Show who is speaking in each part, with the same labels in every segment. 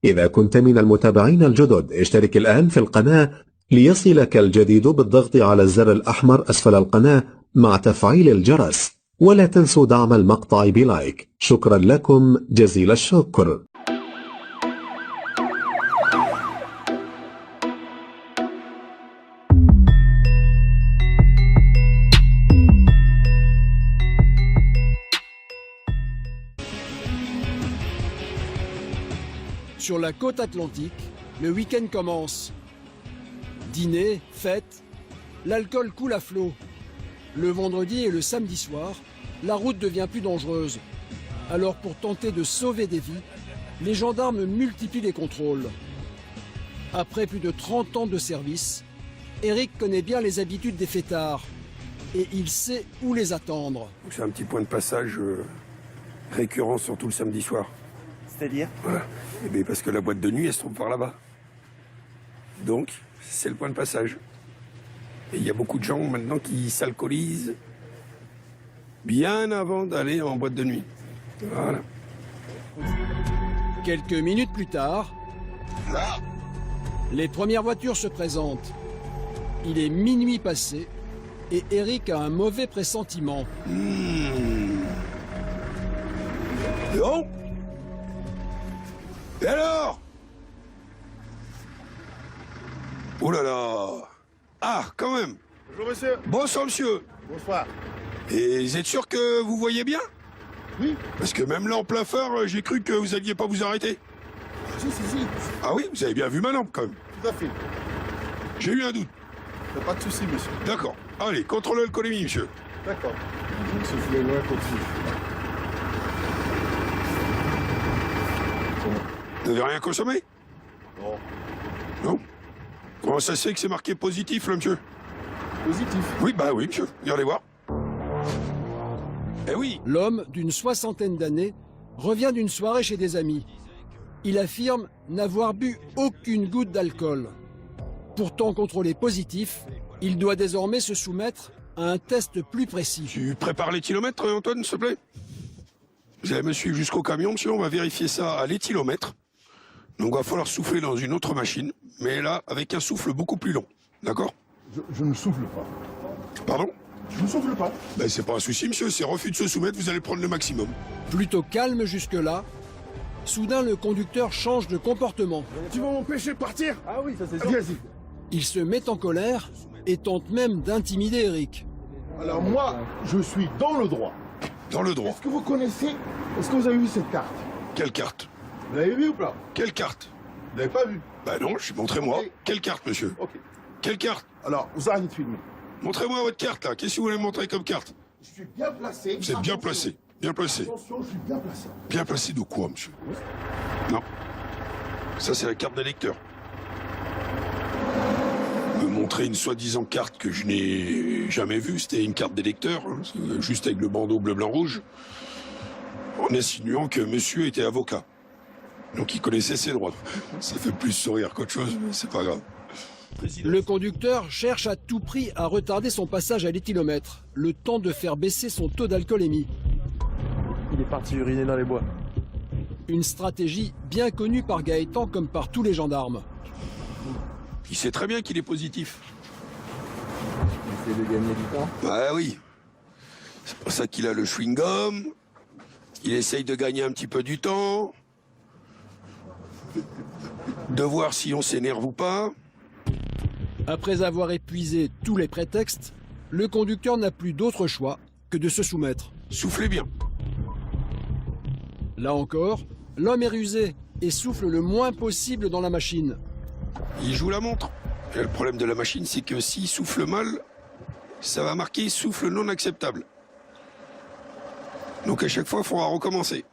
Speaker 1: إذا كنت من المتابعين الجدد اشترك الآن في القناة ليصلك الجديد بالضغط على الزر الأحمر أسفل القناة مع تفعيل الجرس، ولا تنسوا دعم المقطع بلايك. شكرا لكم جزيل الشكر.
Speaker 2: Sur la côte atlantique, le week-end commence. Dîner, fête, l'alcool coule à flot. Le vendredi et le samedi soir, la route devient plus dangereuse. Alors pour tenter de sauver des vies, les gendarmes multiplient les contrôles. Après plus de 30 ans de service, Eric connaît bien les habitudes des fêtards et il sait où les attendre.
Speaker 3: C'est un petit point de passage récurrent, surtout le samedi soir.
Speaker 4: C'est-à-dire?
Speaker 3: Voilà. Eh bien, parce que la boîte de nuit, elle se trouve par là-bas. Donc, c'est le point de passage. Et il y a beaucoup de gens maintenant qui s'alcoolisent bien avant d'aller en boîte de nuit. Voilà.
Speaker 2: Quelques minutes plus tard, les premières voitures se présentent. Il est minuit passé et Eric a un mauvais pressentiment.
Speaker 3: Non. Et alors? Oh là là! Ah, quand même!
Speaker 4: Bonjour monsieur.
Speaker 3: Bonsoir monsieur!
Speaker 4: Bonsoir.
Speaker 3: Et vous êtes sûr que vous voyez bien?
Speaker 4: Oui.
Speaker 3: Parce que même là, en plein phare, j'ai cru que vous alliez pas vous arrêter.
Speaker 4: Si.
Speaker 3: Ah oui, vous avez bien vu ma lampe quand même.
Speaker 4: Tout à fait.
Speaker 3: J'ai eu un doute.
Speaker 4: Pas de souci monsieur.
Speaker 3: D'accord. Allez, contrôle l'alcoolémie, monsieur.
Speaker 4: D'accord. Monsieur, je voulais loin continue.
Speaker 3: Vous n'avez rien consommé?
Speaker 4: Non.
Speaker 3: Non? Comment ça se fait que c'est marqué positif, là, monsieur?
Speaker 4: Positif.
Speaker 3: Oui, bah oui, monsieur. Regardez voir. Eh oui.
Speaker 2: L'homme d'une 60aine d'années revient d'une soirée chez des amis. Il affirme n'avoir bu aucune goutte d'alcool. Pourtant contrôlé positif, il doit désormais se soumettre à un test plus précis.
Speaker 3: Tu prépares l'éthylomètre, Antoine, s'il te plaît? Vous allez me suivre jusqu'au camion, monsieur. On va vérifier ça à l'éthylomètre. Donc, il va falloir souffler dans une autre machine, mais là, avec un souffle beaucoup plus long. D'accord?
Speaker 4: Je ne souffle pas.
Speaker 3: Pardon?
Speaker 4: Je ne souffle pas.
Speaker 3: Ben, c'est pas un souci, monsieur. C'est refus de se soumettre, vous allez prendre le maximum.
Speaker 2: Plutôt calme jusque-là, soudain le conducteur change de comportement.
Speaker 4: Tu vas m'empêcher de partir? Ah oui, ça c'est sûr. Vas-y.
Speaker 2: Il se met en colère et tente même d'intimider Eric.
Speaker 4: Alors moi, je suis dans le droit.
Speaker 3: Dans le droit.
Speaker 4: Est-ce que vous connaissez, est-ce que vous avez vu cette carte?
Speaker 3: Quelle carte?
Speaker 4: Vous l'avez vu ou pas?
Speaker 3: Quelle carte?
Speaker 4: Vous l'avez pas vu?
Speaker 3: Ben non, montrez-moi.
Speaker 4: Ok.
Speaker 3: Quelle carte, monsieur?
Speaker 4: Ok.
Speaker 3: Quelle carte?
Speaker 4: Alors, vous arrêtez de filmer.
Speaker 3: Montrez-moi votre carte, là. Qu'est-ce que vous voulez me montrer comme carte?
Speaker 4: Je suis bien placé.
Speaker 3: Vous êtes bien placé. Bien placé.
Speaker 4: Attention, je suis bien placé.
Speaker 3: Bien placé de quoi, monsieur? Non. Ça, c'est la carte d'électeur. Me montrer une soi-disant carte que je n'ai jamais vue. C'était une carte d'électeur, hein, juste avec le bandeau bleu-blanc-rouge, en insinuant que monsieur était avocat. Donc il connaissait ses droits. Ça fait plus sourire qu'autre chose, mais c'est pas grave.
Speaker 2: Le conducteur cherche à tout prix à retarder son passage à l'éthylomètre, le temps de faire baisser son taux d'alcoolémie.
Speaker 5: Il est parti uriner dans les bois.
Speaker 2: Une stratégie bien connue par Gaëtan comme par tous les gendarmes.
Speaker 3: Il sait très bien qu'il est positif.
Speaker 5: Il essaie de gagner du temps.
Speaker 3: Bah oui. C'est pour ça qu'il a le chewing-gum. Il essaye de gagner un petit peu du temps. De voir si on s'énerve ou pas.
Speaker 2: Après avoir épuisé tous les prétextes, le conducteur n'a plus d'autre choix que de se soumettre.
Speaker 3: Soufflez bien.
Speaker 2: Là encore, l'homme est rusé et souffle le moins possible dans la machine.
Speaker 3: Il joue la montre. Et le problème de la machine, c'est que s'il souffle mal, ça va marquer souffle non acceptable. Donc à chaque fois, il faudra recommencer.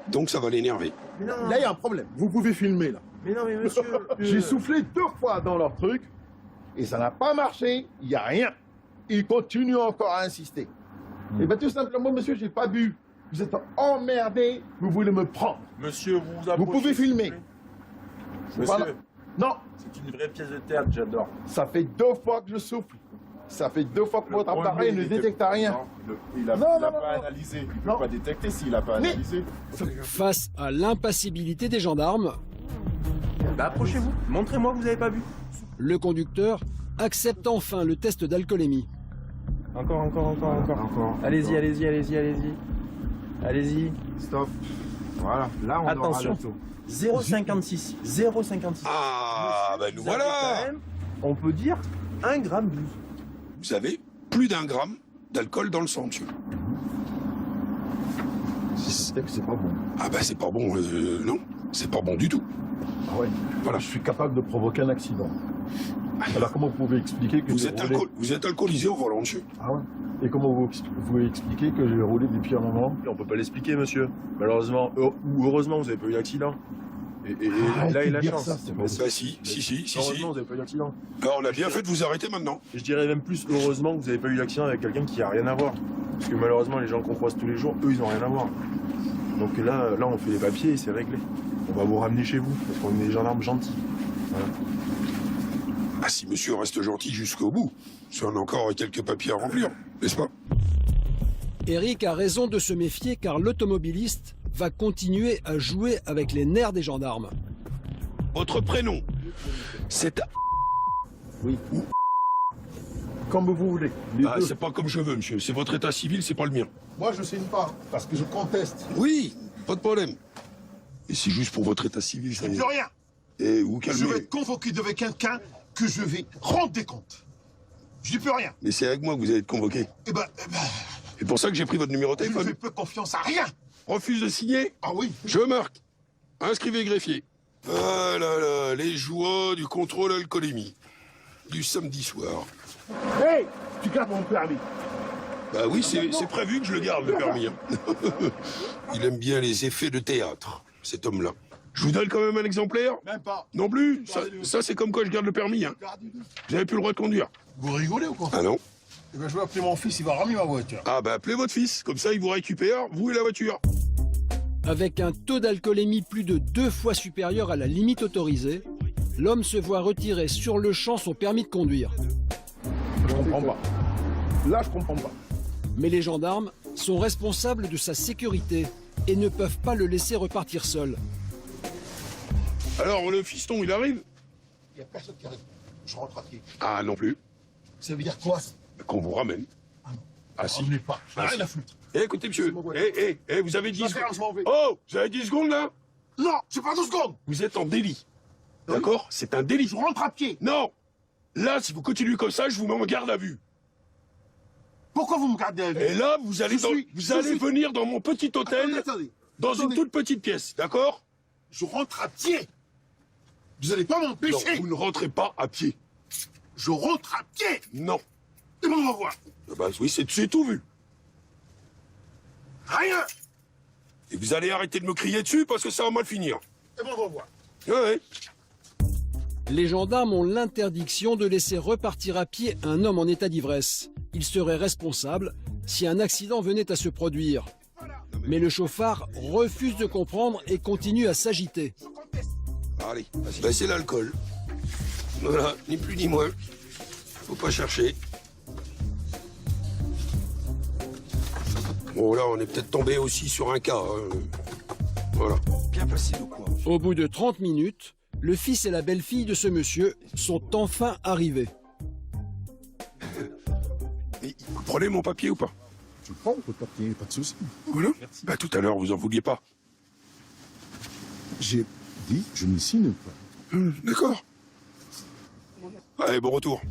Speaker 3: Donc ça va l'énerver.
Speaker 4: Là, il y a un problème. Vous pouvez filmer, là.
Speaker 5: Mais non, mais monsieur...
Speaker 4: J'ai soufflé 2 fois dans leur truc et ça n'a pas marché. Il n'y a rien. Ils continuent encore à insister. Et bien tout simplement, monsieur, j'ai pas bu. Vous êtes emmerdé. Vous voulez me prendre.
Speaker 5: Monsieur,
Speaker 4: Vous pouvez filmer.
Speaker 5: Monsieur,
Speaker 4: Voilà. Non,
Speaker 5: c'est une vraie pièce de théâtre, j'adore.
Speaker 4: ça fait 2 fois que je souffle. Ça fait 2 fois que votre appareil ne détecte rien.
Speaker 6: Il n'a
Speaker 4: Non, non,
Speaker 6: pas
Speaker 4: non.
Speaker 6: analysé. Il ne peut
Speaker 4: Non.
Speaker 6: pas détecter s'il n'a pas
Speaker 4: Mais-
Speaker 6: analysé.
Speaker 2: Face à l'impassibilité des gendarmes,
Speaker 5: Bah approchez-vous, montrez-moi que vous avez pas bu.
Speaker 2: le conducteur accepte enfin le test d'alcoolémie.
Speaker 5: Encore. Allez-y. Allez-y.
Speaker 6: Stop. Voilà. Là, on
Speaker 5: Attention.
Speaker 6: aura le taux.
Speaker 5: 0,56. 0,56.
Speaker 3: Ah, ben nous
Speaker 5: Vous avez
Speaker 3: voilà.
Speaker 5: quand même, on peut dire 1 gramme bu.
Speaker 3: Vous avez plus d'1 gramme d'alcool dans le sang, monsieur.
Speaker 4: C'est pas bon.
Speaker 3: Ah ben c'est pas bon, non. C'est pas bon du tout.
Speaker 4: Ah ouais.
Speaker 3: Voilà.
Speaker 4: Je suis capable de provoquer un accident. Alors comment vous pouvez expliquer que j'ai roulé...
Speaker 3: Vous êtes alcoolisé au volant, monsieur.
Speaker 4: Ah ouais. Et comment vous pouvez expliquer que j'ai roulé depuis un moment?
Speaker 5: On peut pas l'expliquer, monsieur. Malheureusement, ou heureusement, vous avez pas eu d'accident. Et
Speaker 4: Arrêtez
Speaker 5: là, il
Speaker 4: de
Speaker 5: a
Speaker 4: dire
Speaker 5: chance.
Speaker 4: ça, c'est pas
Speaker 3: Bah si.
Speaker 5: Heureusement, vous avez pas eu d'accident.
Speaker 3: Alors, on a bien fait de vous arrêter maintenant.
Speaker 5: Et je dirais même plus, heureusement que vous avez pas eu d'accident avec quelqu'un qui a rien à voir. Parce que malheureusement, les gens qu'on croise tous les jours, eux, ils ont rien à voir. Donc là, on fait les papiers et c'est réglé. On va vous ramener chez vous, parce qu'on est des gendarmes gentils. Voilà.
Speaker 3: Ah si monsieur reste gentil jusqu'au bout, si on a encore quelques papiers à remplir, n'est-ce pas?
Speaker 2: Eric a raison de se méfier car l'automobiliste va continuer à jouer avec les nerfs des gendarmes.
Speaker 3: Votre prénom, c'est...
Speaker 4: Comme vous voulez. Les
Speaker 3: Ah,
Speaker 4: deux.
Speaker 3: c'est pas comme je veux, monsieur. C'est votre état civil, c'est pas le mien.
Speaker 4: Moi, je signe pas, parce que je conteste.
Speaker 3: Oui, pas de problème. Et c'est juste pour votre état civil, ça y est.
Speaker 7: Plus rien.
Speaker 3: Et vous
Speaker 7: Je vais
Speaker 3: calmez.
Speaker 7: être convoqué devant quelqu'un que je vais rendre des comptes. Je dis plus rien.
Speaker 3: Mais c'est avec moi que vous allez être convoqué.
Speaker 7: Eh ben,
Speaker 3: C'est pour ça que j'ai pris votre numéro de
Speaker 7: je ne
Speaker 3: téléphone.
Speaker 7: fais plus confiance à rien.
Speaker 3: Refuse de signer?
Speaker 7: Ah oui.
Speaker 3: Je marque. Inscrivez greffier. Ah là là, les joies du contrôle alcoolémie. Du samedi soir.
Speaker 7: Hey, tu gardes mon permis.
Speaker 3: Bah oui, c'est prévu que je le garde, le permis. hein. Il aime bien les effets de théâtre, cet homme-là. Je vous donne quand même un exemplaire?
Speaker 7: Même pas.
Speaker 3: Non plus? Ça c'est comme quoi je garde le permis. Hein. Vous avez plus le droit de conduire.
Speaker 7: Vous rigolez ou quoi?
Speaker 3: Ah non?
Speaker 7: Eh ben, je vais appeler mon fils, il va ramener ma voiture.
Speaker 3: Ah bah appelez votre fils, comme ça il vous récupère, vous et la voiture.
Speaker 2: Avec un taux d'alcoolémie plus de 2 fois supérieur à la limite autorisée, l'homme se voit retirer sur le champ son permis de conduire.
Speaker 4: Je comprends pas. Là, je comprends pas.
Speaker 2: Mais les gendarmes sont responsables de sa sécurité et ne peuvent pas le laisser repartir seul.
Speaker 3: Alors le fiston, il arrive?
Speaker 7: Il n'y a personne qui arrive. Je rentre à pied.
Speaker 3: Ah non plus.
Speaker 7: Ça veut dire quoi?
Speaker 3: Qu'on vous ramène.
Speaker 7: Ah non.
Speaker 3: Ah si.
Speaker 7: Ramenez pas.
Speaker 3: Ah,
Speaker 7: Rien
Speaker 3: si.
Speaker 7: à foutre.
Speaker 3: Eh, écoutez monsieur, vous avez 10
Speaker 7: Ça
Speaker 3: secondes.
Speaker 7: fait un, je m'en vais.
Speaker 3: Oh, vous avez 10 secondes là?
Speaker 7: Non, j'ai pas 2 secondes.
Speaker 3: Vous êtes en délit. D'accord? C'est un délit.
Speaker 7: Je rentre à pied.
Speaker 3: Non! Là, si vous continuez comme ça, je vous mets en garde à vue.
Speaker 7: Pourquoi vous me gardez à vue?
Speaker 3: Et là, vous allez,
Speaker 7: Je suis-
Speaker 3: venir dans mon petit hôtel,
Speaker 7: Attendez.
Speaker 3: dans une
Speaker 7: Attendez.
Speaker 3: toute petite pièce, d'accord?
Speaker 7: Je rentre à pied. Vous n'allez pas
Speaker 3: Non,
Speaker 7: m'empêcher.
Speaker 3: vous ne rentrez pas à pied.
Speaker 7: Je rentre à pied.
Speaker 3: Non.
Speaker 7: Et on va voir.
Speaker 3: Ah bah oui, c'est tout vu.
Speaker 7: Rien.
Speaker 3: Et vous allez arrêter de me crier dessus parce que ça va mal finir.
Speaker 7: Et on va voir.
Speaker 3: Ouais.
Speaker 2: Les gendarmes ont l'interdiction de laisser repartir à pied un homme en état d'ivresse. Il serait responsable si un accident venait à se produire. Mais le chauffard refuse de comprendre et continue à s'agiter.
Speaker 3: Allez, bah, c'est l'alcool. Voilà, ni plus ni moins. Faut pas chercher. Bon, là, on est peut-être tombé aussi sur un cas. hein. Voilà. Bien placé ou quoi?
Speaker 2: Au bout de 30 minutes, le fils et la belle-fille de ce monsieur sont enfin arrivés.
Speaker 3: Et vous prenez mon papier ou pas?
Speaker 4: Je prends votre papier, pas de souci.
Speaker 3: Voilà. Bah, tout à l'heure, vous en vouliez pas.
Speaker 4: J'ai dit, je ne signe pas.
Speaker 3: D'accord. Allez, bon retour.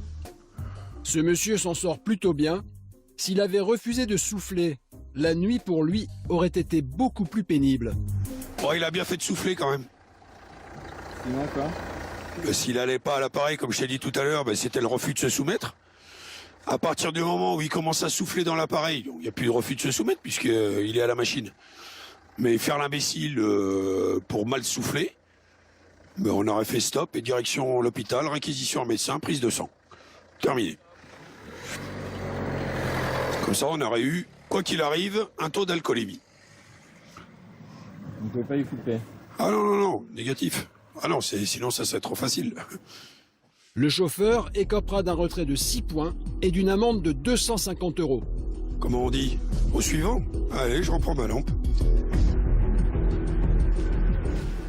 Speaker 2: Ce monsieur s'en sort plutôt bien. S'il avait refusé de souffler, la nuit pour lui aurait été beaucoup plus pénible.
Speaker 3: Bon, il a bien fait de souffler quand même.
Speaker 5: Sinon quoi?
Speaker 3: S'il allait pas à l'appareil, comme je t'ai dit tout à l'heure, c'était le refus de se soumettre. À partir du moment où il commence à souffler dans l'appareil, il n'y a plus de refus de se soumettre puisqu'il est à la machine. Mais faire l'imbécile pour mal souffler, on aurait fait stop et direction l'hôpital, réquisition un médecin, prise de sang. Terminé. Comme ça, on aurait eu, quoi qu'il arrive, un taux d'alcoolémie.
Speaker 5: Vous pouvez pas y couper.
Speaker 3: Ah non, négatif. Ah non, sinon ça serait trop facile.
Speaker 2: Le chauffeur écopera d'un retrait de 6 points et d'une amende de 250 €.
Speaker 3: Comment on dit? Au suivant? Allez, je reprends ma lampe.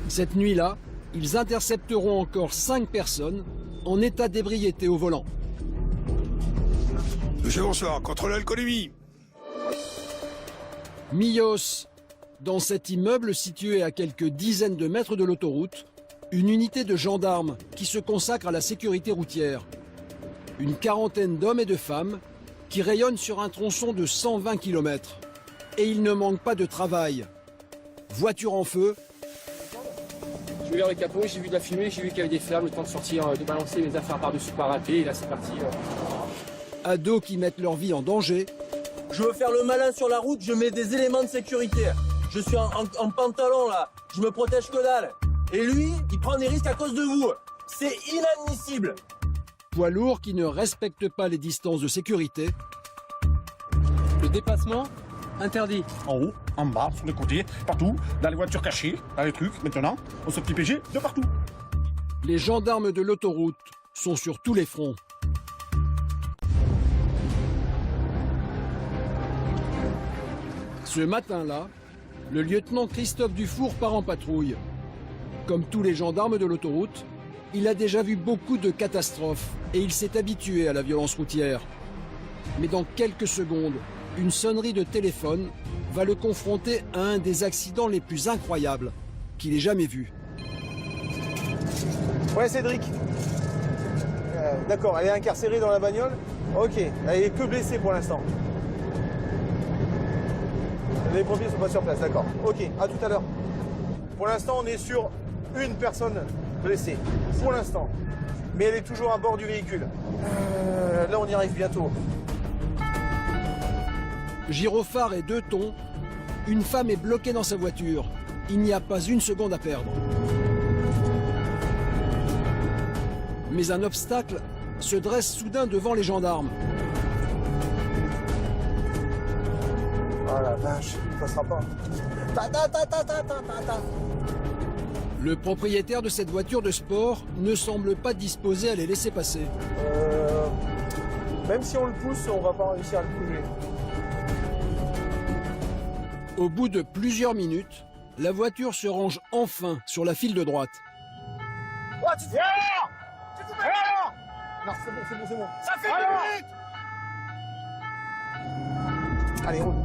Speaker 2: Cette nuit-là, ils intercepteront encore 5 personnes en état d'ébriété au volant.
Speaker 3: Monsieur, bonsoir. Contre l'alcoolémie.
Speaker 2: Millos. Dans cet immeuble situé à quelques dizaines de mètres de l'autoroute, une unité de gendarmes qui se consacre à la sécurité routière. Une quarantaine d'hommes et de femmes qui rayonnent sur un tronçon de 120 km. Et il ne manque pas de travail. Voiture en feu,
Speaker 8: J'ai ouvert le capot, j'ai vu de la fumée, j'ai vu qu'il y avait des flammes, le temps de sortir, de balancer les affaires par-dessus par râpé, et là c'est parti.
Speaker 2: ados qui mettent leur vie en danger,
Speaker 9: Je veux faire le malin sur la route, je mets des éléments de sécurité. Je suis en pantalon là, je me protège que dalle. Et lui, il prend des risques à cause de vous. C'est inadmissible.
Speaker 2: poids lourds qui ne respectent pas les distances de sécurité,
Speaker 8: Le dépassement, interdit.
Speaker 10: En haut, en bas, sur les côtés, partout, dans les voitures cachées, dans les trucs, maintenant, on se petit PG de partout.
Speaker 2: les gendarmes de l'autoroute sont sur tous les fronts. Ce matin-là, le lieutenant Christophe Dufour part en patrouille. Comme tous les gendarmes de l'autoroute, il a déjà vu beaucoup de catastrophes et il s'est habitué à la violence routière. Mais dans quelques secondes, une sonnerie de téléphone va le confronter à un des accidents les plus incroyables qu'il ait jamais vus.
Speaker 9: Ouais, Cédric. D'accord, elle est incarcérée dans la bagnole. Ok, elle est que blessée pour l'instant. Les pompiers sont pas sur place, d'accord. Ok, à tout à l'heure. Pour l'instant, on est sur une personne blessée. Pour l'instant. Mais elle est toujours à bord du véhicule. Là, on y arrive bientôt.
Speaker 2: Gyrophare et 2 tons, une femme est bloquée dans sa voiture. Il n'y a pas une seconde à perdre. Mais un obstacle se dresse soudain devant les gendarmes.
Speaker 9: Oh la vache, il passera pas.
Speaker 2: Le propriétaire de cette voiture de sport ne semble pas disposé à les laisser passer.
Speaker 9: Même si on le pousse, on va pas réussir à le bouger.
Speaker 2: Au bout de plusieurs minutes, la voiture se range enfin sur la file de droite.
Speaker 9: Oh, tu fais Non, c'est bon.
Speaker 10: Ça fait 2 minutes.
Speaker 9: Allez, roule.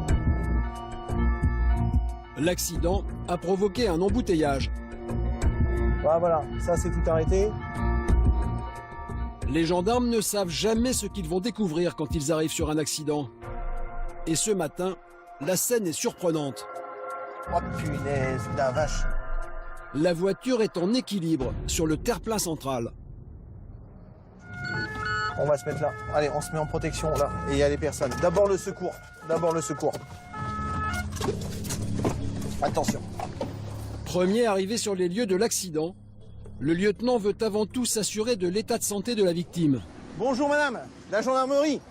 Speaker 2: L'accident a provoqué un embouteillage.
Speaker 9: Voilà, ça c'est tout arrêté.
Speaker 2: Les gendarmes ne savent jamais ce qu'ils vont découvrir quand ils arrivent sur un accident. Et ce matin, la scène est surprenante.
Speaker 9: Oh punaise, la vache.
Speaker 2: La voiture est en équilibre sur le terre-plein central.
Speaker 9: On va se mettre là. Allez, on se met en protection là. Et il y a les personnes. D'abord le secours. Attention.
Speaker 2: Premier arrivé sur les lieux de l'accident, le lieutenant veut avant tout s'assurer de l'état de santé de la victime.
Speaker 9: Bonjour madame, la gendarmerie.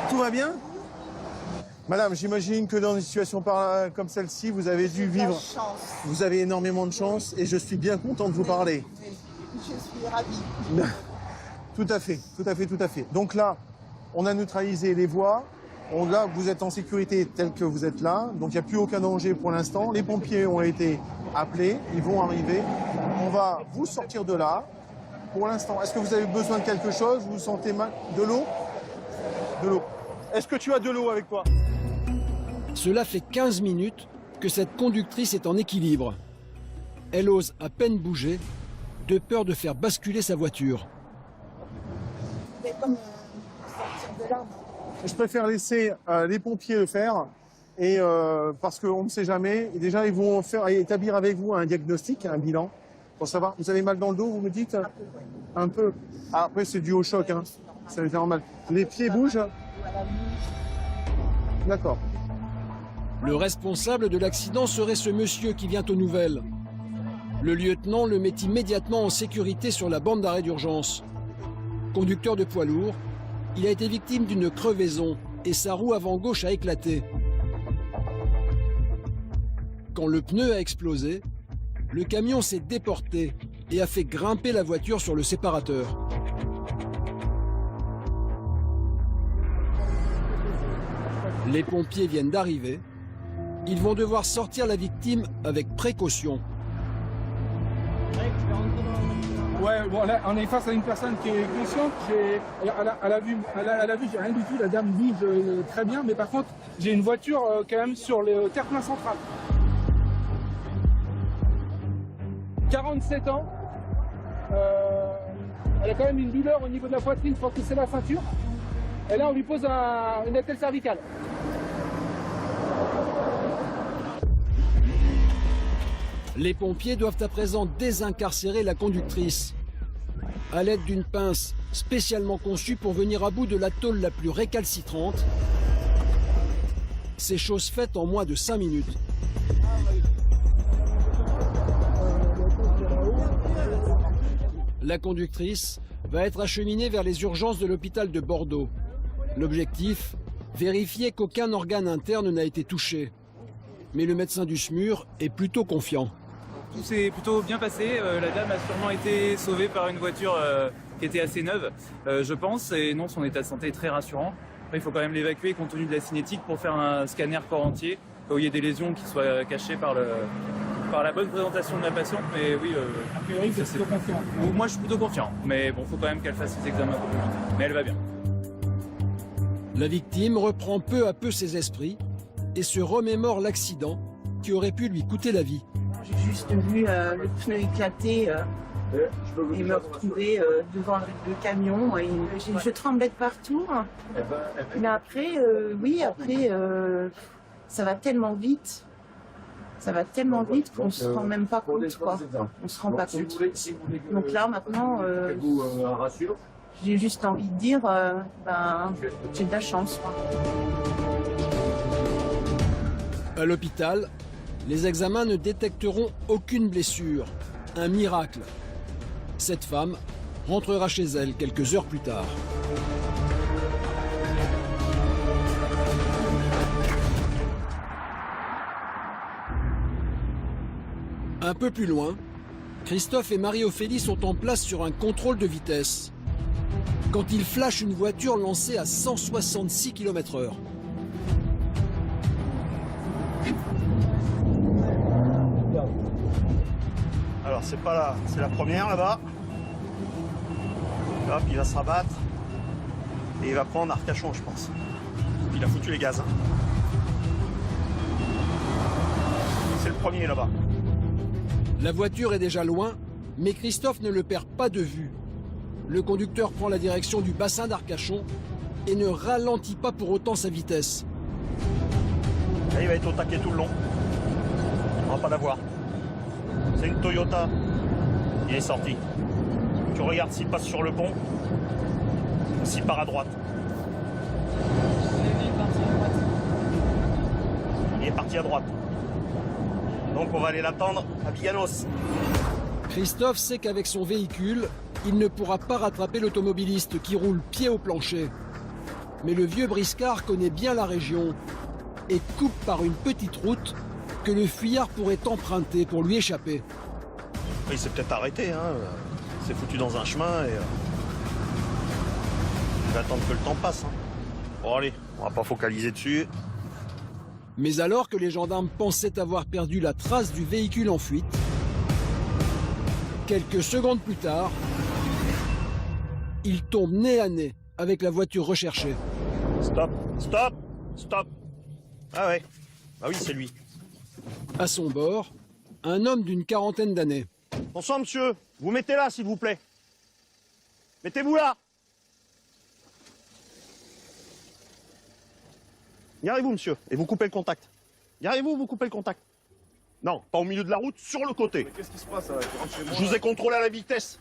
Speaker 9: Tout va bien? Madame, j'imagine que dans une situation comme celle-ci, vous avez dû vivre. Vous avez énormément de chance et je suis bien content de vous parler.
Speaker 11: Je suis ravie.
Speaker 9: Tout à fait. Donc là, on a neutralisé les voies. Là, vous êtes en sécurité tel que vous êtes là. Donc il n'y a plus aucun danger pour l'instant. Les pompiers ont été appelés. Ils vont arriver. On va vous sortir de là. Pour l'instant, est-ce que vous avez besoin de quelque chose? Vous vous sentez mal? De l'eau? De l'eau. Est-ce que tu as de l'eau avec toi?
Speaker 2: Cela fait 15 minutes que cette conductrice est en équilibre. Elle ose à peine bouger, de peur de faire basculer sa voiture.
Speaker 11: Mais comme sortir de là,
Speaker 9: Je préfère laisser les pompiers le faire. Et parce qu'on ne sait jamais. Et déjà, ils vont établir avec vous un diagnostic, un bilan, pour savoir. Vous avez mal dans le dos, vous me dites? Un peu. Ah, après, c'est dû au choc. Hein. Ça va faire mal. Les pieds bougent? D'accord.
Speaker 2: Le responsable de l'accident serait ce monsieur qui vient aux nouvelles. Le lieutenant le met immédiatement en sécurité sur la bande d'arrêt d'urgence. Conducteur de poids lourd, il a été victime d'une crevaison et sa roue avant gauche a éclaté. Quand le pneu a explosé, le camion s'est déporté et a fait grimper la voiture sur le séparateur. Les pompiers viennent d'arriver. Ils vont devoir sortir la victime avec précaution.
Speaker 10: Ouais, bon, là, on est face à une personne qui est consciente. Elle a vu, j'ai rien du tout. La dame bouge très bien, mais par contre, j'ai une voiture quand même sur le terre-plein central. 47 ans. Elle a quand même une douleur au niveau de la poitrine, je pense que c'est la ceinture. Et là, on lui pose une attelle cervicale.
Speaker 2: Les pompiers doivent à présent désincarcérer la conductrice à l'aide d'une pince spécialement conçue pour venir à bout de la tôle la plus récalcitrante. C'est chose faite en moins de 5 minutes. La conductrice va être acheminée vers les urgences de l'hôpital de Bordeaux. L'objectif, vérifier qu'aucun organe interne n'a été touché. Mais le médecin du SMUR est plutôt confiant.
Speaker 12: Tout s'est plutôt bien passé. La dame a sûrement été sauvée par une voiture qui était assez neuve, je pense. Et non, son état de santé est très rassurant. Après, il faut quand même l'évacuer compte tenu de la cinétique pour faire un scanner corps entier, où il y ait des lésions qui soient cachées par la bonne présentation de la patiente. Mais oui,
Speaker 10: a priori, vous êtes plutôt confiant.
Speaker 12: Moi, je suis plutôt confiant. Mais bon, il faut quand même qu'elle fasse ses examens un peu plus vite. Mais elle va bien.
Speaker 2: La victime reprend peu à peu ses esprits et se remémore l'accident qui aurait pu lui coûter la vie.
Speaker 11: J'ai juste vu le pneu éclater et me retrouver devant le camion. Et je tremblais de partout. Mais après, ça va tellement vite. Ça va tellement vite qu'on se rend même pas compte, quoi. On se rend pas compte. Donc là, maintenant, j'ai juste envie de dire, j'ai de la chance, quoi.
Speaker 2: À l'hôpital, les examens ne détecteront aucune blessure. Un miracle. Cette femme rentrera chez elle quelques heures plus tard. Un peu plus loin, Christophe et Marie-Ophélie sont en place sur un contrôle de vitesse quand ils flashent une voiture lancée à 166 km/h.
Speaker 13: Alors c'est pas là, c'est la première là-bas. Hop, il va se rabattre. Et il va prendre Arcachon, je pense. Il a foutu les gaz. C'est le premier là-bas.
Speaker 2: La voiture est déjà loin, mais Christophe ne le perd pas de vue. Le conducteur prend la direction du bassin d'Arcachon et ne ralentit pas pour autant sa vitesse.
Speaker 13: Là, il va être au taquet tout le long. On va pas l'avoir. C'est une Toyota. Il est sorti. Tu regardes s'il passe sur le pont ou s'il part à droite. Il est parti à droite. Donc on va aller l'attendre à Biganos.
Speaker 2: Christophe sait qu'avec son véhicule, il ne pourra pas rattraper l'automobiliste qui roule pied au plancher. Mais le vieux briscard connaît bien la région et coupe par une petite route que le fuyard pourrait emprunter pour lui échapper.
Speaker 13: Il s'est peut-être arrêté, hein. Il s'est foutu dans un chemin et il va attendre que le temps passe. Hein. Bon allez, on va pas focaliser dessus.
Speaker 2: Mais alors que les gendarmes pensaient avoir perdu la trace du véhicule en fuite, quelques secondes plus tard, ils tombent nez à nez avec la voiture recherchée.
Speaker 13: Stop, stop, stop. Ah ouais, bah oui c'est lui.
Speaker 2: À son bord, un homme d'une quarantaine d'années.
Speaker 13: Bonsoir monsieur, vous mettez là s'il vous plaît. Mettez-vous là. Garez-vous monsieur, et vous coupez le contact. Garez-vous, vous coupez le contact. Non, pas au milieu de la route, sur le côté.
Speaker 6: Mais qu'est-ce qui se passe là?
Speaker 13: Je vous ai contrôlé à la vitesse.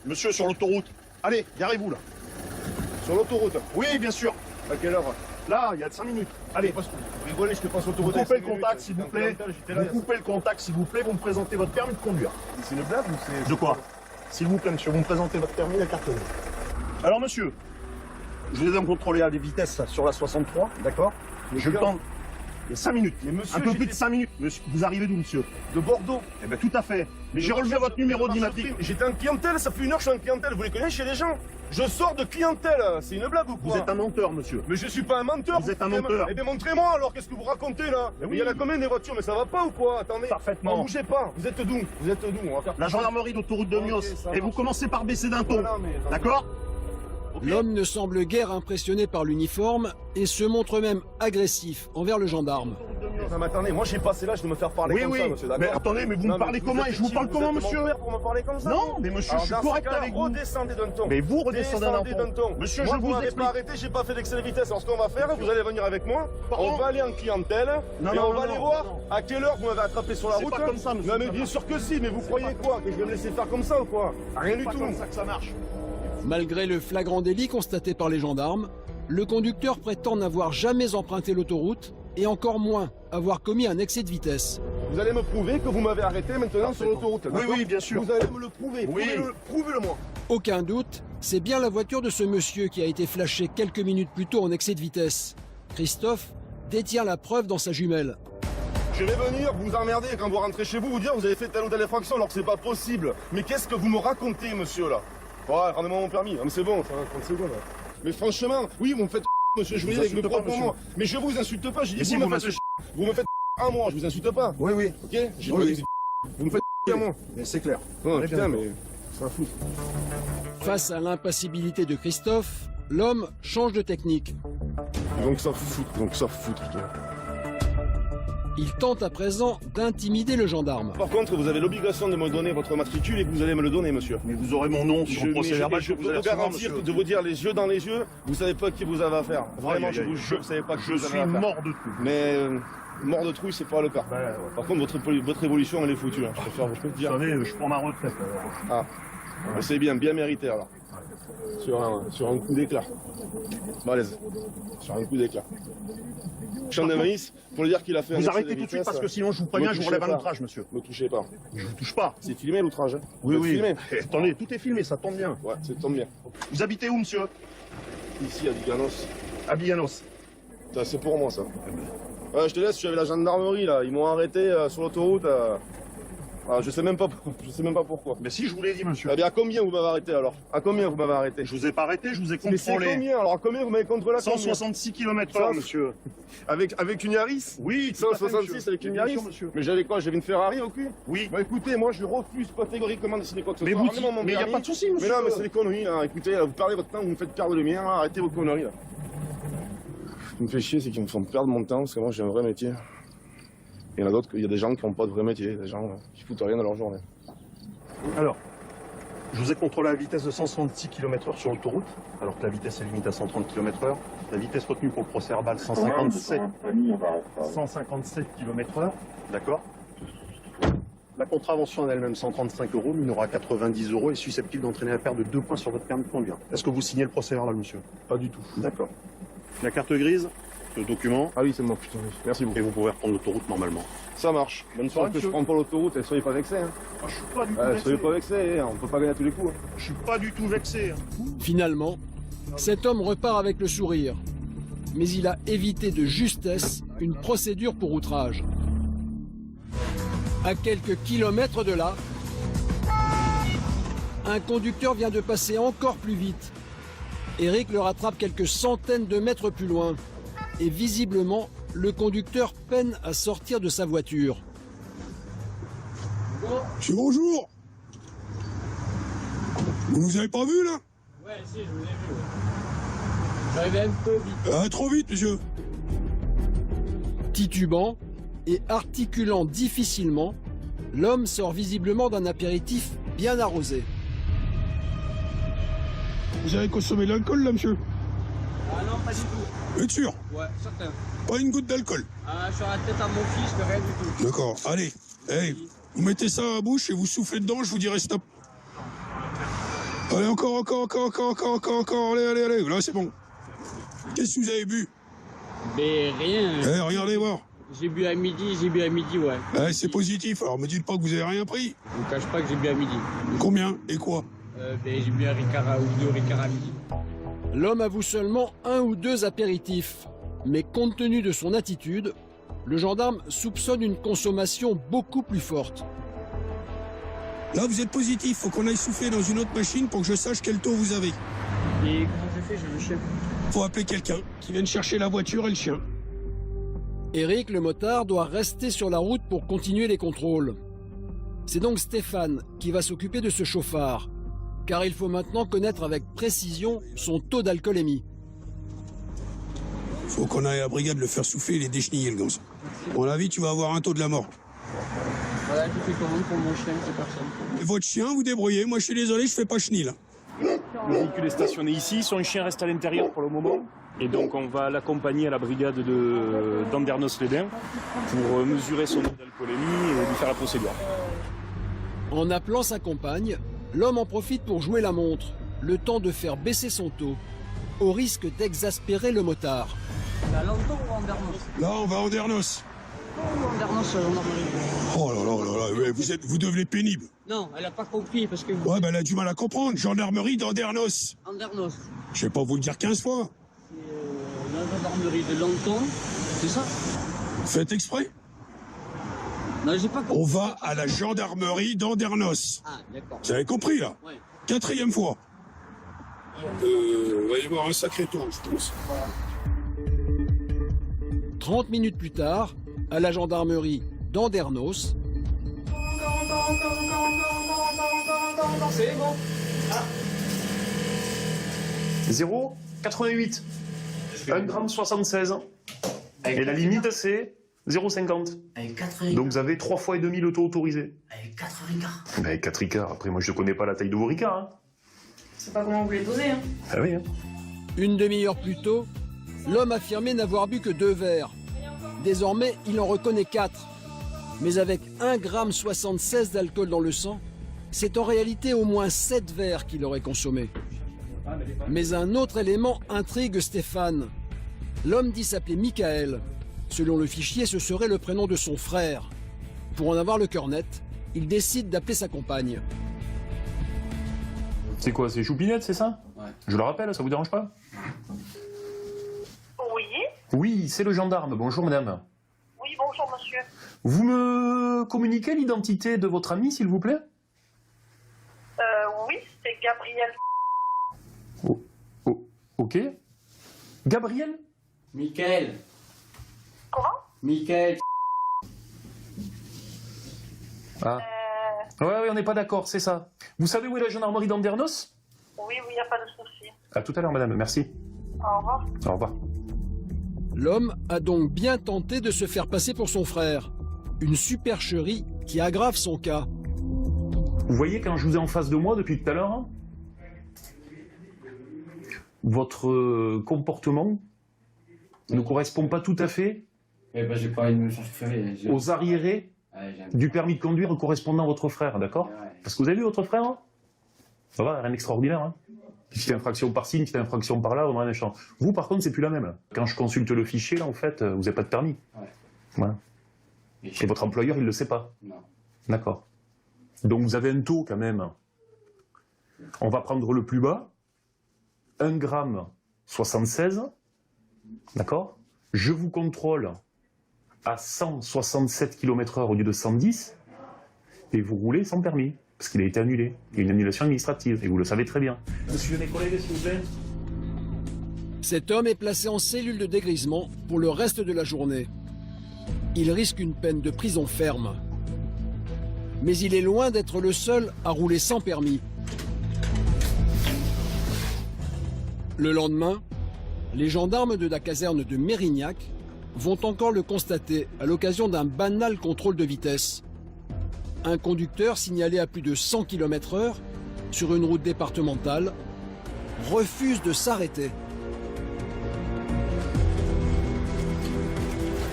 Speaker 13: Monsieur, sur l'autoroute. Allez, garez-vous là.
Speaker 6: Sur l'autoroute?
Speaker 13: Oui, bien sûr.
Speaker 6: À quelle heure?
Speaker 13: Là, il y a 5 minutes. Allez,
Speaker 6: Vous rigolez, je te passe
Speaker 13: vous
Speaker 6: l'autoroute.
Speaker 13: coupez le contact s'il vous plaît. Vous coupez le contact s'il vous plaît, vous me présentez votre permis de conduire.
Speaker 6: C'est une blague ou c'est...
Speaker 13: De quoi? S'il vous plaît monsieur, vous me présentez votre permis et la carte bleue. Alors monsieur, je vous ai contrôlé à des vitesses sur la 63, d'accord? J'ai eu le temps. Il y a 5 minutes.
Speaker 6: Mais monsieur,
Speaker 13: un peu plus
Speaker 6: j'étais-
Speaker 13: de 5 minutes. Monsieur, vous arrivez d'où, monsieur?
Speaker 6: De Bordeaux.
Speaker 13: Eh bien, tout à fait. Mais j'ai relevé votre numéro d'immatriculation.
Speaker 6: J'étais en clientèle, ça fait 1 heure que je suis en clientèle. Vous les connaissez chez les gens? Je sors de clientèle. C'est une blague ou quoi?
Speaker 13: Vous êtes un menteur, monsieur.
Speaker 6: Mais je suis pas un menteur.
Speaker 13: Vous êtes un menteur.
Speaker 6: Eh bien, montrez-moi alors, qu'est-ce que vous racontez là?
Speaker 13: Mais
Speaker 6: Mais
Speaker 13: oui.
Speaker 6: il y en a combien des voitures? Mais ça va pas ou quoi? Attendez.
Speaker 13: Parfaitement.
Speaker 6: Ne bougez pas. Vous être d'où? Vous êtes d'où? On va faire
Speaker 13: La gendarmerie d'autoroute de
Speaker 6: Ok,
Speaker 13: Mios.
Speaker 6: ça
Speaker 13: Et vous
Speaker 6: marche.
Speaker 13: commencez par baisser d'un ton.
Speaker 6: Voilà, mais-
Speaker 13: D'accord?
Speaker 2: L'homme ne semble guère impressionné par l'uniforme et se montre même agressif envers le gendarme.
Speaker 6: Non mais attendez, moi j'ai passé l'âge de me faire parler
Speaker 13: Oui,
Speaker 6: comme
Speaker 13: oui.
Speaker 6: ça, monsieur, d'accord?
Speaker 13: Mais attendez, mais vous
Speaker 6: Non,
Speaker 13: me parlez
Speaker 6: vous
Speaker 13: comment
Speaker 6: êtes
Speaker 13: et je vous
Speaker 6: qui?
Speaker 13: parle
Speaker 6: Vous
Speaker 13: comment,
Speaker 6: êtes
Speaker 13: monsieur?
Speaker 6: mon père pour me parler comme ça?
Speaker 13: Non, mais monsieur,
Speaker 6: Alors,
Speaker 13: je suis
Speaker 6: dans ce
Speaker 13: correct
Speaker 6: cas,
Speaker 13: avec vous.
Speaker 6: redescendez d'un ton.
Speaker 13: Mais vous redescendez d'un
Speaker 6: Descendez
Speaker 13: ton.
Speaker 6: d'un ton.
Speaker 13: Monsieur,
Speaker 6: moi,
Speaker 13: je
Speaker 6: vous
Speaker 13: vous
Speaker 6: m'avez
Speaker 13: explique.
Speaker 6: pas arrêté, j'ai pas fait d'excès de vitesse. Alors ce qu'on va faire, vous allez venir avec moi,
Speaker 13: Pardon?
Speaker 6: on va aller en clientèle,
Speaker 13: Non,
Speaker 6: et
Speaker 13: non,
Speaker 6: on
Speaker 13: non,
Speaker 6: va aller
Speaker 13: non,
Speaker 6: voir
Speaker 13: non.
Speaker 6: à quelle heure vous m'avez attrapé sur la
Speaker 13: C'est
Speaker 6: route.
Speaker 13: pas comme ça, monsieur.
Speaker 6: Non mais bien sûr que si, mais vous croyez quoi? Que je vais me laisser faire comme ça ou quoi? Rien du
Speaker 13: C'est pas
Speaker 6: tout.
Speaker 13: comme ça que ça marche.
Speaker 2: Malgré le flagrant délit constaté par les gendarmes, le conducteur prétend n'avoir jamais emprunté l'autoroute et encore moins avoir commis un excès de vitesse.
Speaker 6: Vous allez me prouver que vous m'avez arrêté maintenant sur l'autoroute.
Speaker 13: Oui,
Speaker 6: d'accord?
Speaker 13: oui, bien sûr.
Speaker 6: Vous allez me le prouver.
Speaker 13: Oui.
Speaker 6: Prouvez-le moi.
Speaker 2: Aucun doute, c'est bien la voiture de ce monsieur qui a été flashée quelques minutes plus tôt en excès de vitesse. Christophe détient la preuve dans sa jumelle.
Speaker 6: Je vais venir vous emmerder quand vous rentrez chez vous, vous dire vous avez fait telle ou telle infraction alors que c'est pas possible. Mais qu'est-ce que vous me racontez, monsieur, là? Ouais, rendez-moi mon permis. Ah, mais c'est bon, ça va 30 secondes. Là. Mais franchement, oui, vous me faites monsieur, je vous dis avec mes
Speaker 13: insulte pas,
Speaker 6: propres
Speaker 13: monsieur.
Speaker 6: mots. Mais je vous insulte pas, j'ai dit
Speaker 13: Mais si,
Speaker 6: vous
Speaker 13: vous
Speaker 6: me faites vous me faites à moi, je vous insulte pas.
Speaker 13: Oui, oui.
Speaker 6: Ok? J'ai
Speaker 13: Oui,
Speaker 6: pas
Speaker 13: oui.
Speaker 6: dit vous me faites à moi.
Speaker 13: Mais c'est clair.
Speaker 6: Non,
Speaker 13: On est
Speaker 6: putain,
Speaker 13: bien
Speaker 6: mais ça va foutre.
Speaker 2: Face à l'impassibilité de Christophe, l'homme change de technique.
Speaker 6: Donc ça foutre, putain.
Speaker 2: Il tente à présent d'intimider le gendarme.
Speaker 6: Par contre, vous avez l'obligation de me donner votre matricule et que vous allez me le donner, monsieur.
Speaker 13: Mais vous aurez mon nom sur le procès verbal
Speaker 6: je
Speaker 13: que vous
Speaker 6: peux
Speaker 13: allez
Speaker 6: vous
Speaker 13: recevoir,
Speaker 6: garantir,
Speaker 13: monsieur.
Speaker 6: de vous dire les yeux dans les yeux, vous savez pas qui vous avez affaire. Vraiment,
Speaker 13: Aïe,
Speaker 6: je
Speaker 13: aïe,
Speaker 6: vous
Speaker 13: aïe.
Speaker 6: jure, vous savez pas qui
Speaker 13: Je
Speaker 6: vous avez
Speaker 13: suis
Speaker 6: affaire.
Speaker 13: mort de tout.
Speaker 6: Mais mort de trouille, c'est pas le cas. Par contre, votre évolution, elle est foutue. Hein. Je peux te dire.
Speaker 13: Vous savez, je prends ma retraite.
Speaker 6: Ah, mais c'est bien mérité alors. Sur un coup d'éclat. Balèze. Sur un coup d'éclat. Champ de maïs, pour lui dire qu'il a fait un
Speaker 13: Vous
Speaker 6: excès
Speaker 13: arrêtez
Speaker 6: de
Speaker 13: tout de suite
Speaker 6: vitesse,
Speaker 13: parce que sinon je vous préviens,
Speaker 6: me
Speaker 13: je vous
Speaker 6: touchez
Speaker 13: relève un
Speaker 6: pas.
Speaker 13: outrage, monsieur.
Speaker 6: Me touchez pas.
Speaker 13: Je vous touche pas.
Speaker 6: C'est filmé l'outrage. Hein.
Speaker 13: Oui,
Speaker 6: Vous êtes
Speaker 13: oui.
Speaker 6: filmé.
Speaker 13: Eh, attendez, tout est filmé, ça tombe bien.
Speaker 6: Ouais, ça tombe bien.
Speaker 13: Vous habitez où, monsieur?
Speaker 6: Ici, à Biganos.
Speaker 13: À Biganos.
Speaker 6: C'est pour moi, ça. Ouais, je te laisse, je suis avec la gendarmerie, là. Ils m'ont arrêté sur l'autoroute. Je sais même pas pourquoi.
Speaker 13: Mais si, je vous l'ai dit, monsieur.
Speaker 6: Eh bien, à combien vous m'avez arrêté, alors? À combien vous m'avez arrêté?
Speaker 13: Je vous ai pas arrêté, je vous ai
Speaker 6: Mais c'est
Speaker 13: contrôlé.
Speaker 6: combien? Alors, à combien vous m'avez contrôlé? À combien
Speaker 13: 166 km/h, monsieur.
Speaker 6: Avec une Yaris?
Speaker 13: Oui, tout à fait,
Speaker 6: 166
Speaker 13: monsieur.
Speaker 6: avec une
Speaker 13: Bien
Speaker 6: Yaris?
Speaker 13: sûr, monsieur.
Speaker 6: Mais j'avais quoi? J'avais une Ferrari au cul?
Speaker 13: Oui.
Speaker 6: Bah écoutez, moi je refuse catégoriquement de signer quoi que ce
Speaker 13: Mais
Speaker 6: soit.
Speaker 13: vous
Speaker 6: Rendez-moi mon
Speaker 13: mais il n'y a
Speaker 6: permis.
Speaker 13: pas de souci, monsieur.
Speaker 6: Mais non, mais c'est des conneries, là. Écoutez, là, vous parlez votre temps, vous me faites perdre le mien, là. Arrêtez vos conneries, là. Ce qui me fait chier, c'est qu'ils me font perdre mon temps, parce que moi j'ai un vrai métier. Il y en a d'autres, il y a des gens qui n'ont pas de vrai métier, des gens qui foutent rien de leur journée.
Speaker 13: Alors, je vous ai contrôlé à la vitesse de 166 km/h sur l'autoroute, alors que la vitesse est limitée à 130 km/h. La vitesse retenue pour le procès verbal, 157 km/h, d'accord. La contravention en elle-même, 135 €, minoré à 90 € et susceptible d'entraîner la perte de 2 points sur votre permis de conduire. Est-ce que vous signez le procès verbal, monsieur?
Speaker 6: Pas du tout.
Speaker 13: D'accord. La carte grise, le document,
Speaker 6: Ah oui, c'est moi, putain, oui. Merci beaucoup.
Speaker 13: et vous pouvez reprendre l'autoroute normalement.
Speaker 6: Ça marche. Bonne soirée, que je prends pas l'autoroute, et soyez pas vexés, hein.
Speaker 13: Je suis pas du tout
Speaker 6: Soyez pas vexés, hein. On peut pas gagner à tous les coups. Hein.
Speaker 13: Je suis pas du tout vexé.
Speaker 2: Finalement, cet homme repart avec le sourire. Mais il a évité de justesse une procédure pour outrage. À quelques kilomètres de là, un conducteur vient de passer encore plus vite. Eric le rattrape quelques centaines de mètres plus loin. Et visiblement, le conducteur peine à sortir de sa voiture.
Speaker 7: Monsieur, bonjour. Vous nous avez pas vu, là?
Speaker 8: Ouais, si, je vous ai vu. J'arrivais un peu vite.
Speaker 7: Trop vite, monsieur.
Speaker 2: Titubant et articulant difficilement, l'homme sort visiblement d'un apéritif bien arrosé.
Speaker 7: Vous avez consommé de l'alcool, là, monsieur?
Speaker 8: Ah non, pas du tout.
Speaker 7: Vous êtes sûr?
Speaker 8: Ouais, certain.
Speaker 7: Pas une goutte d'alcool?
Speaker 8: Ah, sur la tête à mon fils, mais rien du tout.
Speaker 7: D'accord, allez. Hey, vous mettez ça à la bouche et vous soufflez dedans, je vous dirai stop. Allez, encore, allez, là, c'est bon. Qu'est-ce que vous avez bu?
Speaker 8: Mais rien.
Speaker 7: Eh, regardez voir.
Speaker 8: J'ai bu à midi, ouais.
Speaker 7: Eh, c'est positif, alors me dites pas que vous avez rien pris.
Speaker 8: Je vous cache pas que j'ai bu à midi.
Speaker 7: Combien et quoi?
Speaker 8: J'ai bu un Ricard ou 2 Ricard à midi.
Speaker 2: L'homme avoue seulement 1 ou 2 apéritifs. Mais compte tenu de son attitude, Le gendarme soupçonne une consommation beaucoup plus forte.
Speaker 7: Là, vous êtes positif. Faut qu'on aille souffler dans une autre machine pour que je sache quel taux vous avez.
Speaker 8: Et comment je fais? Je le chien.
Speaker 7: Faut appeler quelqu'un qui vienne chercher la voiture et le chien.
Speaker 2: Eric, le motard, doit rester sur la route pour continuer les contrôles. C'est donc Stéphane qui va s'occuper de ce chauffard, car il faut maintenant connaître avec précision son taux d'alcoolémie.
Speaker 7: Faut qu'on aille à la brigade le faire souffler et les décheniller, le gosse. À mon avis, tu vas avoir un taux de la mort.
Speaker 8: Voilà, je fais commande pour mon chien, c'est personne.
Speaker 7: Et votre chien, vous débrouillez. Moi, je suis désolé, je fais pas chenille.
Speaker 14: Le véhicule est stationné ici, son chien reste à l'intérieur pour le moment. Et donc on va l'accompagner à la brigade d'Andernos-les-Bains pour mesurer son taux d'alcoolémie et lui faire la procédure.
Speaker 2: En appelant sa compagne, l'homme en profite pour jouer la montre, le temps de faire baisser son taux, au risque d'exaspérer le motard.
Speaker 8: À Lanton ou Andernos?
Speaker 7: Là, on va à Andernos.
Speaker 8: Andernos, gendarmerie.
Speaker 7: Oh là là là là, vous devenez pénible.
Speaker 8: Non, elle a pas compris parce que...
Speaker 7: Ouais, ben elle a du mal à comprendre. Gendarmerie d'Andernos.
Speaker 8: Andernos.
Speaker 7: Je vais pas vous le dire 15 fois.
Speaker 8: C'est la gendarmerie de Lanton, c'est ça?
Speaker 7: Faites exprès.
Speaker 8: Non, j'ai pas compris.
Speaker 7: On va à la gendarmerie d'Andernos.
Speaker 8: Ah, d'accord.
Speaker 7: Vous avez compris, là?
Speaker 8: Ouais.
Speaker 7: 4e fois. On va y avoir un sacré tour, je pense.
Speaker 2: 30 minutes plus tard, à la gendarmerie d'Andernos,
Speaker 8: C'est bon.
Speaker 14: 0,88. 1,76 g. Et la limite, c'est 0,50. Donc vous avez 3,5 fois le taux autorisé.
Speaker 15: Avec 4 ricards.
Speaker 14: Avec 4 ricards. Après, moi, je ne connais pas la taille de vos ricards. Hein.
Speaker 15: C'est pas comment vous les dosez, hein.
Speaker 14: Ah oui, hein.
Speaker 2: Une demi-heure plus tôt, l'homme affirmait n'avoir bu que 2 verres. Désormais, il en reconnaît 4. Mais avec 1,76 g d'alcool dans le sang, c'est en réalité au moins 7 verres qu'il aurait consommé. Mais un autre élément intrigue Stéphane. L'homme dit s'appeler Michael. Selon le fichier, ce serait le prénom de son frère. Pour en avoir le cœur net, il décide d'appeler sa compagne.
Speaker 14: C'est quoi, c'est Choupinette, c'est ça?
Speaker 8: Ouais.
Speaker 14: Je le rappelle, ça vous dérange pas?
Speaker 15: Oui.
Speaker 14: Oui, c'est le gendarme. Bonjour, madame.
Speaker 15: Oui, bonjour, monsieur.
Speaker 14: Vous me communiquez l'identité de votre ami, s'il vous plaît?
Speaker 15: Oui, c'est Gabriel.
Speaker 14: Ok. Gabriel?
Speaker 8: Michael.
Speaker 15: Comment?
Speaker 8: Michael.
Speaker 14: Ah. Ouais, on n'est pas d'accord, c'est ça. Vous savez où est la gendarmerie d'Andernos?
Speaker 15: Oui, il n'y a pas de souci.
Speaker 14: À tout à l'heure, madame. Merci.
Speaker 15: Au revoir.
Speaker 14: Au revoir.
Speaker 2: L'homme a donc bien tenté de se faire passer pour son frère. Une supercherie qui aggrave son cas.
Speaker 14: Vous voyez, quand je vous ai en face de moi depuis tout à l'heure, hein, votre comportement ne correspond pas tout à fait
Speaker 8: J'ai pas envie de me faire faire.
Speaker 14: aux arriérés du permis de conduire correspondant à votre frère, d'accord? Parce que vous avez vu votre frère, hein? Ça va, rien d'extraordinaire, hein? Petite infraction par-ci, une petite infraction par-là, on a un échange. Vous, par contre, c'est plus la même. Quand je consulte le fichier, là, en fait, vous n'avez pas de permis.
Speaker 8: Ouais.
Speaker 14: Voilà. Et votre employeur, il ne le sait pas.
Speaker 8: Non.
Speaker 14: D'accord. Donc vous avez un taux quand même. On va prendre le plus bas. 1,76 g. D'accord? Je vous contrôle à 167 km/h au lieu de 110. Et vous roulez sans permis. Parce qu'il a été annulé. Il y a une annulation administrative. Et vous le savez très bien. Monsieur mes collègues, s'il vous plaît.
Speaker 2: Cet homme est placé en cellule de dégrisement pour le reste de la journée. Il risque une peine de prison ferme. Mais il est loin d'être le seul à rouler sans permis. Le lendemain, les gendarmes de la caserne de Mérignac vont encore le constater à l'occasion d'un banal contrôle de vitesse. Un conducteur signalé à plus de 100 km/h sur une route départementale refuse de s'arrêter.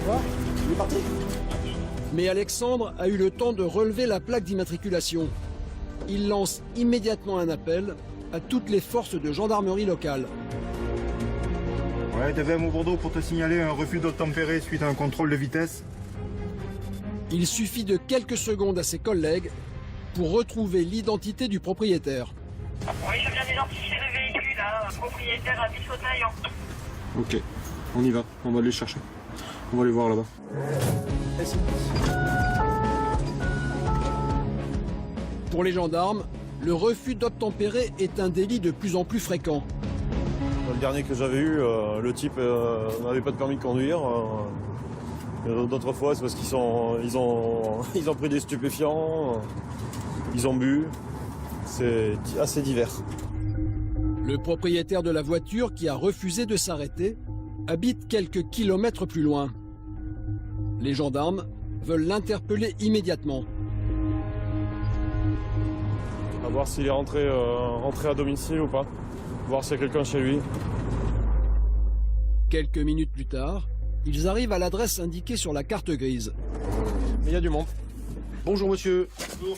Speaker 8: Il est parti.
Speaker 2: Mais Alexandre a eu le temps de relever la plaque d'immatriculation. Il lance immédiatement un appel à toutes les forces de gendarmerie locales.
Speaker 16: Ouais, TVM au Bordeaux pour te signaler un refus d'obtempérer suite à un contrôle de vitesse.
Speaker 2: Il suffit de quelques secondes à ses collègues pour retrouver l'identité du propriétaire.
Speaker 15: Oui, je viens d'identifier le véhicule, hein, propriétaire à Bissotaillon.
Speaker 5: Ok, on y va, on va aller le chercher. On va aller voir là-bas.
Speaker 2: Pour les gendarmes, le refus d'obtempérer est un délit de plus en plus fréquent.
Speaker 5: Le dernier que j'avais eu, le type n'avait pas de permis de conduire. D'autres fois, c'est parce qu'ils ont pris des stupéfiants, ils ont bu. C'est assez divers.
Speaker 2: Le propriétaire de la voiture qui a refusé de s'arrêter habite quelques kilomètres plus loin. Les gendarmes veulent l'interpeller immédiatement.
Speaker 5: On va voir s'il est rentré à domicile ou pas. Voir s'il y a quelqu'un chez lui.
Speaker 2: Quelques minutes plus tard, ils arrivent à l'adresse indiquée sur la carte grise.
Speaker 5: Mais il y a du monde.
Speaker 17: Bonjour monsieur. Bonjour.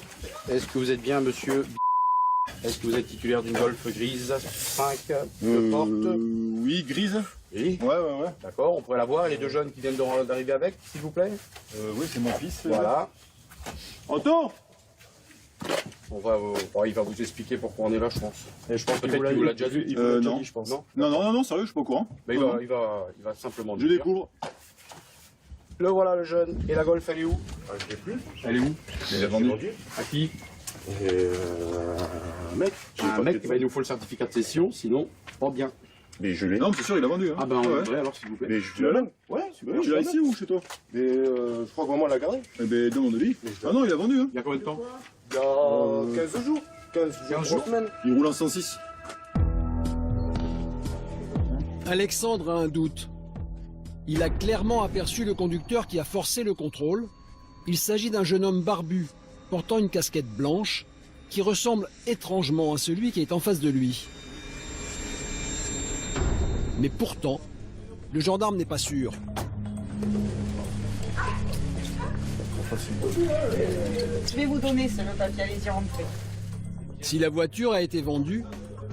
Speaker 17: Est-ce que vous êtes bien monsieur? Est-ce que vous êtes titulaire d'une Golf grise 5 de porte?
Speaker 6: Oui, grise.
Speaker 17: Oui.
Speaker 6: Ouais.
Speaker 17: D'accord, on pourrait la voir, les deux jeunes qui viennent d'arriver avec, s'il vous plaît.
Speaker 6: Oui, c'est mon fils.
Speaker 17: Voilà.
Speaker 6: Anton.
Speaker 17: Il va vous expliquer pourquoi on est là, je pense.
Speaker 5: Et je pense
Speaker 17: peut-être qu'il vous l'a déjà dit.
Speaker 6: Non.
Speaker 17: Je pense.
Speaker 6: Non, sérieux, je suis pas au courant.
Speaker 17: Mais il va simplement
Speaker 6: Je
Speaker 17: nous dire.
Speaker 6: découvre.
Speaker 17: Le voilà le jeune. Et la Golf, elle est où?
Speaker 5: Je sais plus.
Speaker 17: Elle est où?
Speaker 6: Il a vendu.
Speaker 17: À qui?
Speaker 6: Un mec.
Speaker 17: Il nous faut le certificat de cession, sinon, pas bien.
Speaker 6: Mais je l'ai. Non, mais c'est sûr, il a vendu. Hein.
Speaker 17: Ah ben,
Speaker 6: ouais.
Speaker 17: alors s'il vous plaît.
Speaker 6: Mais tu l'as là?
Speaker 17: Ouais, super.
Speaker 6: Tu l'as ici ou chez toi?
Speaker 17: Mais je crois que vraiment, elle l'a gardé.
Speaker 6: Eh ben, demande-lui. Ah non, il a vendu. Hein.
Speaker 17: Il y a combien de temps? Il y a 15 jours. 15 jours. Semaines.
Speaker 6: Il roule en 106.
Speaker 2: Alexandre a un doute. Il a clairement aperçu le conducteur qui a forcé le contrôle. Il s'agit d'un jeune homme barbu, portant une casquette blanche, qui ressemble étrangement à celui qui est en face de lui. Mais pourtant, le gendarme n'est pas sûr.
Speaker 11: Je vais vous donner ce papier, allez-y rentrer.
Speaker 2: Si la voiture a été vendue,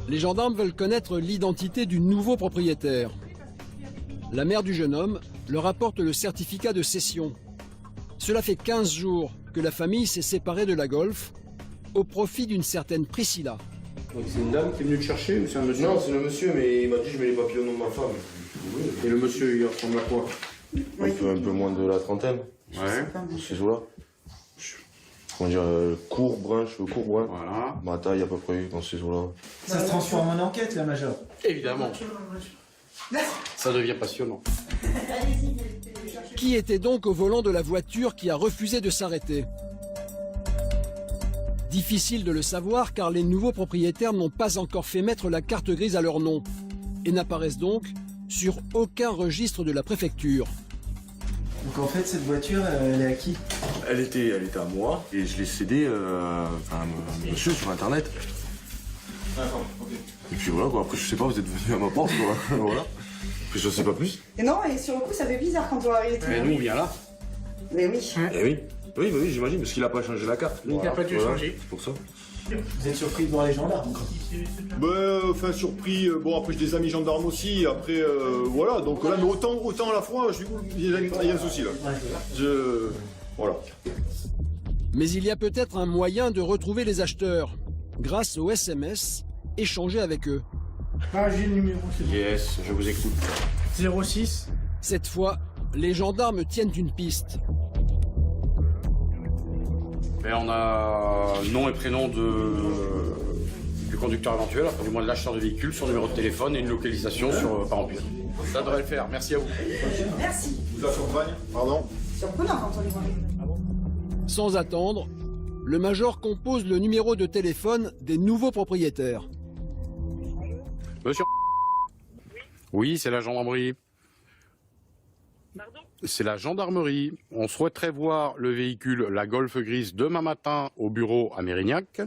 Speaker 2: les gendarmes veulent connaître l'identité du nouveau propriétaire. La mère du jeune homme leur apporte le certificat de cession. Cela fait 15 jours que la famille s'est séparée de la Golf au profit d'une certaine Priscilla.
Speaker 17: C'est une dame qui est venue te chercher ou c'est un monsieur?
Speaker 6: Non, c'est le monsieur, mais il m'a dit je mets les papiers au nom de ma femme.
Speaker 17: Et le monsieur, il ressemble à quoi?
Speaker 6: Il fait un peu moins de la trentaine.
Speaker 17: Ouais.
Speaker 6: Ces eaux-là. Comment dire, court, brun, cheveux courts, brun.
Speaker 17: Voilà.
Speaker 6: Ma taille à peu près dans ces eaux-là.
Speaker 18: Ça se transforme en enquête, la Major.
Speaker 17: Évidemment. Ça devient passionnant.
Speaker 2: Qui était donc au volant de la voiture qui a refusé de s'arrêter? Difficile de le savoir car les nouveaux propriétaires n'ont pas encore fait mettre la carte grise à leur nom et n'apparaissent donc sur aucun registre de la préfecture.
Speaker 18: Donc en fait, cette voiture, elle est à qui?
Speaker 5: Elle était à moi et je l'ai cédée à un monsieur sur internet.
Speaker 6: D'accord, ok.
Speaker 5: Et puis voilà quoi, après je sais pas, vous êtes venu à ma porte quoi. Voilà. Après je sais pas plus.
Speaker 11: Et non, et sur le coup, ça fait bizarre quand on arrive.
Speaker 17: Mais nous, on vient là.
Speaker 11: Mais oui.
Speaker 5: Eh oui. Oui, j'imagine, parce qu'il a pas changé la carte.
Speaker 17: Il n'a pas dû changer.
Speaker 5: C'est pour ça.
Speaker 18: Vous êtes surpris de voir les gendarmes?
Speaker 6: Enfin, surpris. Bon, après, j'ai des amis gendarmes aussi. Après, voilà. Donc là, mais autant à la fois, il y a un souci là. Voilà.
Speaker 2: Mais il y a peut-être un moyen de retrouver les acheteurs grâce au SMS échangé avec eux.
Speaker 18: Ah, j'ai le numéro, c'est bon.
Speaker 17: Yes, je vous écoute.
Speaker 18: 06.
Speaker 2: Cette fois, les gendarmes tiennent une piste.
Speaker 17: Mais on a nom et prénom du conducteur éventuel, enfin du moins de l'acheteur de véhicule, son numéro de téléphone et une localisation par remplir. Ça devrait le faire, merci à vous.
Speaker 11: Merci.
Speaker 6: Vous accompagne, pardon.
Speaker 11: Surprenant quand on les voit.
Speaker 2: Sans attendre, le major compose le numéro de téléphone des nouveaux propriétaires.
Speaker 17: Monsieur. Oui, c'est la gendarmerie. C'est la gendarmerie. On souhaiterait voir le véhicule, la Golf grise, demain matin au bureau à Mérignac.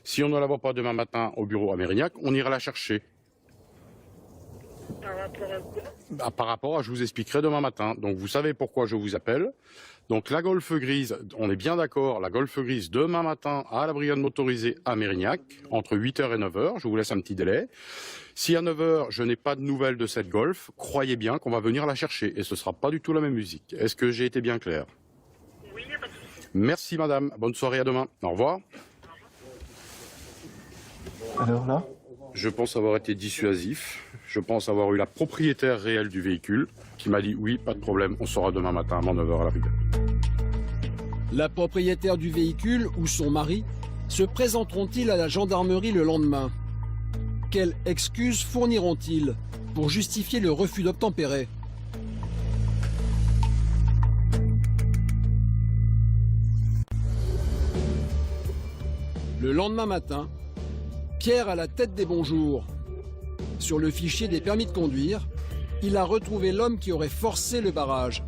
Speaker 17: Si on ne la voit pas demain matin au bureau à Mérignac, on ira la chercher. Par rapport à, je vous expliquerai demain matin. Donc vous savez pourquoi je vous appelle. Donc la Golf grise, on est bien d'accord, la Golf grise demain matin à la brigade motorisée à Mérignac, entre 8h et 9h, je vous laisse un petit délai. Si à 9h je n'ai pas de nouvelles de cette Golf, croyez bien qu'on va venir la chercher et ce ne sera pas du tout la même musique. Est-ce que j'ai été bien clair?
Speaker 15: Oui, il n'y a pas de souci.
Speaker 17: Merci madame, bonne soirée, à demain. Au revoir.
Speaker 9: Alors là,
Speaker 17: Je pense avoir été dissuasif. Je pense avoir eu la propriétaire réelle du véhicule qui m'a dit oui, pas de problème, on sera demain matin à 9h à la brigade.
Speaker 2: La propriétaire du véhicule ou son mari se présenteront-ils à la gendarmerie le lendemain? Quelles excuses fourniront-ils pour justifier le refus d'obtempérer? Le lendemain matin, Pierre a la tête des bons jours. Sur le fichier des permis de conduire, il a retrouvé l'homme qui aurait forcé le barrage.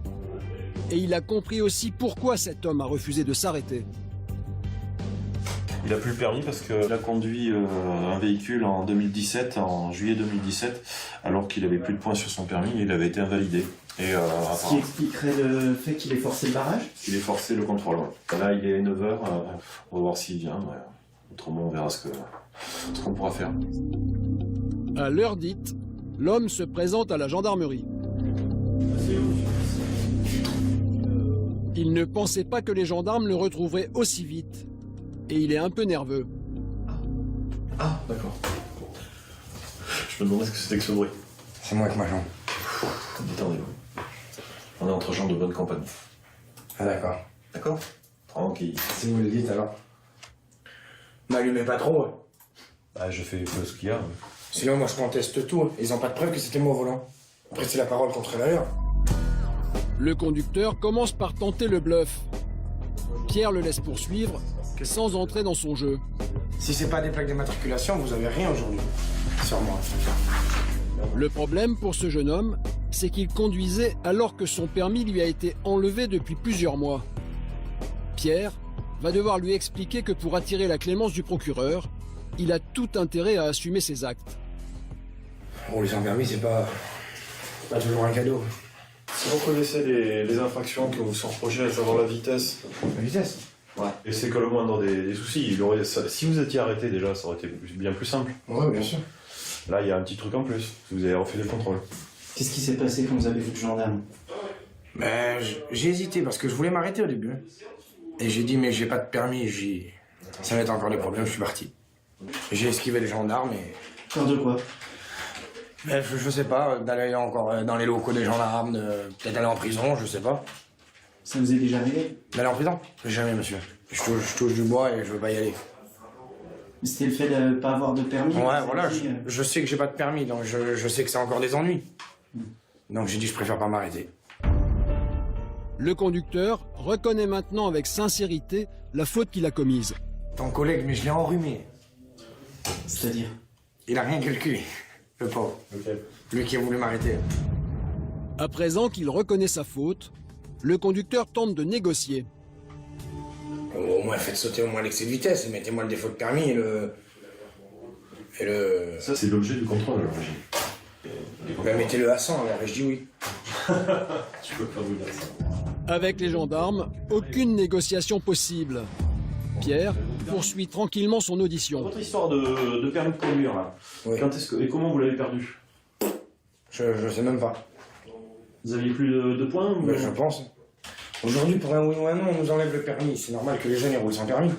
Speaker 2: Et il a compris aussi pourquoi cet homme a refusé de s'arrêter.
Speaker 5: Il a plus le permis parce qu'il a conduit un véhicule en 2017, en juillet 2017, alors qu'il avait plus de points sur son permis et il avait été invalidé. Et,
Speaker 18: Ce qui expliquerait le fait qu'il ait forcé le barrage?
Speaker 5: Il ait forcé le contrôle, ouais. Là, il est 9h, on va voir s'il vient. Ouais. Autrement, on verra ce qu'on pourra faire.
Speaker 2: À l'heure dite, l'homme se présente à la gendarmerie. Il ne pensait pas que les gendarmes le retrouveraient aussi vite. Et il est un peu nerveux.
Speaker 5: Ah, d'accord. Je me demandais ce que c'était que ce bruit.
Speaker 18: C'est moi avec ma jambe.
Speaker 5: Détendez-vous. On est entre gens de bonne compagnie.
Speaker 18: Ah d'accord.
Speaker 5: D'accord? Tranquille.
Speaker 18: Si vous le dites alors. M'allumez pas trop.
Speaker 5: Bah, je fais ce qu'il y a.
Speaker 18: Sinon, moi je conteste tout. Ils ont pas de preuve que c'était moi au volant. Après, c'est la parole contre l'ailleurs.
Speaker 2: Le conducteur commence par tenter le bluff. Pierre le laisse poursuivre, sans entrer dans son jeu.
Speaker 18: Si c'est pas des plaques d'immatriculation, vous avez rien aujourd'hui. Sur moi.
Speaker 2: Le problème pour ce jeune homme, c'est qu'il conduisait alors que son permis lui a été enlevé depuis plusieurs mois. Pierre va devoir lui expliquer que pour attirer la clémence du procureur, il a tout intérêt à assumer ses actes.
Speaker 18: Rouler sans permis, c'est pas toujours un cadeau.
Speaker 5: Si vous connaissez les infractions que vous sont reprochées, à savoir la vitesse.
Speaker 18: La vitesse?
Speaker 5: Ouais. Et c'est que le moindre des soucis. Si vous étiez arrêté déjà, ça aurait été bien plus simple.
Speaker 18: Ouais, bien sûr.
Speaker 5: Là, il y a un petit truc en plus. Vous avez refait le contrôle.
Speaker 18: Qu'est-ce qui s'est passé quand vous avez vu le gendarme? Ben, j'ai hésité parce que je voulais m'arrêter au début. Et j'ai dit, mais j'ai pas de permis. Ça va être encore des problèmes, je suis parti. J'ai esquivé les gendarmes et... Peur de quoi? Ben, je sais pas, d'aller encore dans les locaux des gendarmes, peut-être aller en prison, je sais pas. Ça vous est déjà arrivé? D'aller en prison? Jamais, monsieur. Je touche du bois et je veux pas y aller. C'était le fait de ne pas avoir de permis? Ouais, voilà, je sais que j'ai pas de permis, donc je sais que c'est encore des ennuis. Donc j'ai dit je préfère pas m'arrêter.
Speaker 2: Le conducteur reconnaît maintenant avec sincérité la faute qu'il a commise.
Speaker 18: Ton collègue, mais je l'ai enrhumé. C'est-à-dire? Il a rien calculé, le pauvre. Okay. Lui qui a voulu m'arrêter.
Speaker 2: À présent qu'il reconnaît sa faute, le conducteur tente de négocier.
Speaker 18: Au moins faites sauter au moins l'excès de vitesse et mettez-moi le défaut de permis et le...
Speaker 5: Ça c'est l'objet du contrôle à l'origine.
Speaker 18: Ben mettez-le à 100 alors, et je dis oui.
Speaker 5: Je peux pas vous dire ça.
Speaker 2: Avec les gendarmes, aucune négociation possible. Pierre poursuit tranquillement son audition.
Speaker 5: Votre histoire de permis de conduire là, oui. Et comment vous l'avez perdu?
Speaker 18: Je sais même pas.
Speaker 5: Vous aviez plus de points ou...
Speaker 18: Ben, je pense. Aujourd'hui, pour un oui ou un non, on nous enlève le permis. C'est normal que les jeunes roulent sans permis.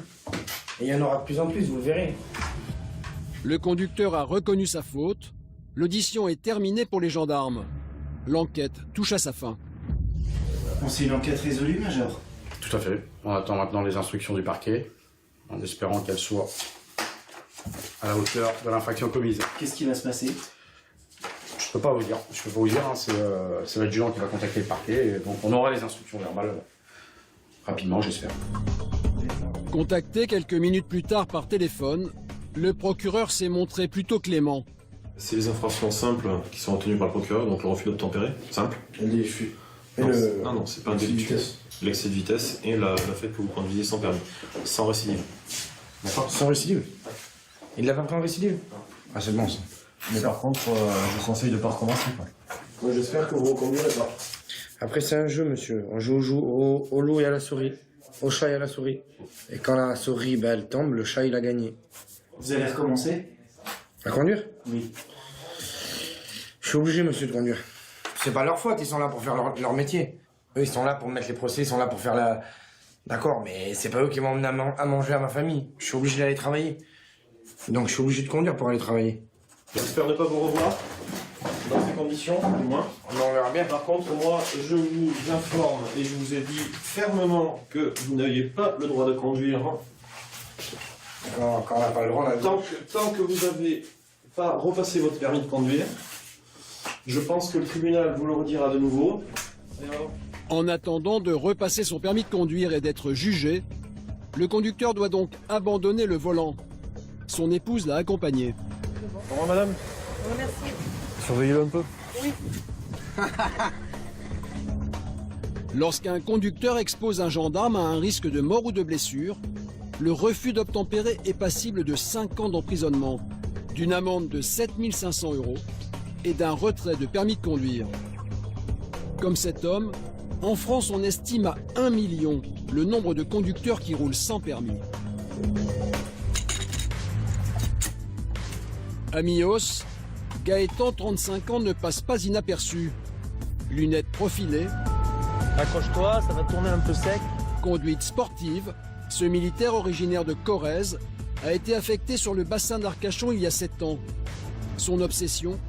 Speaker 18: Et il y en aura de plus en plus, vous le verrez.
Speaker 2: Le conducteur a reconnu sa faute. L'audition est terminée pour les gendarmes. L'enquête touche à sa fin.
Speaker 18: C'est une enquête résolue, Major?
Speaker 17: Tout à fait. On attend maintenant les instructions du parquet, en espérant qu'elles soient à la hauteur de l'infraction commise.
Speaker 18: Qu'est-ce qui va se passer?
Speaker 17: Je peux pas vous dire. Je peux pas vous dire. Hein. C'est l'adjudant qui va contacter le parquet. Et donc on aura les instructions verbales rapidement, j'espère.
Speaker 2: Contacté quelques minutes plus tard par téléphone, le procureur s'est montré plutôt clément.
Speaker 5: C'est les infractions simples qui sont retenues par le procureur, donc le refus d'obtempérer, simple. Non, c'est pas un délit. L'excès de vitesse et le fait que vous conduisez sans permis, sans récidive.
Speaker 18: D'accord. Sans récidive? Il l'a pas pris en récidive? Ah, c'est bon ça.
Speaker 5: Mais par contre, je vous conseille de pas recommencer.
Speaker 18: Ouais, j'espère que vous reconduirez pas. Après, c'est un jeu, monsieur. On joue au loup et à la souris. Au chat et à la souris. Et quand la souris, elle tombe, le chat, il a gagné. Vous allez recommencer? À conduire? Oui. Je suis obligé, monsieur, de conduire. C'est pas leur faute, ils sont là pour faire leur métier. Eux, ils sont là pour me mettre les procès, ils sont là pour faire la... D'accord, mais c'est pas eux qui vont emmener à manger à ma famille. Je suis obligé d'aller travailler. Donc je suis obligé de conduire pour aller travailler.
Speaker 5: J'espère ne pas vous revoir dans ces conditions, du moins.
Speaker 18: On verra bien.
Speaker 5: Par contre, moi, je vous informe et je vous ai dit fermement que vous n'aviez pas le droit de conduire.
Speaker 18: Non, quand on n'a pas le droit, on a le droit.
Speaker 5: Tant que vous n'avez pas repassé votre permis de conduire, je pense que le tribunal vous le redira de nouveau.
Speaker 2: En attendant de repasser son permis de conduire et d'être jugé, le conducteur doit donc abandonner le volant. Son épouse l'a accompagné.
Speaker 5: Au revoir, madame.
Speaker 11: Merci.
Speaker 5: Surveillez-le un peu.
Speaker 11: Oui.
Speaker 2: Lorsqu'un conducteur expose un gendarme à un risque de mort ou de blessure, le refus d'obtempérer est passible de 5 ans d'emprisonnement, d'une amende de 7 500 € et d'un retrait de permis de conduire. Comme cet homme, en France, on estime à 1 million le nombre de conducteurs qui roulent sans permis. À Mios, Gaëtan, 35 ans, ne passe pas inaperçu. Lunettes profilées.
Speaker 19: Accroche-toi, ça va tourner un peu sec.
Speaker 2: Conduite sportive. Ce militaire originaire de Corrèze a été affecté sur le bassin d'Arcachon il y a 7 ans. Son obsession,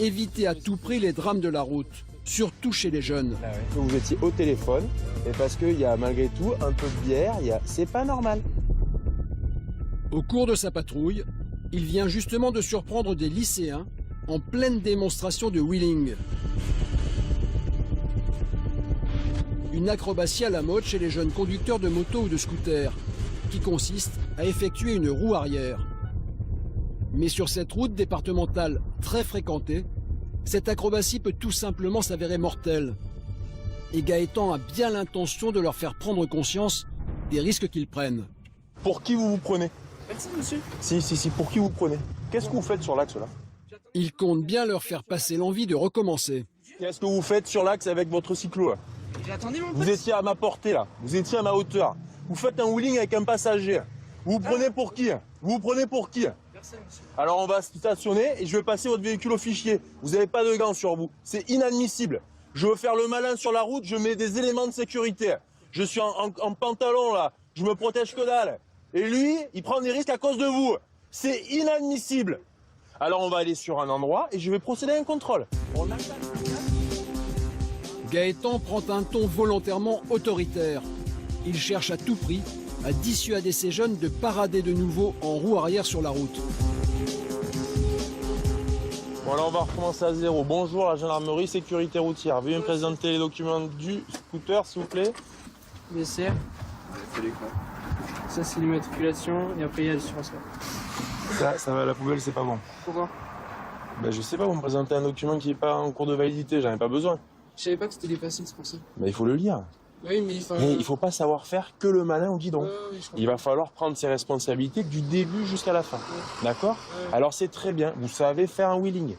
Speaker 2: éviter à tout prix les drames de la route, surtout chez les jeunes.
Speaker 20: Vous étiez au téléphone, et parce qu'il y a malgré tout un peu de bière, c'est pas normal.
Speaker 2: Au cours de sa patrouille, il vient justement de surprendre des lycéens en pleine démonstration de wheeling. Une acrobatie à la mode chez les jeunes conducteurs de moto ou de scooter, qui consiste à effectuer une roue arrière. Mais sur cette route départementale très fréquentée, cette acrobatie peut tout simplement s'avérer mortelle. Et Gaëtan a bien l'intention de leur faire prendre conscience des risques qu'ils prennent.
Speaker 5: Pour qui vous vous prenez?
Speaker 11: Merci, monsieur.
Speaker 5: Si, pour qui vous prenez? Qu'est-ce que vous faites sur l'axe là?
Speaker 2: Il compte bien leur faire passer l'envie de recommencer.
Speaker 5: Qu'est-ce que vous faites sur l'axe avec votre cyclo là?
Speaker 11: J'attendais mon pote.
Speaker 5: Vous étiez à ma portée là, vous étiez à ma hauteur. Vous faites un wheeling avec un passager. Vous vous prenez pour qui? Vous vous prenez pour qui?
Speaker 11: Personne, monsieur.
Speaker 5: Alors on va stationner et je vais passer votre véhicule au fichier. Vous n'avez pas de gants sur vous. C'est inadmissible. Je veux faire le malin sur la route, je mets des éléments de sécurité. Je suis en pantalon là, je me protège que dalle. Et lui, il prend des risques à cause de vous. C'est inadmissible. Alors on va aller sur un endroit et je vais procéder à un contrôle.
Speaker 2: Gaëtan prend un ton volontairement autoritaire. Il cherche à tout prix à dissuader ces jeunes de parader de nouveau en roue arrière sur la route.
Speaker 5: Bon alors on va recommencer à zéro. Bonjour la gendarmerie, sécurité routière. Veuillez me présenter les documents du scooter s'il vous plaît.
Speaker 8: BCR. Ça c'est l'immatriculation et après il y a l'assurance.
Speaker 5: Ça va à la poubelle, c'est pas bon.
Speaker 8: Pourquoi?
Speaker 5: Ben je sais pas, vous me présentez un document qui est pas en cours de validité, j'en ai pas besoin.
Speaker 8: Je savais pas que c'était dépassé, c'est pour ça.
Speaker 5: Mais il faut le lire.
Speaker 8: Oui, mais
Speaker 5: il faut pas savoir faire que le malin au guidon. Il va falloir prendre ses responsabilités du début jusqu'à la fin. D'accord? Alors c'est très bien, vous savez faire un wheeling.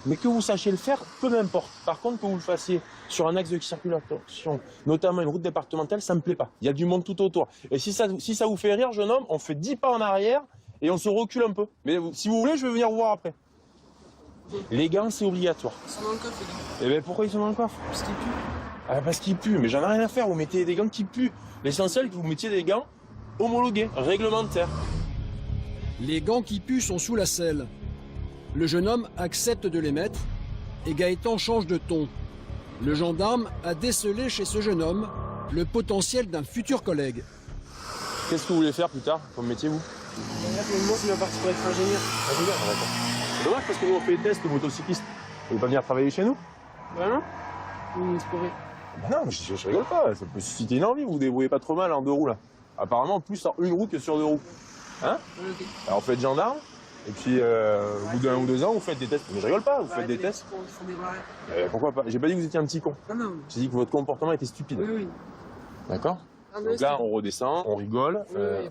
Speaker 5: Mais que vous sachiez le faire, peu m'importe. Par contre, que vous le fassiez sur un axe de circulation, notamment une route départementale, ça me plaît pas. Il y a du monde tout autour. Et si ça vous fait rire, jeune homme, on fait 10 pas en arrière et on se recule un peu. Mais si vous voulez, je vais venir vous voir après. Les gants, c'est obligatoire.
Speaker 8: Ils sont dans le coffre, les gants.
Speaker 5: Et bien pourquoi ils sont dans le coffre?
Speaker 8: Parce qu'ils puent.
Speaker 5: Ah, parce qu'ils puent, mais j'en ai rien à faire, vous mettez des gants qui puent. L'essentiel, que vous mettiez des gants homologués, réglementaires.
Speaker 2: Les gants qui puent sont sous la selle. Le jeune homme accepte de les mettre et Gaëtan change de ton. Le gendarme a décelé chez ce jeune homme le potentiel d'un futur collègue.
Speaker 5: Qu'est-ce que vous voulez faire plus tard comme métier, vous?
Speaker 8: Moi, c'est ma partie pour être ingénieur.
Speaker 5: Ingénieur, d'accord. C'est dommage parce que nous on fait des tests de motocyclistes. Vous voulez pas venir travailler chez nous?
Speaker 8: Bah non. Oui, c'est pour rire.
Speaker 5: Bah non, mais je rigole pas. Ça peut susciter une envie, vous vous débrouillez pas trop mal en 2 roues là. Apparemment plus en 1 roue que sur 2 roues. Hein?
Speaker 8: Okay.
Speaker 5: Alors vous faites gendarme, et puis au bout d'1 ou 2 ans, vous faites des tests. Mais je rigole pas, vous faites des tests.
Speaker 8: Ils font des barrettes.
Speaker 5: Pourquoi pas? J'ai pas dit que vous étiez un petit con.
Speaker 8: Non, non.
Speaker 5: J'ai dit que votre comportement était stupide.
Speaker 8: Oui, oui.
Speaker 5: D'accord?
Speaker 8: Ah,
Speaker 5: Donc là, on redescend, on rigole,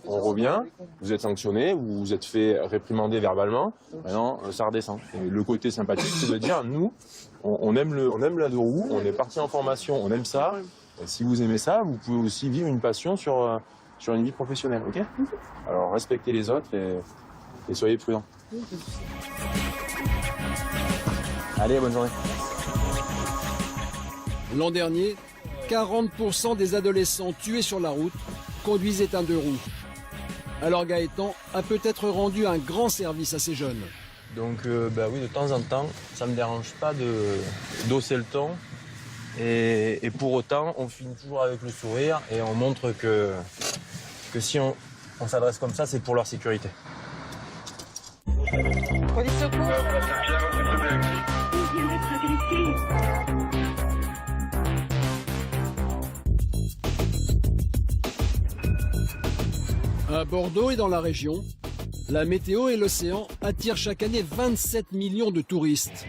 Speaker 5: on revient, vous êtes sanctionné, vous vous êtes fait réprimander verbalement, maintenant ça redescend. Et le côté sympathique, c'est de dire, nous, on aime la 2 roues, on est parti en formation, on aime ça. Et si vous aimez ça, vous pouvez aussi vivre une passion sur une vie professionnelle, ok? Alors respectez les autres et soyez prudents. Allez, bonne journée.
Speaker 2: L'an dernier, 40% des adolescents tués sur la route conduisaient un 2 roues. Alors Gaëtan a peut-être rendu un grand service à ces jeunes.
Speaker 20: Donc bah oui, de temps en temps, ça me dérange pas d'hausser le ton. Et pour autant, on filme toujours avec le sourire et on montre que si on s'adresse comme ça, c'est pour leur sécurité.
Speaker 11: Police secours.
Speaker 2: À Bordeaux et dans la région, la météo et l'océan attirent chaque année 27 millions de touristes.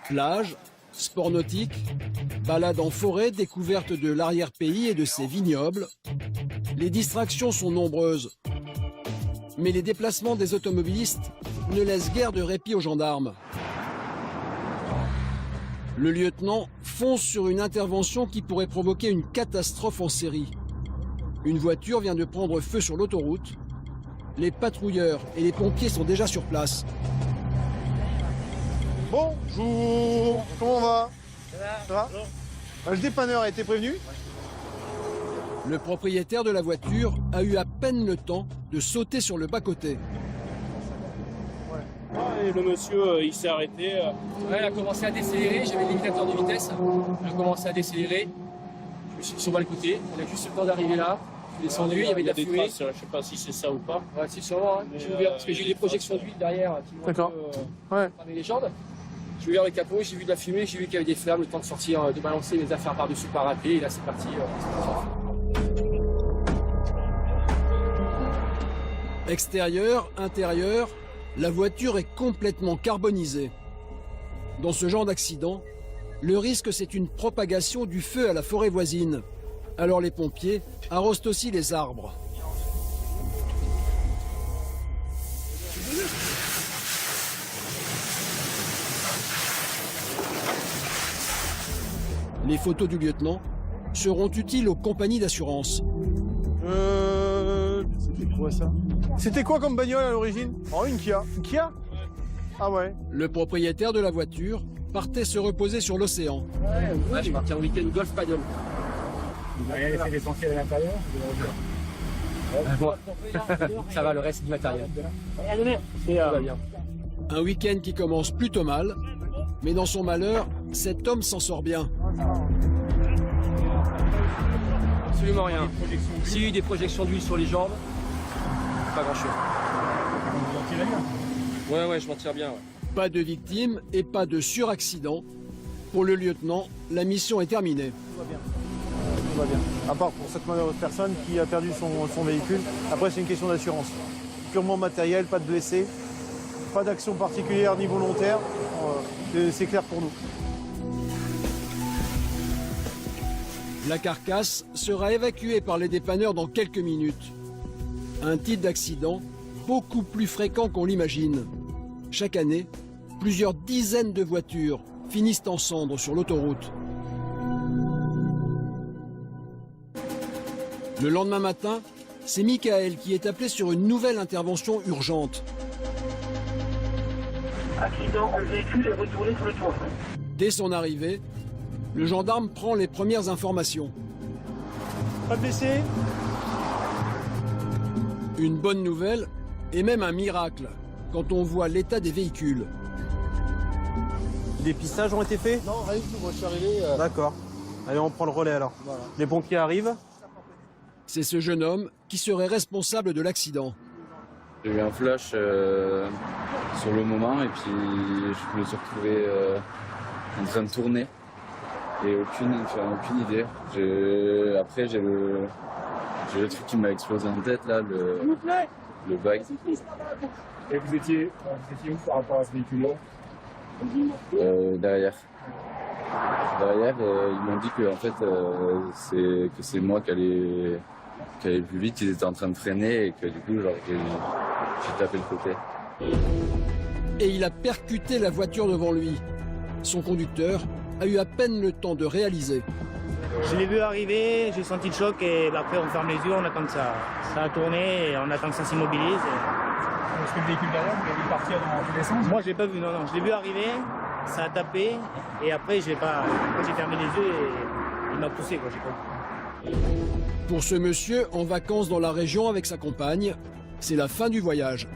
Speaker 2: Plages, sports nautiques, balades en forêt, découverte de l'arrière-pays et de ses vignobles. Les distractions sont nombreuses. Mais les déplacements des automobilistes ne laissent guère de répit aux gendarmes. Le lieutenant fonce sur une intervention qui pourrait provoquer une catastrophe en série. Une voiture vient de prendre feu sur l'autoroute. Les patrouilleurs et les pompiers sont déjà sur place.
Speaker 9: Bonjour, comment on va? Ça va? Le dépanneur a été prévenu?
Speaker 2: Le propriétaire de la voiture a eu à peine le temps de sauter sur le bas-côté.
Speaker 8: Et le monsieur, il s'est arrêté. Ouais, il a commencé à décélérer, j'avais le limitateur de vitesse. Il a commencé à décélérer. Je me suis sur le côté, on a juste le temps d'arriver là. Je suis descendu, il y avait de la fumée. Je sais pas si c'est ça ou pas. Ouais, c'est sûrement. Hein. J'ai ouvert, parce que j'ai les projections d'huile derrière qui m'ont cramé les jambes. J'ai ouvert le capot, j'ai vu de la fumée, j'ai vu qu'il y avait des flammes, le temps de sortir, de balancer mes affaires par-dessus le parapet. Et là, c'est parti.
Speaker 2: Extérieur, intérieur, la voiture est complètement carbonisée. Dans ce genre d'accident, le risque c'est une propagation du feu à la forêt voisine. Alors les pompiers arrosent aussi les arbres. Les photos du lieutenant seront utiles aux compagnies d'assurance.
Speaker 9: C'était quoi ça? C'était quoi comme bagnole à l'origine? Oh, une Kia. Une Kia? Ah ouais.
Speaker 2: Le propriétaire de la voiture partait se reposer sur l'océan.
Speaker 8: Ouais, je suis parti en week-end golf paddle.
Speaker 10: Vous n'avez rien laissé l'essentiel à l'intérieur?
Speaker 8: Bon. Ça va, le reste du matériel.
Speaker 2: Tout va bien. Un week-end qui commence plutôt mal, mais dans son malheur, cet homme s'en sort bien.
Speaker 8: Absolument rien. S'il y a eu des projections d'huile sur les jambes, pas grand-chose. Ouais, je m'en tire bien. Ouais.
Speaker 2: Pas de victimes et pas de suraccident. Pour le lieutenant, la mission est terminée.
Speaker 9: Tout va bien. Tout va bien. À part pour cette malheureuse personne qui a perdu son véhicule. Après, c'est une question d'assurance. Purement matériel, pas de blessés, pas d'action particulière ni volontaire. C'est clair pour nous.
Speaker 2: La carcasse sera évacuée par les dépanneurs dans quelques minutes. Un type d'accident beaucoup plus fréquent qu'on l'imagine. Chaque année, plusieurs dizaines de voitures finissent en cendres sur l'autoroute. Le lendemain matin, c'est Michael qui est appelé sur une nouvelle intervention urgente.
Speaker 15: Accident, le véhicule est retourné sur le toit.
Speaker 2: Dès son arrivée, le gendarme prend les premières informations.
Speaker 9: Pas de blessés?
Speaker 2: Une bonne nouvelle et même un miracle quand on voit l'état des véhicules.
Speaker 9: Des pistages ont été faits?
Speaker 20: Non, rien du tout, moi je suis arrivé.
Speaker 9: D'accord. Allez, on prend le relais alors. Voilà. Les pompiers arrivent.
Speaker 2: C'est ce jeune homme qui serait responsable de l'accident.
Speaker 21: J'ai eu un flash sur le moment et puis je me suis retrouvé en train de tourner et aucune idée. Après j'ai le truc qui m'a explosé en tête là, le bag.
Speaker 10: Et vous étiez où par rapport à ce véhicule-là?
Speaker 21: Derrière, ils m'ont dit que en fait c'est moi qui allais plus vite, qu'ils étaient en train de freiner et que du coup j'ai tapé le côté.
Speaker 2: Et il a percuté la voiture devant lui. Son conducteur a eu à peine le temps de réaliser.
Speaker 22: Je l'ai vu arriver, j'ai senti le choc et après on ferme les yeux, on attend que ça a tourné et on attend que ça s'immobilise.
Speaker 10: Est-ce que le véhicule derrière, vous l'avez vu partir dans tous les sens?
Speaker 22: Moi je l'ai pas vu, non. Je l'ai vu arriver, ça a tapé et après j'ai fermé les yeux et il m'a poussé, quoi, j'ai pas vu.
Speaker 2: Pour ce monsieur en vacances dans la région avec sa compagne, c'est la fin du voyage.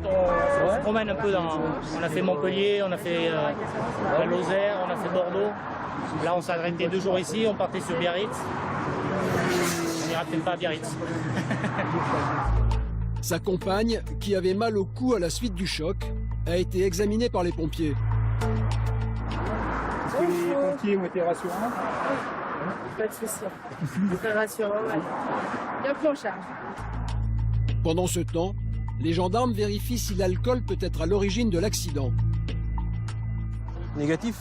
Speaker 22: On se promène un peu on a fait Montpellier, on a fait la Lozère, on a fait Bordeaux. Là, on s'est arrêté 2 jours ici, on partait sur Biarritz. On n'ira peut-être pas à Biarritz.
Speaker 2: Sa compagne, qui avait mal au cou à la suite du choc, a été examinée par les pompiers.
Speaker 10: Est-ce que les pompiers ont été rassurants?
Speaker 11: Pas de souci. Très rassurant, ouais. Bien pris en charge.
Speaker 2: Pendant ce temps, les gendarmes vérifient si l'alcool peut être à l'origine de l'accident.
Speaker 19: Négatif?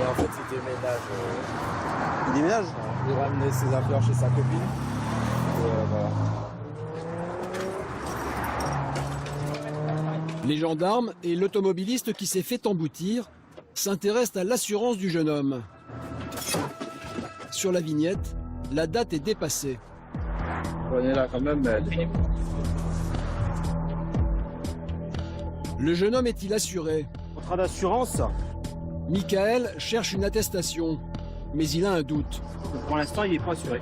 Speaker 20: Et en fait, c'était ménage.
Speaker 19: Il déménage?
Speaker 20: Il ramenait ses affaires chez sa copine. Voilà.
Speaker 2: Les gendarmes et l'automobiliste qui s'est fait emboutir s'intéressent à l'assurance du jeune homme. Sur la vignette, la date est dépassée.
Speaker 21: On est là quand même, mais...
Speaker 2: Le jeune homme est-il assuré?
Speaker 22: Contrat d'assurance?
Speaker 2: Michael cherche une attestation, mais il a un doute.
Speaker 22: Pour l'instant, il n'est pas assuré.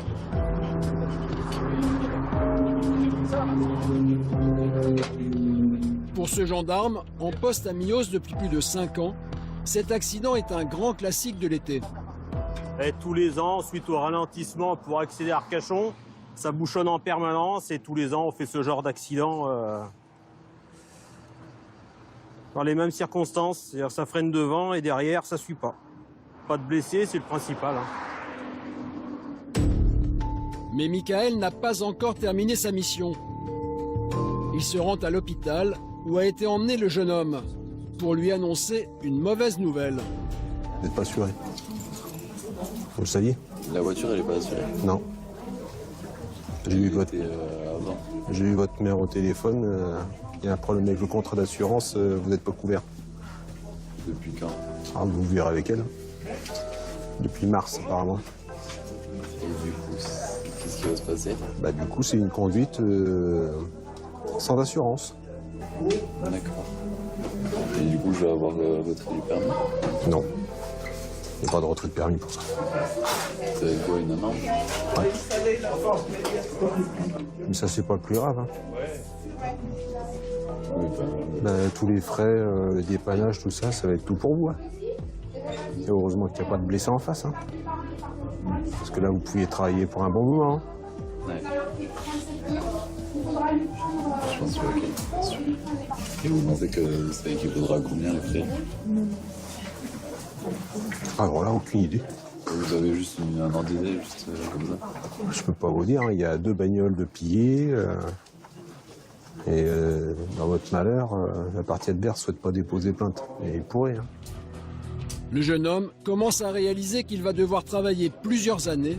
Speaker 2: Pour ce gendarme, en poste à Mios depuis plus de 5 ans, cet accident est un grand classique de l'été.
Speaker 22: Et tous les ans, suite au ralentissement pour accéder à Arcachon, ça bouchonne en permanence et tous les ans, on fait ce genre d'accident dans les mêmes circonstances. C'est-à-dire ça freine devant et derrière, ça suit pas. Pas de blessés, c'est le principal.
Speaker 2: Mais Michael n'a pas encore terminé sa mission. Il se rend à l'hôpital où a été emmené le jeune homme pour lui annoncer une mauvaise nouvelle.
Speaker 5: Vous n'êtes pas assuré. Vous le saviez?
Speaker 21: La voiture, elle est pas assurée.
Speaker 5: Non. J'ai eu
Speaker 21: avant.
Speaker 5: votre mère au téléphone. Il y a un problème avec le contrat d'assurance. Vous n'êtes pas couvert.
Speaker 21: Depuis quand?
Speaker 5: Ah, vous verrez avec elle. Depuis mars, apparemment.
Speaker 21: Et du coup, qu'est-ce qui va se passer?
Speaker 5: Bah, du coup, c'est une conduite sans assurance.
Speaker 21: D'accord. Et du coup, je vais avoir le retrait du permis?
Speaker 5: Non. Il n'y a pas de retrait de permis pour ça.
Speaker 21: C'est quoi, une amende?
Speaker 5: Ouais. Mais ça, c'est pas le plus grave. Hein.
Speaker 21: Oui,
Speaker 5: tous les frais, le dépannage, tout ça, ça va être tout pour vous. Hein. Et heureusement qu'il n'y a pas de blessés en face. Hein. Parce que là, vous pouviez travailler pour un bon moment. Hein.
Speaker 21: Ouais. Je pense que ok. Et vous pensez que ça équivaudra à combien les frais?
Speaker 5: Alors là, aucune idée.
Speaker 21: Vous avez juste un ordre d'idée, juste comme ça?
Speaker 5: Je peux pas vous dire, hein. Il y a 2 bagnoles de pillées. Et dans votre malheur, la partie adverse ne souhaite pas déposer plainte. Et il pourrait. Hein.
Speaker 2: Le jeune homme commence à réaliser qu'il va devoir travailler plusieurs années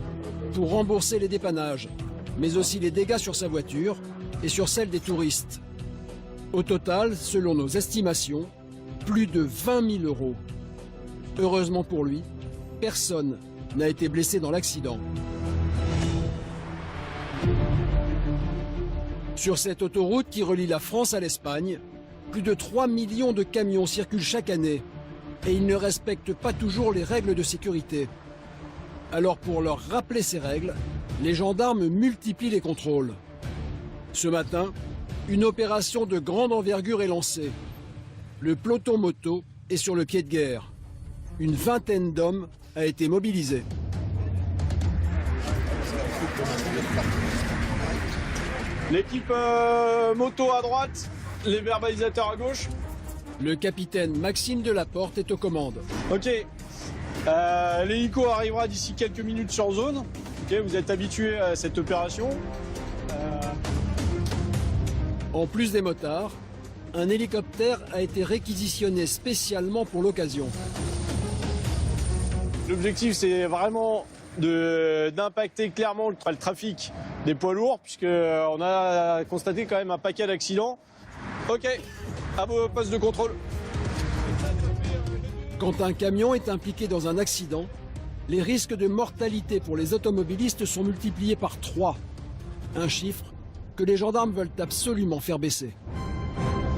Speaker 2: pour rembourser les dépannages, mais aussi les dégâts sur sa voiture et sur celle des touristes. Au total, selon nos estimations, plus de 20 000 €. Heureusement pour lui, personne n'a été blessé dans l'accident. Sur cette autoroute qui relie la France à l'Espagne, plus de 3 millions de camions circulent chaque année et ils ne respectent pas toujours les règles de sécurité. Alors pour leur rappeler ces règles, les gendarmes multiplient les contrôles. Ce matin, une opération de grande envergure est lancée. Le peloton moto est sur le pied de guerre. Une vingtaine d'hommes a été mobilisée.
Speaker 22: L'équipe moto à droite, les verbalisateurs à gauche.
Speaker 2: Le capitaine Maxime Delaporte est aux commandes.
Speaker 22: Ok. L'hélico arrivera d'ici quelques minutes sur zone. Ok, vous êtes habitués à cette opération.
Speaker 2: En plus des motards, un hélicoptère a été réquisitionné spécialement pour l'occasion.
Speaker 22: L'objectif, c'est vraiment d'impacter clairement le trafic des poids lourds, puisqu'on a constaté quand même un paquet d'accidents. Ok, à vos postes de contrôle.
Speaker 2: Quand un camion est impliqué dans un accident, les risques de mortalité pour les automobilistes sont multipliés par 3. Un chiffre que les gendarmes veulent absolument faire baisser.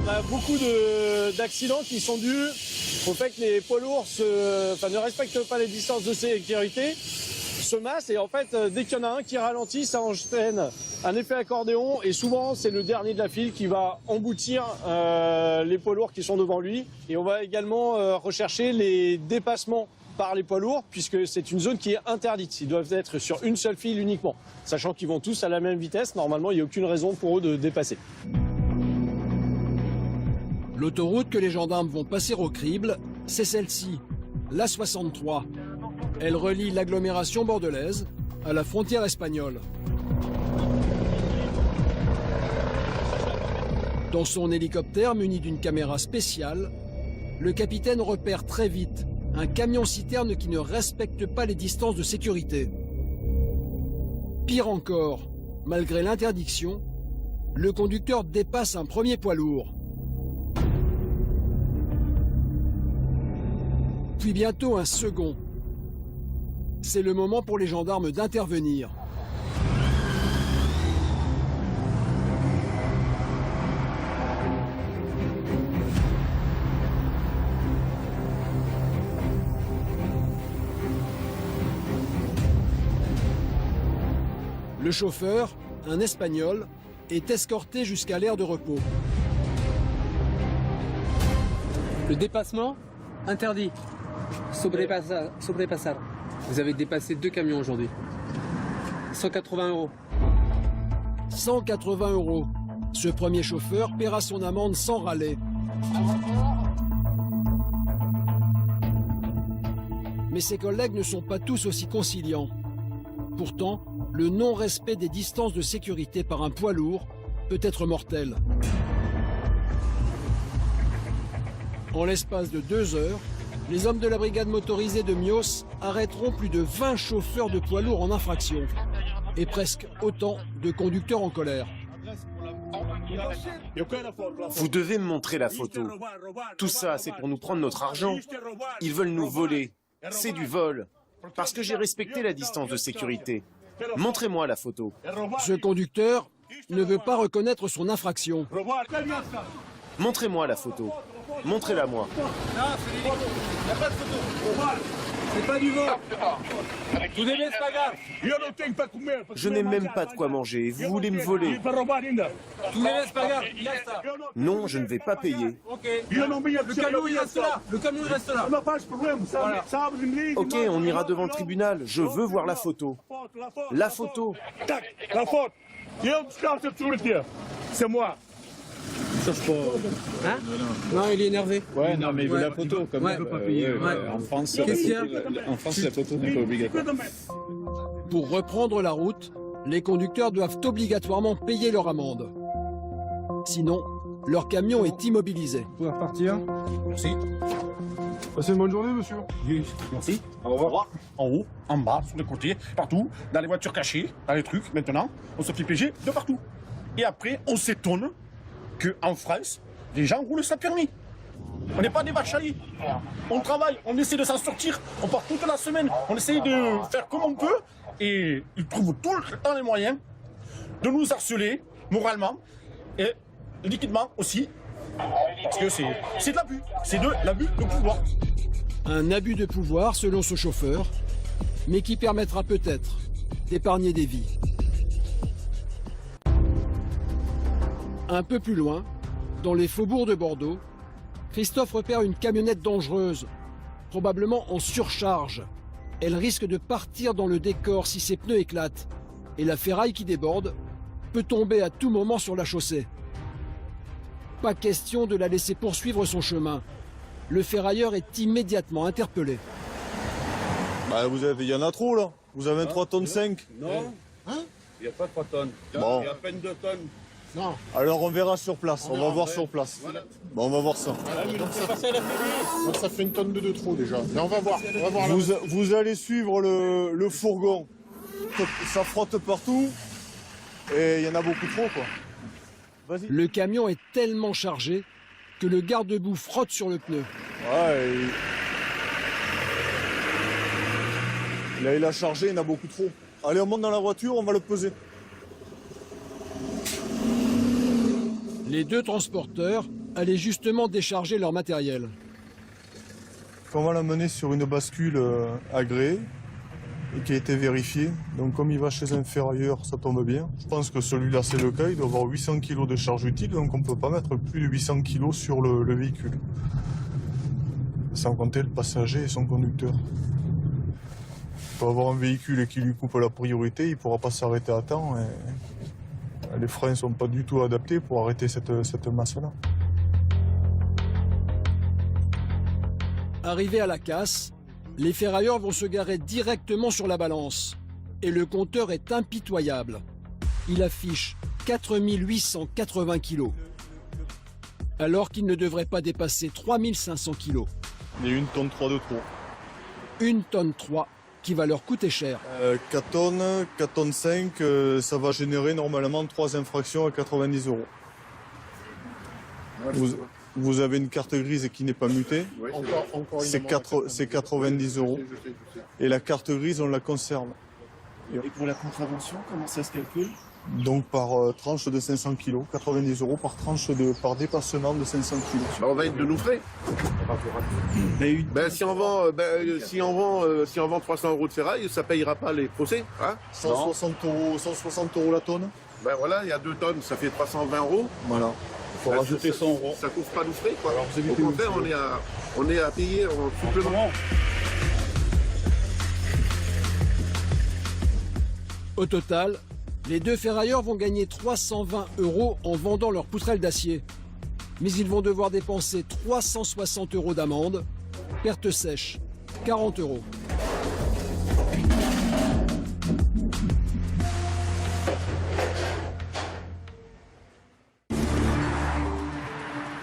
Speaker 22: On a beaucoup d'accidents qui sont dus au fait que les poids lourds ne respectent pas les distances de sécurité
Speaker 1: se massent et en fait, dès qu'il y en a un qui ralentit, ça entraîne un effet accordéon et souvent c'est le dernier de la file qui va emboutir les poids lourds qui sont devant lui. Et on va également rechercher les dépassements par les poids lourds puisque c'est une zone qui est interdite. Ils doivent être sur une seule file uniquement, sachant qu'ils vont tous à la même vitesse. Normalement, il n'y a aucune raison pour eux de dépasser.
Speaker 2: L'autoroute que les gendarmes vont passer au crible, c'est celle-ci, l'A63. Elle relie l'agglomération bordelaise à la frontière espagnole. Dans son hélicoptère muni d'une caméra spéciale, le capitaine repère très vite un camion-citerne qui ne respecte pas les distances de sécurité. Pire encore, malgré l'interdiction, le conducteur dépasse un premier poids lourd. Puis bientôt un second. C'est le moment pour les gendarmes d'intervenir. Le chauffeur, un Espagnol, est escorté jusqu'à l'aire de repos.
Speaker 4: Le dépassement interdit. Sobrepasar. Vous avez dépassé 2 camions aujourd'hui. 180 €.
Speaker 2: 180 €. Ce premier chauffeur paiera son amende sans râler. Mais ses collègues ne sont pas tous aussi conciliants. Pourtant, le non-respect des distances de sécurité par un poids lourd peut être mortel. En l'espace de 2 heures, les hommes de la brigade motorisée de Mios arrêteront plus de 20 chauffeurs de poids lourds en infraction et presque autant de conducteurs en colère.
Speaker 23: Vous devez me montrer la photo. Tout ça, c'est pour nous prendre notre argent. Ils veulent nous voler. C'est du vol. Parce que j'ai respecté la distance de sécurité. Montrez-moi la photo.
Speaker 2: Ce conducteur ne veut pas reconnaître son infraction.
Speaker 23: Montrez-moi la photo. Montrez-la moi.
Speaker 10: Non, c'est l'hélico. Il n'y a pas de photo. C'est pas du vol. Vous n'aimez pas grave.
Speaker 23: Je n'ai même pas de quoi manger. Vous voulez me voler?
Speaker 10: Vous n'aimez pas grave.
Speaker 23: Non, je ne vais pas payer.
Speaker 10: Ok. Le camion il reste là. Le camion il reste là. Voilà.
Speaker 23: Ok, on ira devant le tribunal. Je veux voir la photo. La photo.
Speaker 10: La faute. C'est moi. Hein? Non, il est énervé.
Speaker 21: Ouais, non, mais il veut la photo, comme
Speaker 10: ouais.
Speaker 21: il veut pas payer. En France,
Speaker 10: Qu'est-ce qu'il y a
Speaker 21: en France, la photo n'est pas obligatoire.
Speaker 2: Pour reprendre la route, les conducteurs doivent obligatoirement payer leur amende. Sinon, leur camion est immobilisé.
Speaker 10: Vous pouvez repartir.
Speaker 21: Merci.
Speaker 5: Passez une bonne journée, monsieur.
Speaker 21: Oui, merci. Au revoir. En haut, en bas, sur les côtés, partout, dans les voitures cachées, dans les trucs. Maintenant, on se fait piéger de partout. Et après, on s'étonne qu'en France, les gens roulent sans permis. On n'est pas des vaches à lit. On travaille, on essaie de s'en sortir, on part toute la semaine, on essaie de faire comme on peut, et ils trouvent tout le temps les moyens de nous harceler moralement et liquidement aussi, parce que c'est de l'abus, c'est de l'abus de pouvoir.
Speaker 2: Un abus de pouvoir selon ce chauffeur, mais qui permettra peut-être d'épargner des vies. Un peu plus loin, dans les faubourgs de Bordeaux, Christophe repère une camionnette dangereuse, probablement en surcharge. Elle risque de partir dans le décor si ses pneus éclatent, et la ferraille qui déborde peut tomber à tout moment sur la chaussée. Pas question de la laisser poursuivre son chemin. Le ferrailleur est immédiatement interpellé.
Speaker 16: Bah, il y en a trop là. Vous avez 3 tonnes 5.
Speaker 21: Non.
Speaker 16: Hein?
Speaker 21: Il n'y a pas 3 tonnes.
Speaker 16: Bon.
Speaker 21: Il y a à peine 2 tonnes.
Speaker 2: Non.
Speaker 16: Alors on verra sur place, on va voir sur place.
Speaker 21: Voilà.
Speaker 16: Bon, on va voir ça.
Speaker 21: Donc ça fait une tonne de trop déjà. Mais on va voir.
Speaker 16: Vous allez suivre le fourgon. Ça frotte partout et il y en a beaucoup trop quoi.
Speaker 2: Le camion est tellement chargé que le garde-boue frotte sur le pneu.
Speaker 16: Ouais, là il a chargé, il y en a beaucoup trop. Allez, on monte dans la voiture, on va le peser.
Speaker 2: Les deux transporteurs allaient justement décharger leur matériel.
Speaker 16: On va l'amener sur une bascule agréée. et qui a été vérifié. Donc comme il va chez un ferrailleur, ça tombe bien. Je pense que celui-là c'est le cas, il doit avoir 800 kg de charge utile, donc on ne peut pas mettre plus de 800 kg sur le véhicule. Sans compter le passager et son conducteur. Il peut avoir un véhicule qui lui coupe la priorité, il ne pourra pas s'arrêter à temps. Et les freins ne sont pas du tout adaptés pour arrêter cette masse-là.
Speaker 2: Arrivés à la casse, les ferrailleurs vont se garer directement sur la balance. Et le compteur est impitoyable. Il affiche 4880 kg. Alors qu'il ne devrait pas dépasser 3500 kg.
Speaker 16: Il y a 1,3 tonne de trop.
Speaker 2: 1,3 tonne qui va leur coûter cher.
Speaker 16: 4 tonnes, 4 tonnes 5, ça va générer normalement 3 infractions à 90 €. Vous avez une carte grise qui n'est pas mutée, c'est 90 €. Et la carte grise, on la conserve.
Speaker 3: Et pour la contravention, comment ça se calcule?
Speaker 16: Donc par tranche de 500 kg, 90 € par dépassement de 500 kg.
Speaker 6: Bah, on va être de nous frais. Si on vend 300 € de ferraille, ça payera pas les procès. Hein
Speaker 16: 160 € la tonne.
Speaker 6: Ben voilà, il y a 2 tonnes, ça fait 320 €.
Speaker 16: Voilà. Il faut rajouter 100 €.
Speaker 6: Ça couvre pas nos frais, quoi. Alors, au contraire, on est à payer en supplément.
Speaker 2: Au total, les deux ferrailleurs vont gagner 320 € en vendant leurs poutrelles d'acier. Mais ils vont devoir dépenser 360 € d'amende, perte sèche, 40 €.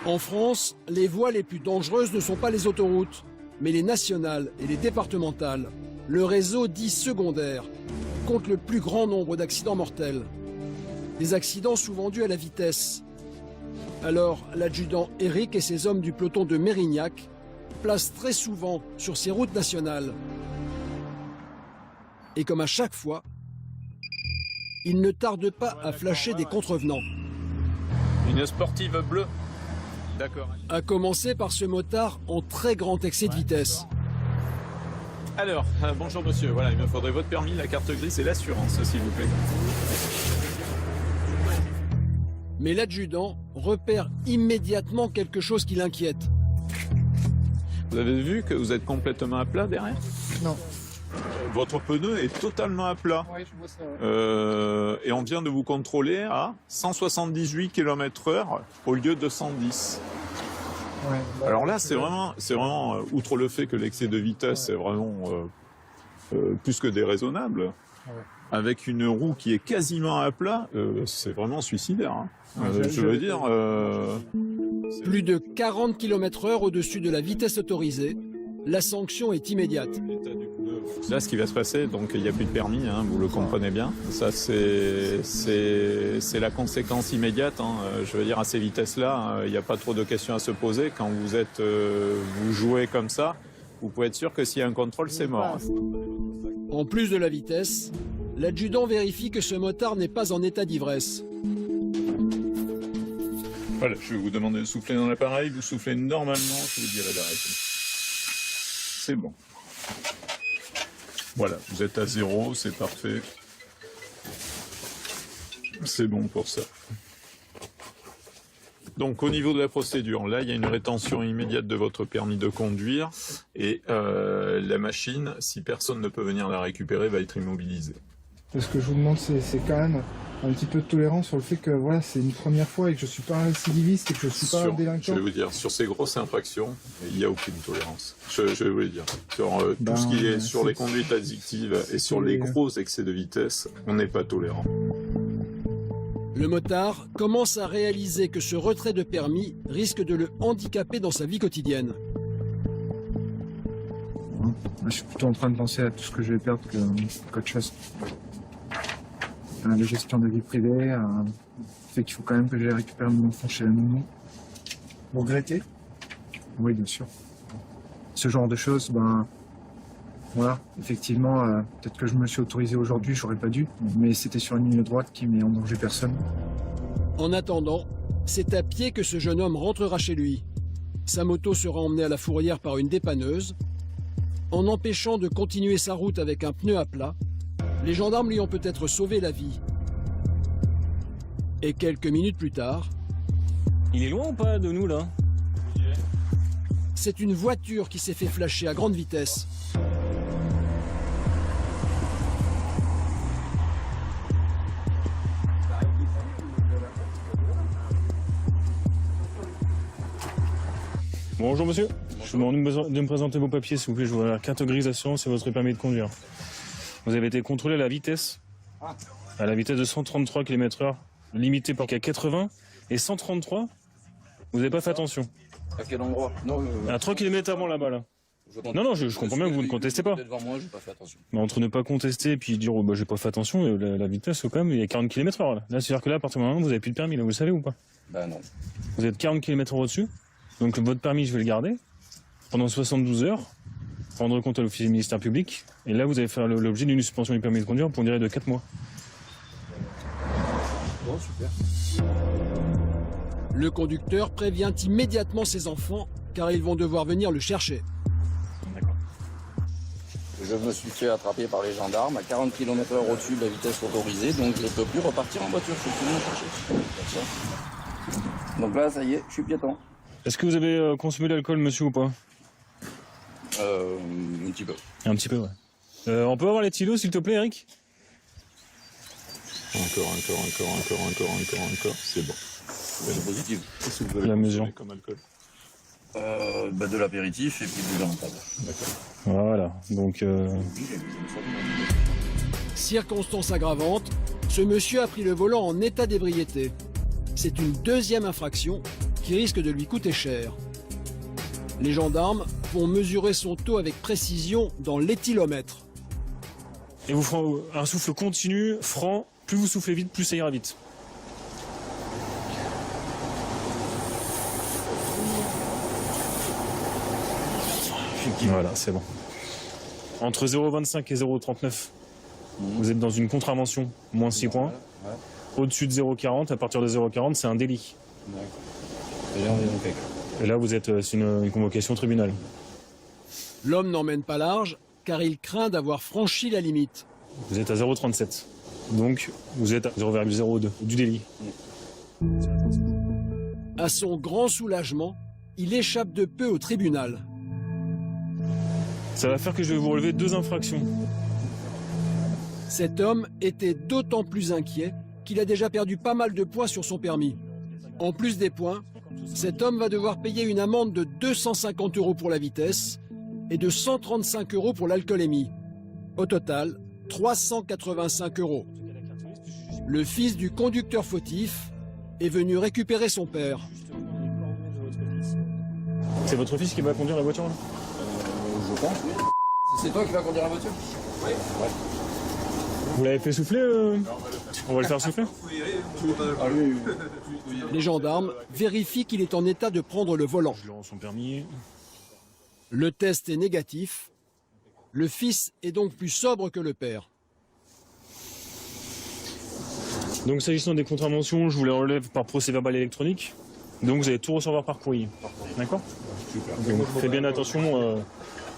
Speaker 2: En France, les voies les plus dangereuses ne sont pas les autoroutes, mais les nationales et les départementales. Le réseau dit secondaire compte le plus grand nombre d'accidents mortels. Des accidents souvent dus à la vitesse. Alors, l'adjudant Eric et ses hommes du peloton de Mérignac placent très souvent sur ces routes nationales. Et comme à chaque fois, ils ne tardent pas à flasher des contrevenants.
Speaker 12: Une sportive bleue. D'accord.
Speaker 2: À commencer par ce motard en très grand excès de vitesse.
Speaker 12: Alors, bonjour monsieur, voilà, il me faudrait votre permis, la carte grise et l'assurance, s'il vous plaît.
Speaker 2: Mais l'adjudant repère immédiatement quelque chose qui l'inquiète.
Speaker 12: Vous avez vu que vous êtes complètement à plat derrière?
Speaker 10: Non.
Speaker 12: Votre pneu est totalement à plat.
Speaker 10: Oui, je vois ça.
Speaker 12: Et on vient de vous contrôler à 178 km/h au lieu de 110.
Speaker 10: Ouais,
Speaker 12: alors là, c'est vraiment, outre le fait que l'excès de vitesse est vraiment plus que déraisonnable, avec une roue qui est quasiment à plat, c'est vraiment suicidaire. Hein. Je veux dire...
Speaker 2: Plus de 40 km/h au-dessus de la vitesse autorisée, la sanction est immédiate.
Speaker 12: Là, ce qui va se passer, donc il n'y a plus de permis, hein, vous le comprenez bien. Ça, c'est la conséquence immédiate. Hein. Je veux dire, à ces vitesses-là, il n'y a pas trop de questions à se poser. Quand vous jouez comme ça, vous pouvez être sûr que s'il y a un contrôle, c'est mort.
Speaker 2: En plus de la vitesse, l'adjudant vérifie que ce motard n'est pas en état d'ivresse.
Speaker 12: Voilà, je vais vous demander de souffler dans l'appareil. Vous soufflez normalement, je vous dirai d'arrêter. C'est bon. Voilà, vous êtes à 0, c'est parfait. C'est bon pour ça. Donc au niveau de la procédure, là il y a une rétention immédiate de votre permis de conduire et la machine, si personne ne peut venir la récupérer, va être immobilisée.
Speaker 10: Ce que je vous demande, c'est quand même un petit peu de tolérance sur le fait que voilà, c'est une première fois et que je suis pas un récidiviste et que je suis pas un délinquant.
Speaker 12: Je vais vous dire, sur ces grosses infractions, il n'y a aucune tolérance. Je vais vous le dire. Sur tout ce qui est sur les conduites addictives et sur les gros excès de vitesse, on n'est pas tolérant.
Speaker 2: Le motard commence à réaliser que ce retrait de permis risque de le handicaper dans sa vie quotidienne.
Speaker 10: Je suis plutôt en train de penser à tout ce que je vais perdre qu'autre chose. La gestion de vie privée, fait qu'il faut quand même que j'aille récupérer mon enfant chez la nounou. Vous regrettez? Oui, bien sûr. Ce genre de choses, voilà, effectivement, peut-être que je me suis autorisé aujourd'hui, j'aurais pas dû, mais c'était sur une ligne droite qui met en danger personne.
Speaker 2: En attendant, c'est à pied que ce jeune homme rentrera chez lui. Sa moto sera emmenée à la fourrière par une dépanneuse En empêchant de continuer sa route avec un pneu à plat, les gendarmes lui ont peut-être sauvé la vie. Et quelques minutes plus tard...
Speaker 7: Il est loin ou pas de nous là?
Speaker 2: C'est une voiture qui s'est fait flasher à grande vitesse.
Speaker 7: Bonjour monsieur, je vous demande de me présenter vos papiers s'il vous plaît. Je vois la carte grise d'assurance et votre permis de conduire. Vous avez été contrôlé à la vitesse de 133 km/h, limité par qu'à 80 et 133. Vous n'avez pas fait attention.
Speaker 21: À quel endroit? Non,
Speaker 7: à 3 km avant là-bas là. Non, je comprends bien que vous ne contestez pas.
Speaker 21: Devant moi, j'ai pas fait attention.
Speaker 7: Mais entre ne pas contester et puis dire oh, bah, j'ai pas fait attention, la vitesse quand même, il y a 40 km/h là. Là, c'est-à-dire que là, à partir du moment où vous n'avez plus de permis, là, vous le savez ou pas?
Speaker 21: Bah non.
Speaker 7: Vous êtes 40 km/h au-dessus, donc votre permis, je vais le garder pendant 72 heures, rendre compte à l'officier du ministère public, et là, vous allez faire l'objet d'une suspension du permis de conduire pour une durée de 4 mois.
Speaker 21: Bon, super.
Speaker 2: Le conducteur prévient immédiatement ses enfants, car ils vont devoir venir le chercher.
Speaker 21: Je me suis fait attraper par les gendarmes à 40 km/h au-dessus de la vitesse autorisée, donc je ne peux plus repartir en voiture, je suis venu chercher. Donc là, ça y est, je suis piéton.
Speaker 7: Est-ce que vous avez consommé de l'alcool, monsieur, ou pas?
Speaker 21: Un petit peu.
Speaker 7: Un petit peu, ouais. On peut avoir les stylos, s'il te plaît, Eric?
Speaker 12: Encore, c'est bon.
Speaker 21: C'est positif.
Speaker 12: Qu'est-ce que vous avez
Speaker 7: La mesure.
Speaker 12: consommé comme alcool?
Speaker 21: De l'apéritif et puis du rentable.
Speaker 7: D'accord. Voilà, donc...
Speaker 2: Circonstance aggravante, ce monsieur a pris le volant en état d'ébriété. C'est une deuxième infraction qui risque de lui coûter cher. Les gendarmes vont mesurer son taux avec précision dans l'éthylomètre.
Speaker 7: Et vous ferez un souffle continu, franc, plus vous soufflez vite, plus ça ira vite. Voilà, c'est bon. Entre 0,25 et 0,39, vous êtes dans une contravention, moins 6 points. Au-dessus de 0,40, à partir de 0,40, c'est un délit. Et là, vous êtes, c'est une convocation au tribunal.
Speaker 2: L'homme n'emmène pas large, car il craint d'avoir franchi la limite.
Speaker 7: Vous êtes à 0,37. Donc, vous êtes à 0,02 du délit.
Speaker 2: À son grand soulagement, il échappe de peu au tribunal.
Speaker 7: Ça va faire que je vais vous relever 2 infractions.
Speaker 2: Cet homme était d'autant plus inquiet qu'il a déjà perdu pas mal de points sur son permis. En plus des points, cet homme va devoir payer une amende de 250 € pour la vitesse et de 135 € pour l'alcoolémie. Au total, 385 €. Le fils du conducteur fautif est venu récupérer son père.
Speaker 7: C'est votre fils qui va conduire la voiture là?
Speaker 21: Je pense, oui. C'est toi qui vas conduire la voiture? Oui. Ouais.
Speaker 7: Vous l'avez fait souffler On va le faire souffler?
Speaker 2: Les gendarmes vérifient qu'il est en état de prendre le volant.
Speaker 7: Je lui rends son permis.
Speaker 2: Le test est négatif. Le fils est donc plus sobre que le père.
Speaker 7: Donc s'agissant des contraventions, je vous les relève par procès-verbal électronique. Donc vous allez tout recevoir par courrier. D'accord? Donc faites bien attention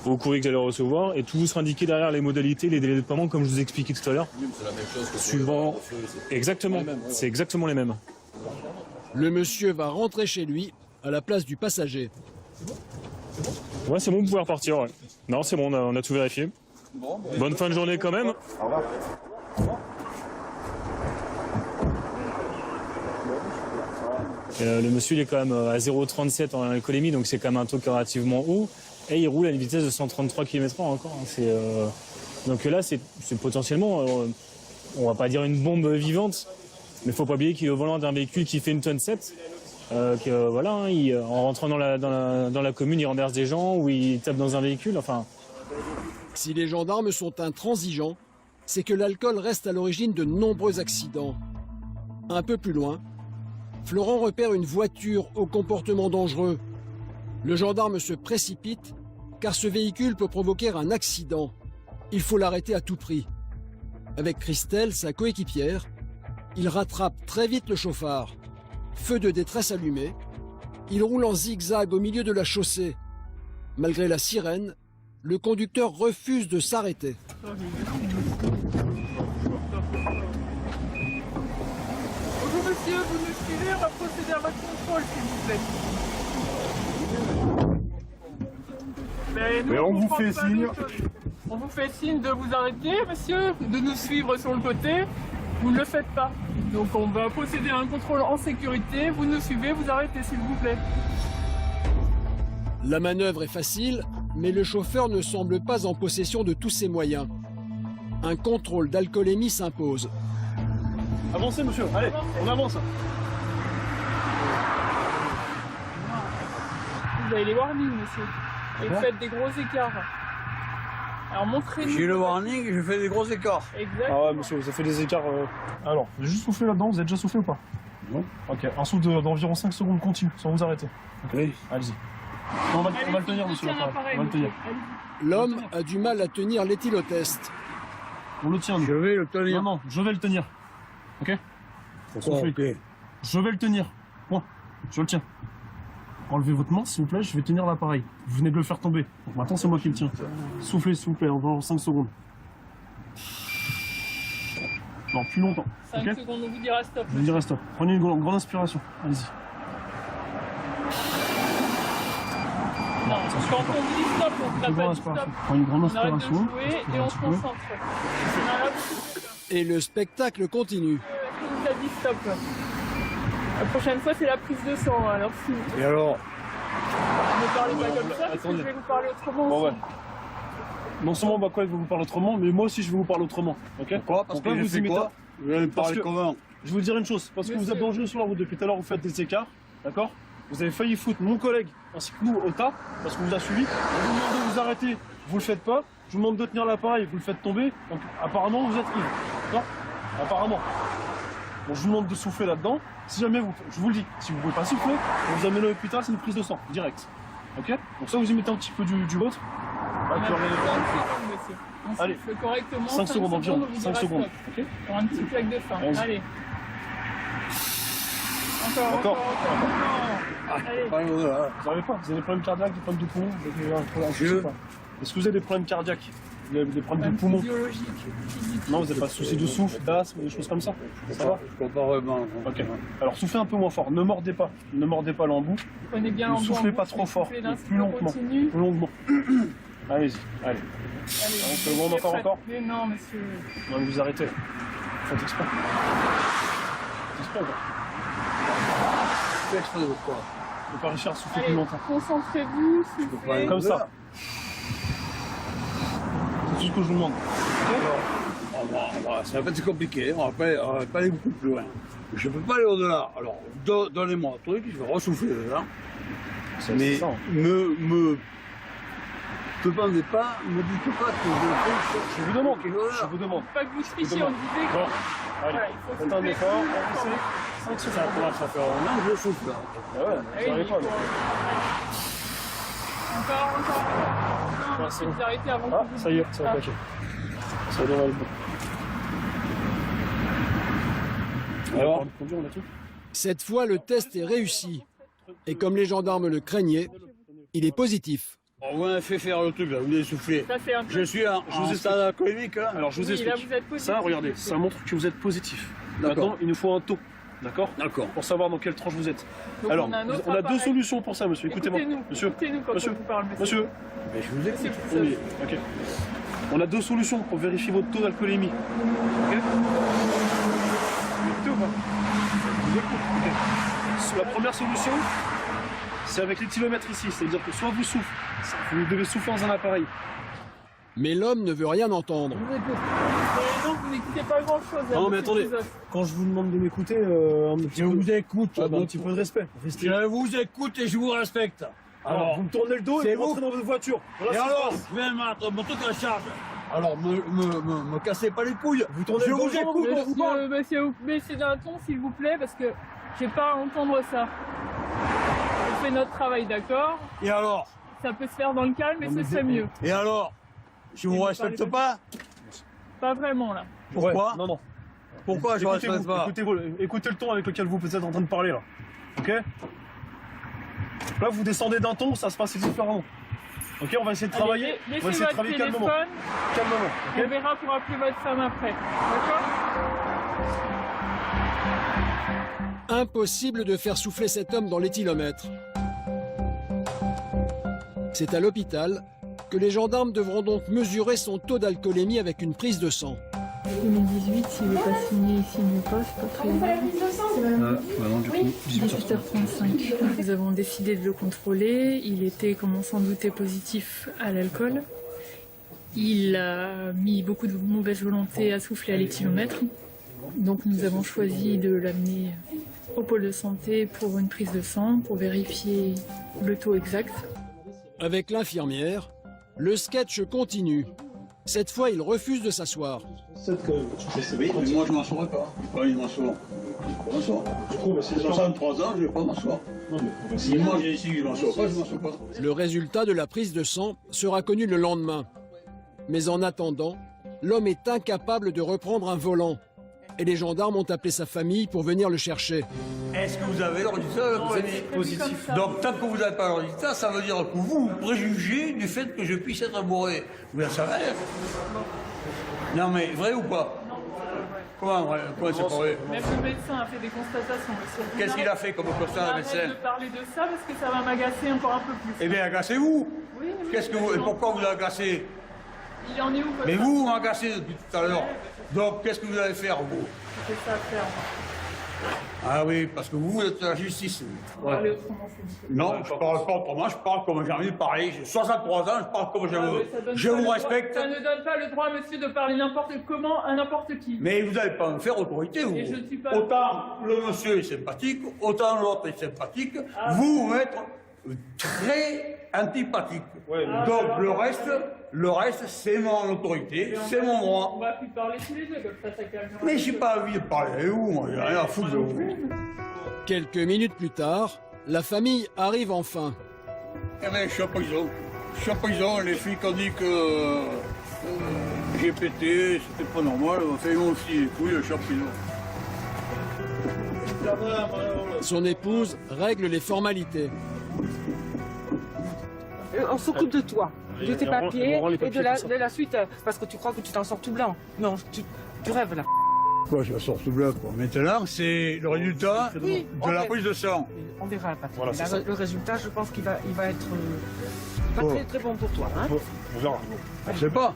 Speaker 7: au courrier que vous allez recevoir et tout vous sera indiqué derrière les modalités, les délais de paiement comme je vous ai expliqué tout à l'heure.
Speaker 21: C'est la même chose que
Speaker 7: suivant. Exactement, c'est exactement les mêmes.
Speaker 2: Le monsieur va rentrer chez lui à la place du passager.
Speaker 7: Ouais, c'est bon, vous pouvez repartir. Ouais. Non, c'est bon, on a tout vérifié. Bonne fin de journée quand même.
Speaker 6: Au revoir.
Speaker 7: Le monsieur il est quand même à 0,37 en alcoolémie, donc c'est quand même un taux relativement haut. Et il roule à une vitesse de 133 km/h encore. Donc là, c'est potentiellement, on va pas dire une bombe vivante, mais il faut pas oublier qu'il est au volant d'un véhicule qui fait une tonne 7. Voilà, en rentrant dans la commune, il renverse des gens ou il tape dans un véhicule. Enfin.
Speaker 2: Si les gendarmes sont intransigeants, c'est que l'alcool reste à l'origine de nombreux accidents. Un peu plus loin, Florent repère une voiture au comportement dangereux. Le gendarme se précipite car ce véhicule peut provoquer un accident. Il faut l'arrêter à tout prix. Avec Christelle, sa coéquipière, il rattrape très vite le chauffard. Feu de détresse allumé, il roule en zigzag au milieu de la chaussée. Malgré la sirène, Le conducteur refuse de s'arrêter.
Speaker 13: Bonjour monsieur, vous nous suivez, on va procéder à votre contrôle s'il vous plaît.
Speaker 16: Mais on vous fait signe.
Speaker 13: On vous fait signe de vous arrêter monsieur, de nous suivre sur le côté. Vous ne le faites pas. Donc on va procéder à un contrôle en sécurité, vous nous suivez, vous arrêtez s'il vous plaît.
Speaker 2: La manœuvre est facile, mais le chauffeur ne semble pas en possession de tous ses moyens. Un contrôle d'alcoolémie s'impose.
Speaker 1: Avancez monsieur, allez, on avance.
Speaker 13: Vous avez les warnings monsieur. Et vous faites des gros écarts. Alors montrez-nous.
Speaker 14: J'ai le warning et je fais des gros écarts.
Speaker 13: Exact.
Speaker 1: Ah ouais monsieur, vous avez fait des écarts. Alors, j'ai juste soufflé là-dedans, vous avez déjà soufflé ou pas?
Speaker 14: Non.
Speaker 1: Ok, un souffle d'environ 5 secondes continu, sans vous arrêter.
Speaker 14: Oui.
Speaker 1: Allez-y. On va le tenir monsieur, on va le tenir.
Speaker 2: L'homme a du mal à tenir l'éthylotest.
Speaker 1: On le tient nous.
Speaker 14: Je vais le tenir.
Speaker 1: Non, je vais le tenir. Ok?
Speaker 14: Pourquoi?
Speaker 1: Soufflez. Je vais le tenir. Point. Je le tiens. Enlevez votre main, s'il vous plaît, je vais tenir l'appareil. Vous venez de le faire tomber. Donc maintenant, c'est moi qui le tiens. Soufflez, s'il vous plaît, encore 5 secondes. Non, plus longtemps.
Speaker 13: 5
Speaker 1: okay
Speaker 13: secondes, on vous dira stop.
Speaker 1: Je vous dirai stop. Prenez une grande inspiration. Allez-y.
Speaker 13: Non, quand on vous dit stop, on ne pas dit stop.
Speaker 1: Prenez une grande
Speaker 13: On arrête de
Speaker 1: inspiration.
Speaker 13: jouer et on se concentre.
Speaker 2: Et le spectacle continue.
Speaker 13: On vous a dit stop. La prochaine fois, c'est la prise de sang. Alors, si
Speaker 14: Et alors?
Speaker 13: ne parlez pas comme ça, parce que je vais vous parler autrement.
Speaker 1: Bon,
Speaker 13: aussi.
Speaker 1: ouais. Non seulement Bakoy va vous parler autrement, mais moi aussi je vais vous parler autrement. Ok?
Speaker 14: Pourquoi? Parce que
Speaker 1: là,
Speaker 14: j'ai
Speaker 1: vous
Speaker 14: fait
Speaker 1: imitez.
Speaker 14: quoi? Vous allez me parler comment?
Speaker 1: Je vais vous dire une chose, parce que vous êtes dangereux sur la route depuis tout à l'heure, vous faites des écarts, d'accord? Vous avez failli foutre mon collègue ainsi que nous au tas, parce qu'on vous a suivi. On vous demande de vous arrêter, vous le faites pas. Je vous demande de tenir l'appareil, vous le faites tomber. Donc apparemment vous êtes ivre, d'accord? Apparemment. Bon, je vous demande de souffler là-dedans. Si jamais vous, je vous le dis, si vous pouvez pas souffler, on vous amène à l'hôpital, c'est une prise de sang, direct. Ok? Donc ça, vous y mettez un petit peu du vôtre. Allez,
Speaker 13: correctement.
Speaker 1: 5 secondes environ, 5 secondes. Ok?
Speaker 13: Pour un petit claque de fin. Allez.
Speaker 1: Encore.
Speaker 13: Allez.
Speaker 1: Vous n'arrivez pas, vous avez des problèmes cardiaques, des problèmes de poumons, vous avez un problème, je sais pas. Est-ce que vous avez des problèmes cardiaques? Vous avez des problèmes de poumons? Non, vous n'avez pas de soucis de souffle, d'asthme, des choses comme ça? Ça va?
Speaker 14: Je comprends pas vraiment.
Speaker 1: Ok. Alors soufflez un peu moins fort, ne mordez pas. Ne mordez pas l'embout.
Speaker 13: Prenez bien
Speaker 1: Ne
Speaker 13: l'embout.
Speaker 1: soufflez pas trop fort, plus longuement. Plus longuement. Allez-y, allez. On se demande encore?
Speaker 13: Mais non, monsieur.
Speaker 1: Non, vous arrêtez. Faites exprès. Faites exprès ou pas?
Speaker 14: Faites exprès de quoi?
Speaker 1: Ne pas réussir à souffler plus
Speaker 13: Allez,
Speaker 1: longtemps.
Speaker 13: concentrez-vous, soufflez.
Speaker 1: Comme ça. C'est tout ce que je vous demande.
Speaker 14: Ça va être compliqué, on va pas aller beaucoup plus loin. Je peux pas aller au-delà. Alors, donnez-moi un truc, je vais ressouffler dedans. Mais me demandez pas, me dites pas que
Speaker 1: je vous demande. Je vous demande.
Speaker 13: Pas que vous trichiez, on disait que...
Speaker 1: Bon, allez,
Speaker 13: Voilà, il faut
Speaker 1: faites un
Speaker 13: souffler.
Speaker 1: effort, avancez. 5 secondes. Ça commence à faire un an, je souffle là. Ah ouais, vous n'arrivez pas.
Speaker 13: Encore. Non,
Speaker 1: c'est
Speaker 13: vous arrêtez avant
Speaker 1: Ah,
Speaker 13: que vous...
Speaker 1: ça y est, ça va passer. Ça devrait aller bon. Alors,
Speaker 2: Cette fois, le test est réussi. Et comme les gendarmes le craignaient, il est positif.
Speaker 14: On vous a fait faire le truc là, vous venez souffler.
Speaker 13: Ça, c'est un peu...
Speaker 14: Je suis en stade alcoolique. Hein.
Speaker 1: Alors je vous
Speaker 13: Oui,
Speaker 1: explique.
Speaker 13: là, vous êtes positif.
Speaker 1: Ça, regardez, ça montre que vous êtes positif.
Speaker 14: D'accord.
Speaker 1: Maintenant, il nous faut un taux. D'accord?
Speaker 14: D'accord.
Speaker 1: Pour savoir dans quelle tranche vous êtes.
Speaker 13: Donc,
Speaker 1: Alors,
Speaker 13: on a un autre
Speaker 1: on a deux
Speaker 13: appareil.
Speaker 1: solutions pour ça, monsieur. Écoutez-moi.
Speaker 13: Écoutez-nous.
Speaker 1: Monsieur.
Speaker 13: Écoutez-nous quand
Speaker 1: Monsieur.
Speaker 13: on vous parle, monsieur.
Speaker 1: Monsieur.
Speaker 14: Mais je vous écoute.
Speaker 1: Oui, ok. On a deux solutions pour vérifier votre taux d'alcoolémie. Ok? Vous écoutez ou pas? Je vous écoute. Ok. La première solution, c'est avec l'éthylomètre ici. C'est-à-dire que soit vous soufflez, vous devez souffler dans un appareil.
Speaker 2: Mais l'homme ne veut rien entendre.
Speaker 13: Je vous écoute. Mais non, vous n'écoutez pas grand-chose.
Speaker 1: Non, mais
Speaker 13: monsieur
Speaker 1: attendez.
Speaker 13: Joseph.
Speaker 1: Quand je vous demande de m'écouter, un petit peu...
Speaker 14: vous écoute.
Speaker 1: un petit peu de respect. Restez.
Speaker 14: Je vous écoute et je vous respecte.
Speaker 1: Alors, vous me tournez le dos et vous rentrez dans votre voiture. Voilà
Speaker 14: Et
Speaker 1: ce qui se
Speaker 14: alors,
Speaker 1: passe.
Speaker 14: je vais mettre mon truc à charge. Alors, me cassez pas les couilles.
Speaker 1: Vous tournez
Speaker 14: Je
Speaker 1: le dos,
Speaker 14: vous écoute, on vous parle.
Speaker 13: Monsieur, vous baissez d'un ton, s'il vous plaît, parce que j'ai pas à entendre ça. On fait notre travail, d'accord?
Speaker 14: Et alors?
Speaker 13: Ça peut se faire dans le calme, mais ce serait mieux.
Speaker 14: Et alors? Je vous respecte pas?
Speaker 13: Pas vraiment, là.
Speaker 14: Pourquoi?
Speaker 1: Ouais, non, non.
Speaker 14: Pourquoi je respecte pas?
Speaker 1: Écoutez le ton avec lequel vous êtes en train de parler, là. Ok? Là, vous descendez d'un ton, ça se passe différemment. Ok, on va essayer de travailler. On va
Speaker 13: Laissez
Speaker 1: essayer de
Speaker 13: votre
Speaker 1: travailler
Speaker 13: téléphone.
Speaker 1: calmement.
Speaker 13: On verra pour appeler votre femme après. D'accord?
Speaker 2: Impossible de faire souffler cet homme dans l'éthylomètre. C'est à l'hôpital que les gendarmes devront donc mesurer son taux d'alcoolémie avec une prise de sang.
Speaker 8: 2018, s'il n'est pas signé, il signe pas, c'est pas très grave.
Speaker 10: Non, du coup,
Speaker 8: 18h35. Nous avons décidé de le contrôler. Il était, comme on s'en doutait, positif à l'alcool. Il a mis beaucoup de mauvaise volonté à souffler à l'éthylomètre. Donc nous avons choisi de l'amener au pôle de santé pour une prise de sang, pour vérifier le taux exact.
Speaker 2: Avec l'infirmière, le sketch continue. Cette fois, il refuse de s'asseoir.
Speaker 14: Oui, mais moi je m'assoirai pas. Pas il m'assoit. Je m'assois. J'ai 63 ans, je vais pas m'asseoir. Si moi j'ai décidé que je m'assois pas, je m'assois pas.
Speaker 2: Le résultat de la prise de sang sera connu le lendemain. Mais en attendant, l'homme est incapable de reprendre un volant. Et les gendarmes ont appelé sa famille pour venir le chercher.
Speaker 14: Est-ce que vous avez le résultat positif? Donc tant que vous n'avez pas le résultat, ça veut dire que vous préjugez du fait que je puisse être bourré. Vous en savez? Non mais vrai ou pas? Comment c'est pas vrai?
Speaker 13: Même le médecin a fait des constatations, monsieur.
Speaker 14: Qu'est-ce qu'il a fait comme constat, le médecin?
Speaker 13: Arrête de parler de ça parce que ça va m'agacer encore un peu plus.
Speaker 14: Eh bien, agacez-vous.
Speaker 13: Oui,
Speaker 14: Qu'est-ce que vous... Et pourquoi vous agacez?
Speaker 13: Il en est où votre
Speaker 14: Mais
Speaker 13: femme?
Speaker 14: vous m'agacez depuis tout à l'heure. Donc, qu'est-ce que vous allez faire, vous?
Speaker 13: C'est ça à faire.
Speaker 14: Ah oui, parce que vous êtes la justice.
Speaker 13: Ouais. Parlez autrement, s'il vous plaît.
Speaker 14: Non, je parle pas autrement, je parle comme j'ai envie de parler. J'ai 63 ans, je parle comme je vous respecte.
Speaker 13: Ça ne donne pas le droit, monsieur, de parler n'importe comment à n'importe qui.
Speaker 14: Mais vous n'allez pas me faire autorité, vous.
Speaker 13: Et je ne suis pas
Speaker 14: Autant le monsieur est sympathique, autant l'autre est sympathique. Vous êtes très antipathique. Donc le reste, c'est mon autorité, c'est mon droit.
Speaker 13: On va plus parler tous les deux, comme ça calme.
Speaker 14: Mais j'ai pas envie de parler avec vous, moi, j'ai rien à foutre de vous.
Speaker 2: Quelques minutes plus tard, la famille arrive enfin.
Speaker 14: Eh bien, je suis en prison. Je suis en prison, les filles qui ont dit que j'ai pété, c'était pas normal, enfin, moi aussi, les couilles, je suis en prison.
Speaker 2: Son épouse règle les formalités.
Speaker 17: On s'occupe de toi, de tes papiers et de la suite, parce que tu crois que tu t'en sors tout blanc. Non, tu rêves là.
Speaker 14: Quoi, je sors tout blanc, quoi. Maintenant, c'est le résultat de la prise de sang.
Speaker 17: On verra, Patrick.
Speaker 14: Voilà,
Speaker 17: le résultat, je pense qu'il va être pas très très bon pour toi. Hein.
Speaker 14: On verra. Je sais pas.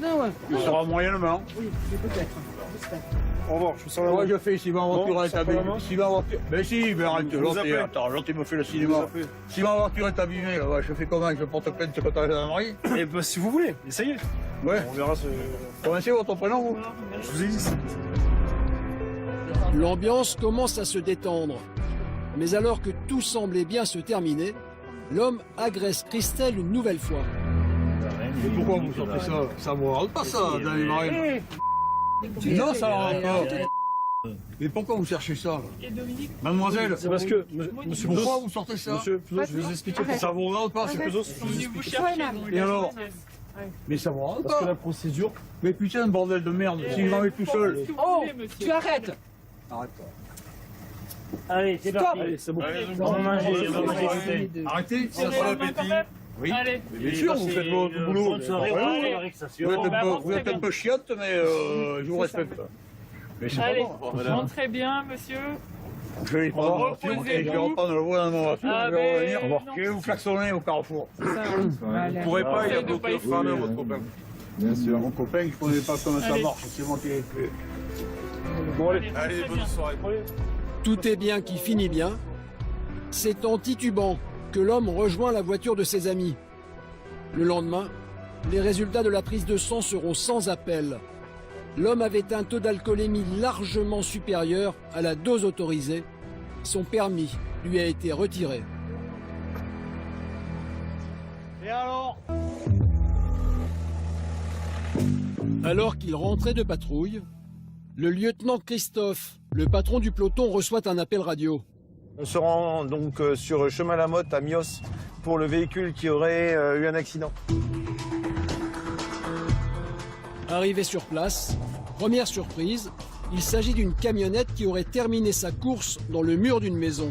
Speaker 17: Non, ouais.
Speaker 14: Il sera moyennement.
Speaker 17: Oui, peut-être. J'espère.
Speaker 1: Au revoir, je vous sens la
Speaker 14: Moi, je fais si ma voiture est abîmée. Si ma voiture... Ben si, mais arrête, l'autre il me fait le cinéma. Si ma voiture est abîmée, je fais comment? Je porte plainte contre la gendarmerie?
Speaker 1: Eh ben, si vous voulez, essayez.
Speaker 14: Ouais.
Speaker 1: On verra ce...
Speaker 14: Comment c'est votre prénom, vous?
Speaker 1: Je vous ai dit.
Speaker 2: L'ambiance commence à se détendre. Mais alors que tout semblait bien se terminer, l'homme agresse Christelle une nouvelle fois.
Speaker 14: Mais pourquoi vous sortez ça? Ça ne vous rentre pas, ça, dans les marines? Non, ça ne rentre pas. Mais pourquoi vous cherchez ça, là? Mademoiselle?
Speaker 1: C'est parce que, monsieur Puzos...
Speaker 14: Pourquoi vous sortez ça?
Speaker 1: Monsieur Puzos, je vais vous expliquer.
Speaker 14: Ça vous rentre pas, monsieur Puzos?
Speaker 1: Je vous explique.
Speaker 14: Et alors? Mais ça vous rentre pas?
Speaker 1: Parce que la procédure...
Speaker 14: Mais putain, bordel de merde, si je m'en vais tout seul.
Speaker 17: Oh, tu arrêtes.
Speaker 14: Arrête pas.
Speaker 17: Allez, c'est parti.
Speaker 1: Allez, c'est bon.
Speaker 17: On va manger.
Speaker 14: Arrêtez, ça sera l'appétit. Oui,
Speaker 13: Allez.
Speaker 14: bien sûr, vous faites votre boulot. Vous êtes un peu chiotte, mais je vous respecte. Mais c'est
Speaker 13: Allez,
Speaker 14: pas bon.
Speaker 13: rentrez bien, monsieur.
Speaker 14: Je vais prendre la voiture et je vais reprendre le voie dans ma voiture. Je vais revenir. Je vais vous klaxonner au carrefour.
Speaker 17: Vous
Speaker 14: ne pourrez pas, il y a d'autres femmes, votre copain. Bien sûr. Mon copain, je ne connais pas comment ça marche. C'est moi qui l'ai fait.
Speaker 1: Bon, allez,
Speaker 14: bonne soirée.
Speaker 2: Tout est bien qui finit bien. C'est en titubant que l'homme rejoint la voiture de ses amis. Le lendemain, les résultats de la prise de sang seront sans appel. L'homme avait un taux d'alcoolémie largement supérieur à la dose autorisée. Son permis lui a été retiré.
Speaker 1: Et alors?
Speaker 2: Alors qu'il rentrait de patrouille, le lieutenant Christophe, le patron du peloton, reçoit un appel radio.
Speaker 18: On se rend donc sur Chemin Lamotte à Mios pour le véhicule qui aurait eu un accident.
Speaker 2: Arrivé sur place, première surprise, il s'agit d'une camionnette qui aurait terminé sa course dans le mur d'une maison.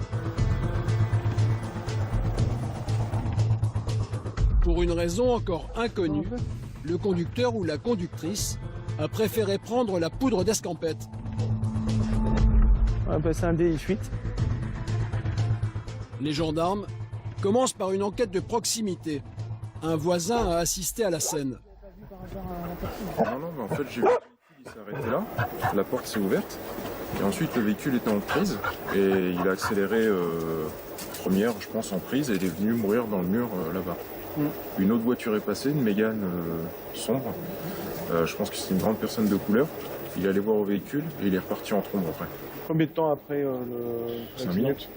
Speaker 2: Pour Pour une raison encore inconnue, le conducteur ou la conductrice a préféré prendre la poudre d'escampette.
Speaker 1: On va passer un DI8.
Speaker 2: Les gendarmes commencent par une enquête de proximité. Un voisin a assisté à la scène.
Speaker 5: Non, mais en fait, j'ai vu qu'il s'est arrêté là, la porte s'est ouverte, et ensuite le véhicule était en prise, et il a accéléré première, je pense, en prise, et il est venu mourir dans le mur là-bas. Une autre voiture est passée, une Mégane sombre, je pense que c'est une grande personne de couleur. Il est allé voir au véhicule, et il est reparti en trombe après.
Speaker 1: Combien de temps après
Speaker 5: 5 minutes.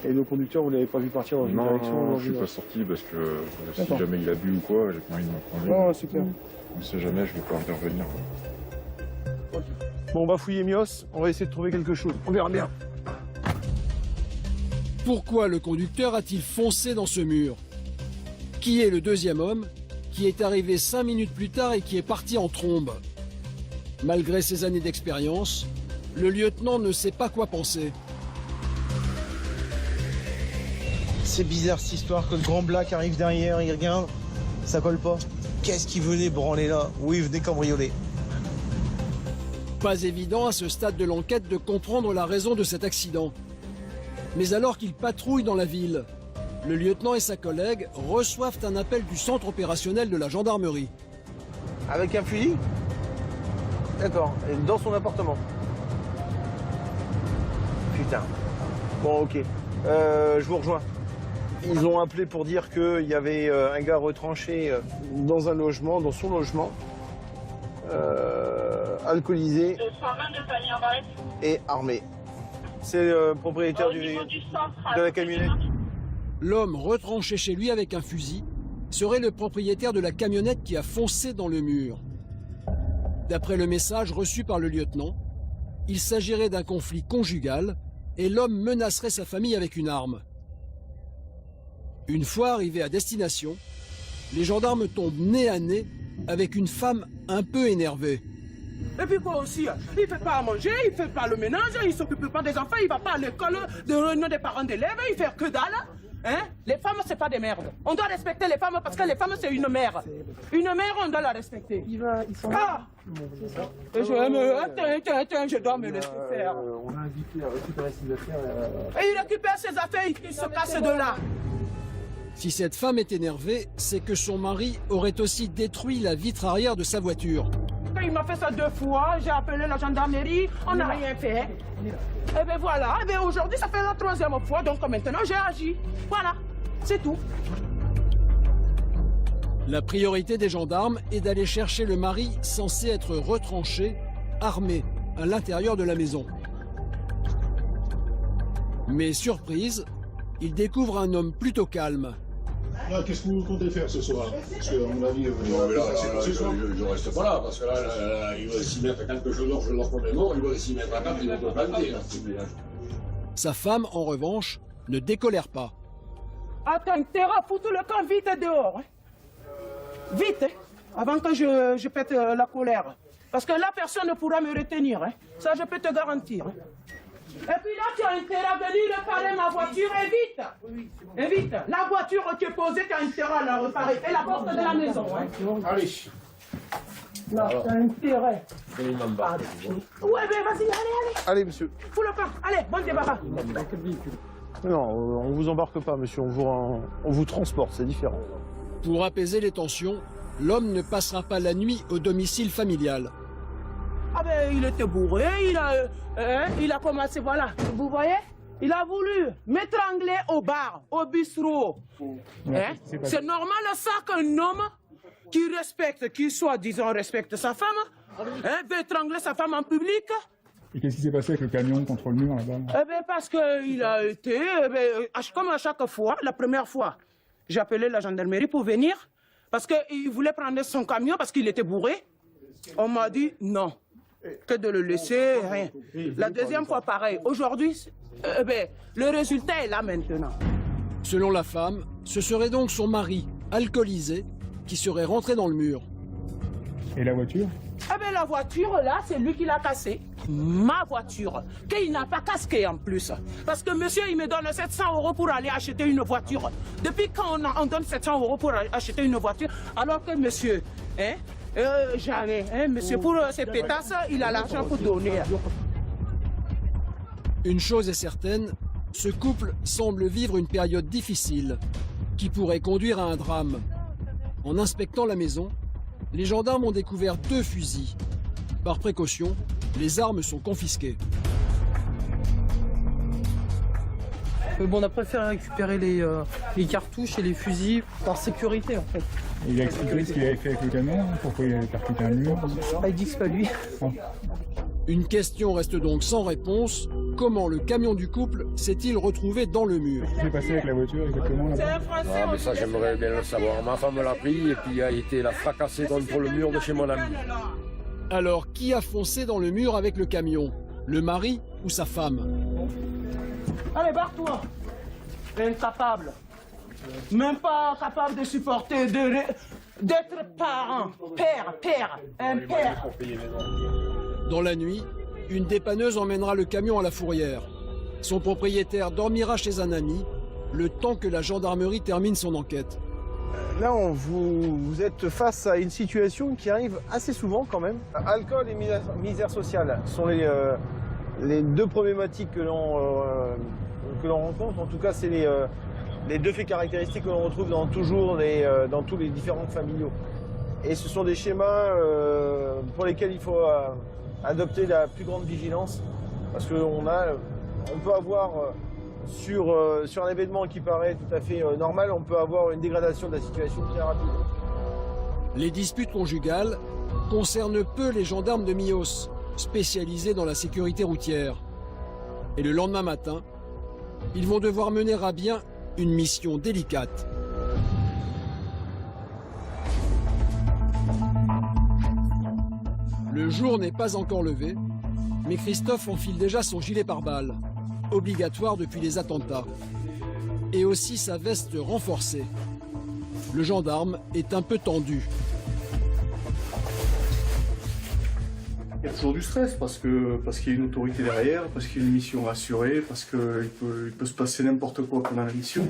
Speaker 1: Et le conducteur, vous l'avez pas vu partir dans une direction?
Speaker 5: Non, je suis pas sorti parce que si jamais il a bu ou quoi, j'ai pas envie de me prendre.
Speaker 1: Non, super.
Speaker 5: On sait jamais, je vais pas intervenir.
Speaker 1: Bon, on va fouiller Mios, on va essayer de trouver quelque chose. On verra bien.
Speaker 2: Pourquoi le conducteur a-t-il foncé dans ce mur? Qui est le deuxième homme qui est arrivé 5 minutes plus tard et qui est parti en trombe? Malgré ses années d'expérience, le lieutenant ne sait pas quoi penser.
Speaker 19: C'est bizarre cette histoire que le grand black arrive derrière, il regarde, ça colle pas. Qu'est-ce qu'il venait branler là? Oui, il venait cambrioler.
Speaker 2: Pas évident à ce stade de l'enquête de comprendre la raison de cet accident. Mais alors qu'il patrouille dans la ville, le lieutenant et sa collègue reçoivent un appel du centre opérationnel de la gendarmerie.
Speaker 19: Avec un fusil? D'accord, et dans son appartement. Putain. Bon, ok. Je vous rejoins. Ils ont appelé pour dire qu'il y avait un gars retranché dans un logement, dans son logement, alcoolisé et armé. C'est le propriétaire de la camionnette.
Speaker 2: L'homme retranché chez lui avec un fusil serait le propriétaire de la camionnette qui a foncé dans le mur. D'après le message reçu par le lieutenant, il s'agirait d'un conflit conjugal et l'homme menacerait sa famille avec une arme. Une fois arrivés à destination, les gendarmes tombent nez à nez avec une femme un peu énervée.
Speaker 17: Et puis quoi aussi, il ne fait pas à manger, il ne fait pas le ménage, il ne s'occupe pas des enfants, il ne va pas à l'école de réunion des parents d'élèves, il fait que dalle. Hein? Les femmes, c'est pas des merdes. On doit respecter les femmes parce que les femmes, c'est une mère. Une mère, on doit la respecter. Ils sont là. Et attends, je dois me laisser faire.
Speaker 10: On a invité à récupérer ses affaires.
Speaker 17: Et il récupère ses affaires, il se casse de là.
Speaker 2: Si cette femme est énervée, c'est que son mari aurait aussi détruit la vitre arrière de sa voiture.
Speaker 17: Il m'a fait ça 2 fois, j'ai appelé la gendarmerie, on n'a rien fait. Et bien voilà, et bien aujourd'hui ça fait la 3e fois, donc maintenant j'ai agi. Voilà, c'est tout.
Speaker 2: La priorité des gendarmes est d'aller chercher le mari censé être retranché, armé, à l'intérieur de la maison. Mais surprise, ils découvrent un homme plutôt calme.
Speaker 9: Qu'est-ce que vous comptez faire ce soir? Parce qu'à mon avis, je reste pas là, parce que là il va s'y mettre quelque chose d'autre, je leur promets mort, il va s'y mettre à table, il va te planter.
Speaker 2: Sa femme, en revanche, ne décolère pas.
Speaker 17: Attends, Terra, fous-toi le camp vite dehors. Hein. Vite, hein, avant que je pète la colère. Parce que là, personne ne pourra me retenir. Hein. Ça, je peux te garantir. Hein. Et puis là, tu as intérêt à venir réparer ma voiture, et vite. Et vite. La voiture qui est posée, tu as intérêt à la réparer. Et la porte de la maison. Hein.
Speaker 9: Allez.
Speaker 17: Là, tu as intérêt. Ouais, mais vas-y, allez.
Speaker 1: Allez, monsieur.
Speaker 17: Fous le camp. Allez, bon débarras.
Speaker 1: Non, on vous embarque pas, monsieur. On vous transporte, c'est différent.
Speaker 2: Pour apaiser les tensions, l'homme ne passera pas la nuit au domicile familial.
Speaker 17: Ah ben, il était bourré, il a commencé, voilà, vous voyez? Il a voulu m'étrangler au bar, au bistrot. Hein? C'est normal ça qu'un homme qui respecte, qui soi-disant respecte sa femme, veut étrangler sa femme en public.
Speaker 10: Et qu'est-ce qui s'est passé avec le camion contre le mur là-bas?
Speaker 17: Eh bien, parce qu'il a été, comme à chaque fois, la première fois, j'ai appelé la gendarmerie pour venir, parce qu'il voulait prendre son camion parce qu'il était bourré. On m'a dit non. Que de le laisser, rien. La deuxième fois, pareil. Aujourd'hui, le résultat est là maintenant.
Speaker 2: Selon la femme, ce serait donc son mari, alcoolisé, qui serait rentré dans le mur.
Speaker 10: Et la voiture?
Speaker 17: La voiture, là, c'est lui qui l'a cassée. ma voiture, qu'il n'a pas casqué en plus. Parce que monsieur, il me donne 700 € pour aller acheter une voiture. Depuis quand on donne 700 € pour acheter une voiture, alors que monsieur, jamais, monsieur, pour ses pétasses, il a l'argent pour donner.
Speaker 2: Une chose est certaine, ce couple semble vivre une période difficile qui pourrait conduire à un drame. En inspectant la maison, les gendarmes ont découvert 2 fusils. Par précaution, les armes sont confisquées.
Speaker 11: Bon, on a préféré récupérer les cartouches et les fusils par sécurité en fait.
Speaker 10: Il a expliqué ce qu'il avait fait avec le camion, pourquoi il avait percuté un mur.
Speaker 11: Il dit que c'est pas lui.
Speaker 2: Une question reste donc sans réponse. Comment le camion du couple s'est-il retrouvé dans le mur?
Speaker 10: Qu'est-ce qui s'est passé avec la voiture exactement là-bas?
Speaker 9: Ah, mais ça, j'aimerais bien le savoir. Ma femme l'a pris et puis a été la fracassée contre le mur de chez mon ami.
Speaker 2: Alors, qui a foncé dans le mur avec le camion? Le mari ou sa femme?
Speaker 17: Allez, barre-toi. Incapable. Même pas capable de supporter, d'être parent, père, un père.
Speaker 2: Dans la nuit, une dépanneuse emmènera le camion à la fourrière. Son propriétaire dormira chez un ami, le temps que la gendarmerie termine son enquête.
Speaker 18: Là, vous êtes face à une situation qui arrive assez souvent quand même. Alcool et misère sociale sont les 2 problématiques que l'on rencontre. En tout cas, c'est les 2 faits caractéristiques que l'on retrouve dans tous les différents familiaux. Et ce sont des schémas pour lesquels il faut adopter la plus grande vigilance, parce qu'on peut avoir sur un événement qui paraît tout à fait normal, on peut avoir une dégradation de la situation très rapide.
Speaker 2: Les disputes conjugales concernent peu les gendarmes de Mios, spécialisés dans la sécurité routière. Et le lendemain matin, ils vont devoir mener à bien une mission délicate. Le jour n'est pas encore levé, mais Christophe enfile déjà son gilet pare-balles, obligatoire depuis les attentats, et aussi sa veste renforcée. Le gendarme est un peu tendu.
Speaker 16: Il y a toujours du stress parce qu'il y a une autorité derrière, parce qu'il y a une mission assurée, parce qu'il peut se passer n'importe quoi pendant la mission.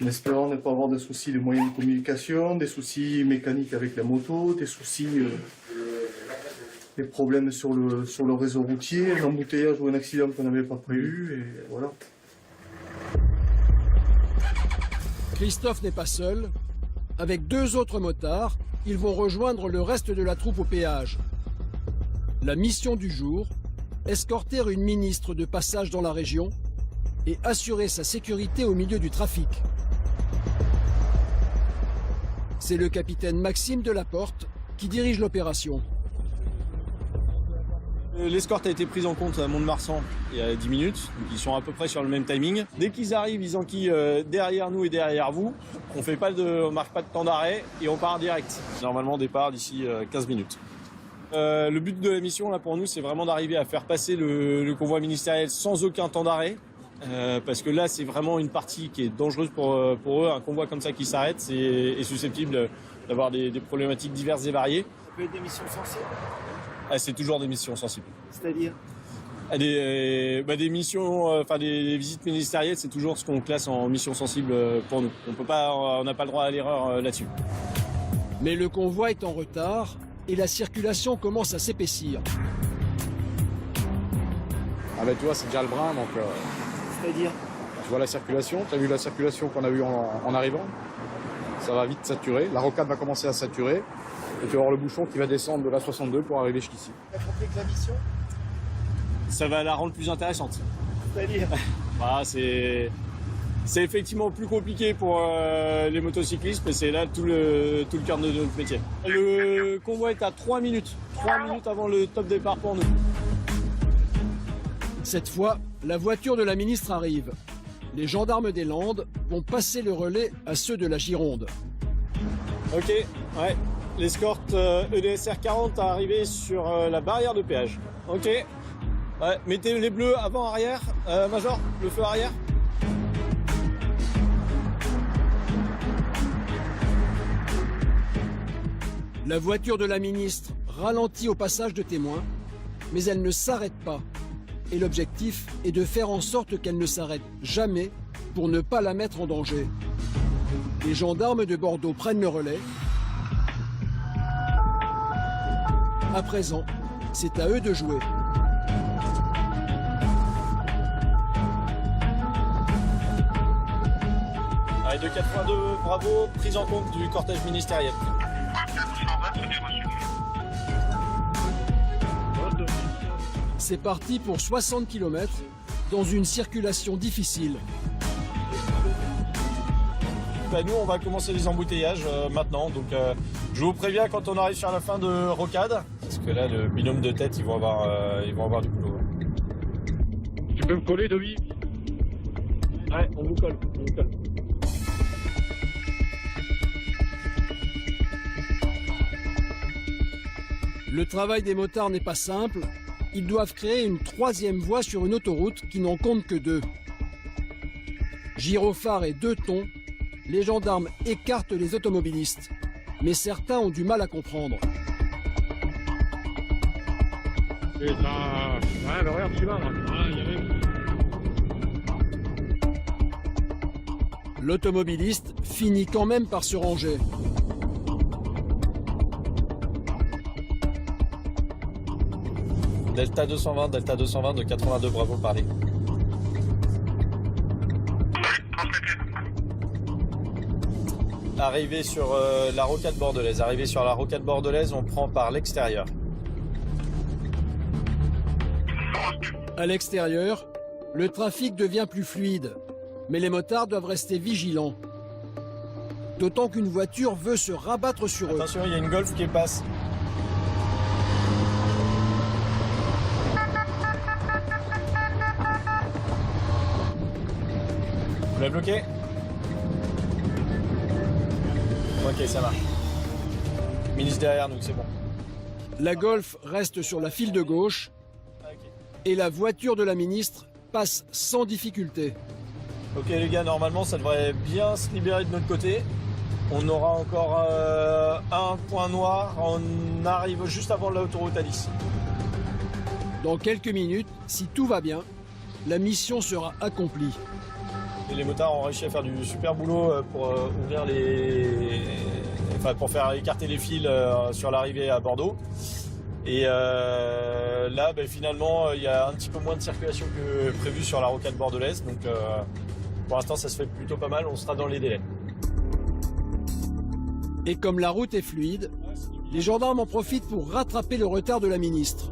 Speaker 16: En espérant ne pas avoir de soucis de moyens de communication, des soucis mécaniques avec la moto, des soucis, des problèmes sur le réseau routier, un embouteillage ou un accident qu'on n'avait pas prévu, et voilà.
Speaker 2: Christophe n'est pas seul. Avec 2 autres motards, ils vont rejoindre le reste de la troupe au péage. La mission du jour, escorter une ministre de passage dans la région et assurer sa sécurité au milieu du trafic. C'est le capitaine Maxime Delaporte qui dirige l'opération.
Speaker 1: L'escorte a été prise en compte à Mont-de-Marsan il y a 10 minutes, donc ils sont à peu près sur le même timing. Dès qu'ils arrivent, ils enquillent derrière nous et derrière vous. On marque pas de temps d'arrêt et on part direct. Normalement, départ d'ici 15 minutes. Le but de la mission là pour nous, c'est vraiment d'arriver à faire passer le convoi ministériel sans aucun temps d'arrêt. Parce que là, c'est vraiment une partie qui est dangereuse pour eux. Un convoi comme ça qui s'arrête est susceptible d'avoir des problématiques diverses et variées.
Speaker 3: Ça peut être des missions sensibles.
Speaker 1: C'est toujours des missions sensibles.
Speaker 3: C'est-à-dire
Speaker 1: des missions, des visites ministérielles, c'est toujours ce qu'on classe en mission sensible pour nous. On n'a pas le droit à l'erreur là-dessus.
Speaker 2: Mais le convoi est en retard et la circulation commence à s'épaissir.
Speaker 15: Ah ben tu vois, c'est déjà le brin, donc...
Speaker 3: C'est-à-dire
Speaker 15: Tu vois la circulation, tu as vu la circulation qu'on a eue en arrivant? Ça va vite saturer, la rocade va commencer à saturer, et tu vas avoir le bouchon qui va descendre de la 62 pour arriver jusqu'ici.
Speaker 3: Tu as compris que la mission,
Speaker 1: Ça va la rendre plus intéressante.
Speaker 3: c'est-à-dire
Speaker 1: C'est effectivement plus compliqué pour les motocyclistes, mais c'est là tout le cœur de notre métier. Le convoi est à 3 minutes. 3 minutes avant le top départ pour nous.
Speaker 2: Cette fois, la voiture de la ministre arrive. Les gendarmes des Landes vont passer le relais à ceux de la Gironde.
Speaker 1: Ok, ouais. L'escorte EDSR 40 est arrivée sur la barrière de péage. Ok. Ouais, mettez les bleus avant-arrière. Major, le feu arrière.
Speaker 2: La voiture de la ministre ralentit au passage de témoins mais elle ne s'arrête pas. Et l'objectif est de faire en sorte qu'elle ne s'arrête jamais pour ne pas la mettre en danger. Les gendarmes de Bordeaux prennent le relais. À présent, c'est à eux de jouer.
Speaker 1: Allez, de 82, bravo, prise en compte du cortège ministériel.
Speaker 2: C'est parti pour 60 km dans une circulation difficile.
Speaker 1: Nous, on va commencer les embouteillages maintenant. Donc, je vous préviens quand on arrive sur la fin de Rocade. Parce que là, le binôme de tête, ils vont avoir du boulot.
Speaker 15: Tu peux me coller, Domi?
Speaker 1: Ouais, on vous colle.
Speaker 2: Le travail des motards n'est pas simple. Ils doivent créer une troisième voie sur une autoroute qui n'en compte que 2. Gyrophares et 2 tons, les gendarmes écartent les automobilistes. Mais certains ont du mal à comprendre. L'automobiliste finit quand même par se ranger.
Speaker 1: Delta 220 de 82, bravo, parlez. Arrivé sur la rocade bordelaise, on prend par l'extérieur.
Speaker 2: À l'extérieur, le trafic devient plus fluide, mais les motards doivent rester vigilants. D'autant qu'une voiture veut se rabattre sur eux.
Speaker 1: Attention, il y a une Golf qui passe. Vous l'avez bloqué? Ok, ça marche. Ministre derrière nous, c'est bon.
Speaker 2: La Golf reste sur la file de gauche et la voiture de la ministre passe sans difficulté.
Speaker 1: Ok les gars, normalement ça devrait bien se libérer de notre côté. On aura encore un point noir, on arrive juste avant l'autoroute A10.
Speaker 2: Dans quelques minutes, si tout va bien, la mission sera accomplie.
Speaker 1: Et les motards ont réussi à faire du super boulot pour ouvrir pour faire écarter les fils sur l'arrivée à Bordeaux. Et là, finalement, il y a un petit peu moins de circulation que prévu sur la rocade bordelaise. Donc pour l'instant, ça se fait plutôt pas mal, on sera dans les délais.
Speaker 2: Et comme la route est fluide, les gendarmes en profitent pour rattraper le retard de la ministre.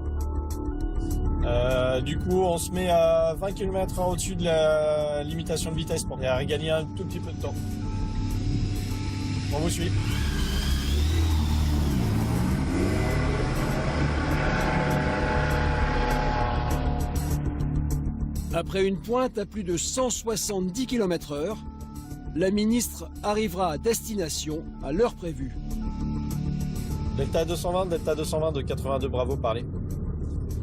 Speaker 1: Du coup, on se met à 20 km/h au-dessus de la limitation de vitesse pour gagner un tout petit peu de temps. On vous suit.
Speaker 2: Après une pointe à plus de 170 km/h, la ministre arrivera à destination à l'heure prévue.
Speaker 1: Delta 220 de 82, bravo, parlez.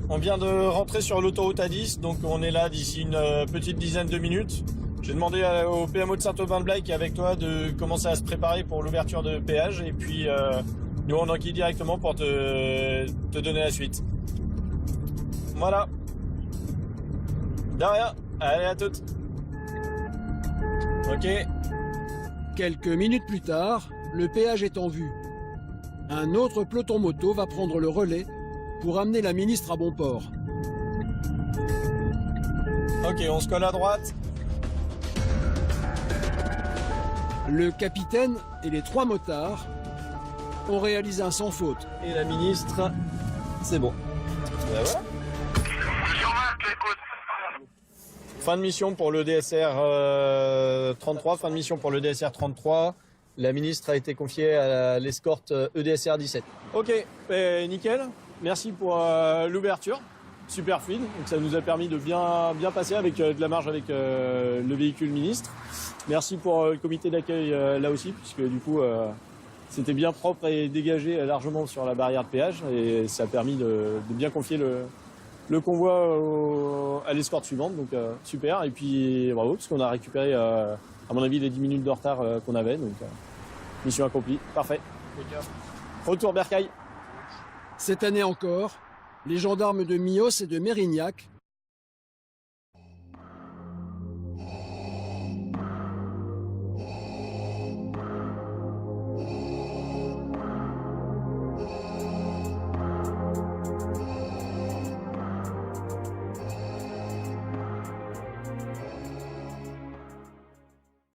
Speaker 1: On vient de rentrer sur l'autoroute A10, donc on est là d'ici une petite dizaine de minutes. J'ai demandé au PMO de Saint-Aubin-de-Blaye qui est avec toi de commencer à se préparer pour l'ouverture de péage et puis nous on enquille directement pour te donner la suite. Voilà. De rien. Allez, à toutes. Ok.
Speaker 2: Quelques minutes plus tard, le péage est en vue. Un autre peloton moto va prendre le relais pour amener la ministre à bon port.
Speaker 1: Ok, on se colle à droite.
Speaker 2: Le capitaine et les 3 motards ont réalisé un sans faute.
Speaker 1: Et la ministre, c'est bon. Ben voilà. Fin de mission pour le DSR 33. Fin de mission pour le DSR 33. La ministre a été confiée à l'escorte EDSR 17. Ok, nickel. Merci pour l'ouverture. Super fluide. Donc ça nous a permis de bien passer avec de la marge avec le véhicule ministre. Merci pour le comité d'accueil là aussi, puisque du coup c'était bien propre et dégagé largement sur la barrière de péage. Et ça a permis de bien confier le convoi à l'escorte suivante, donc super, et puis bravo, parce qu'on a récupéré, à mon avis, les 10 minutes de retard qu'on avait, donc mission accomplie, parfait. Retour Bercail.
Speaker 2: Cette année encore, Les gendarmes de Millos et de Mérignac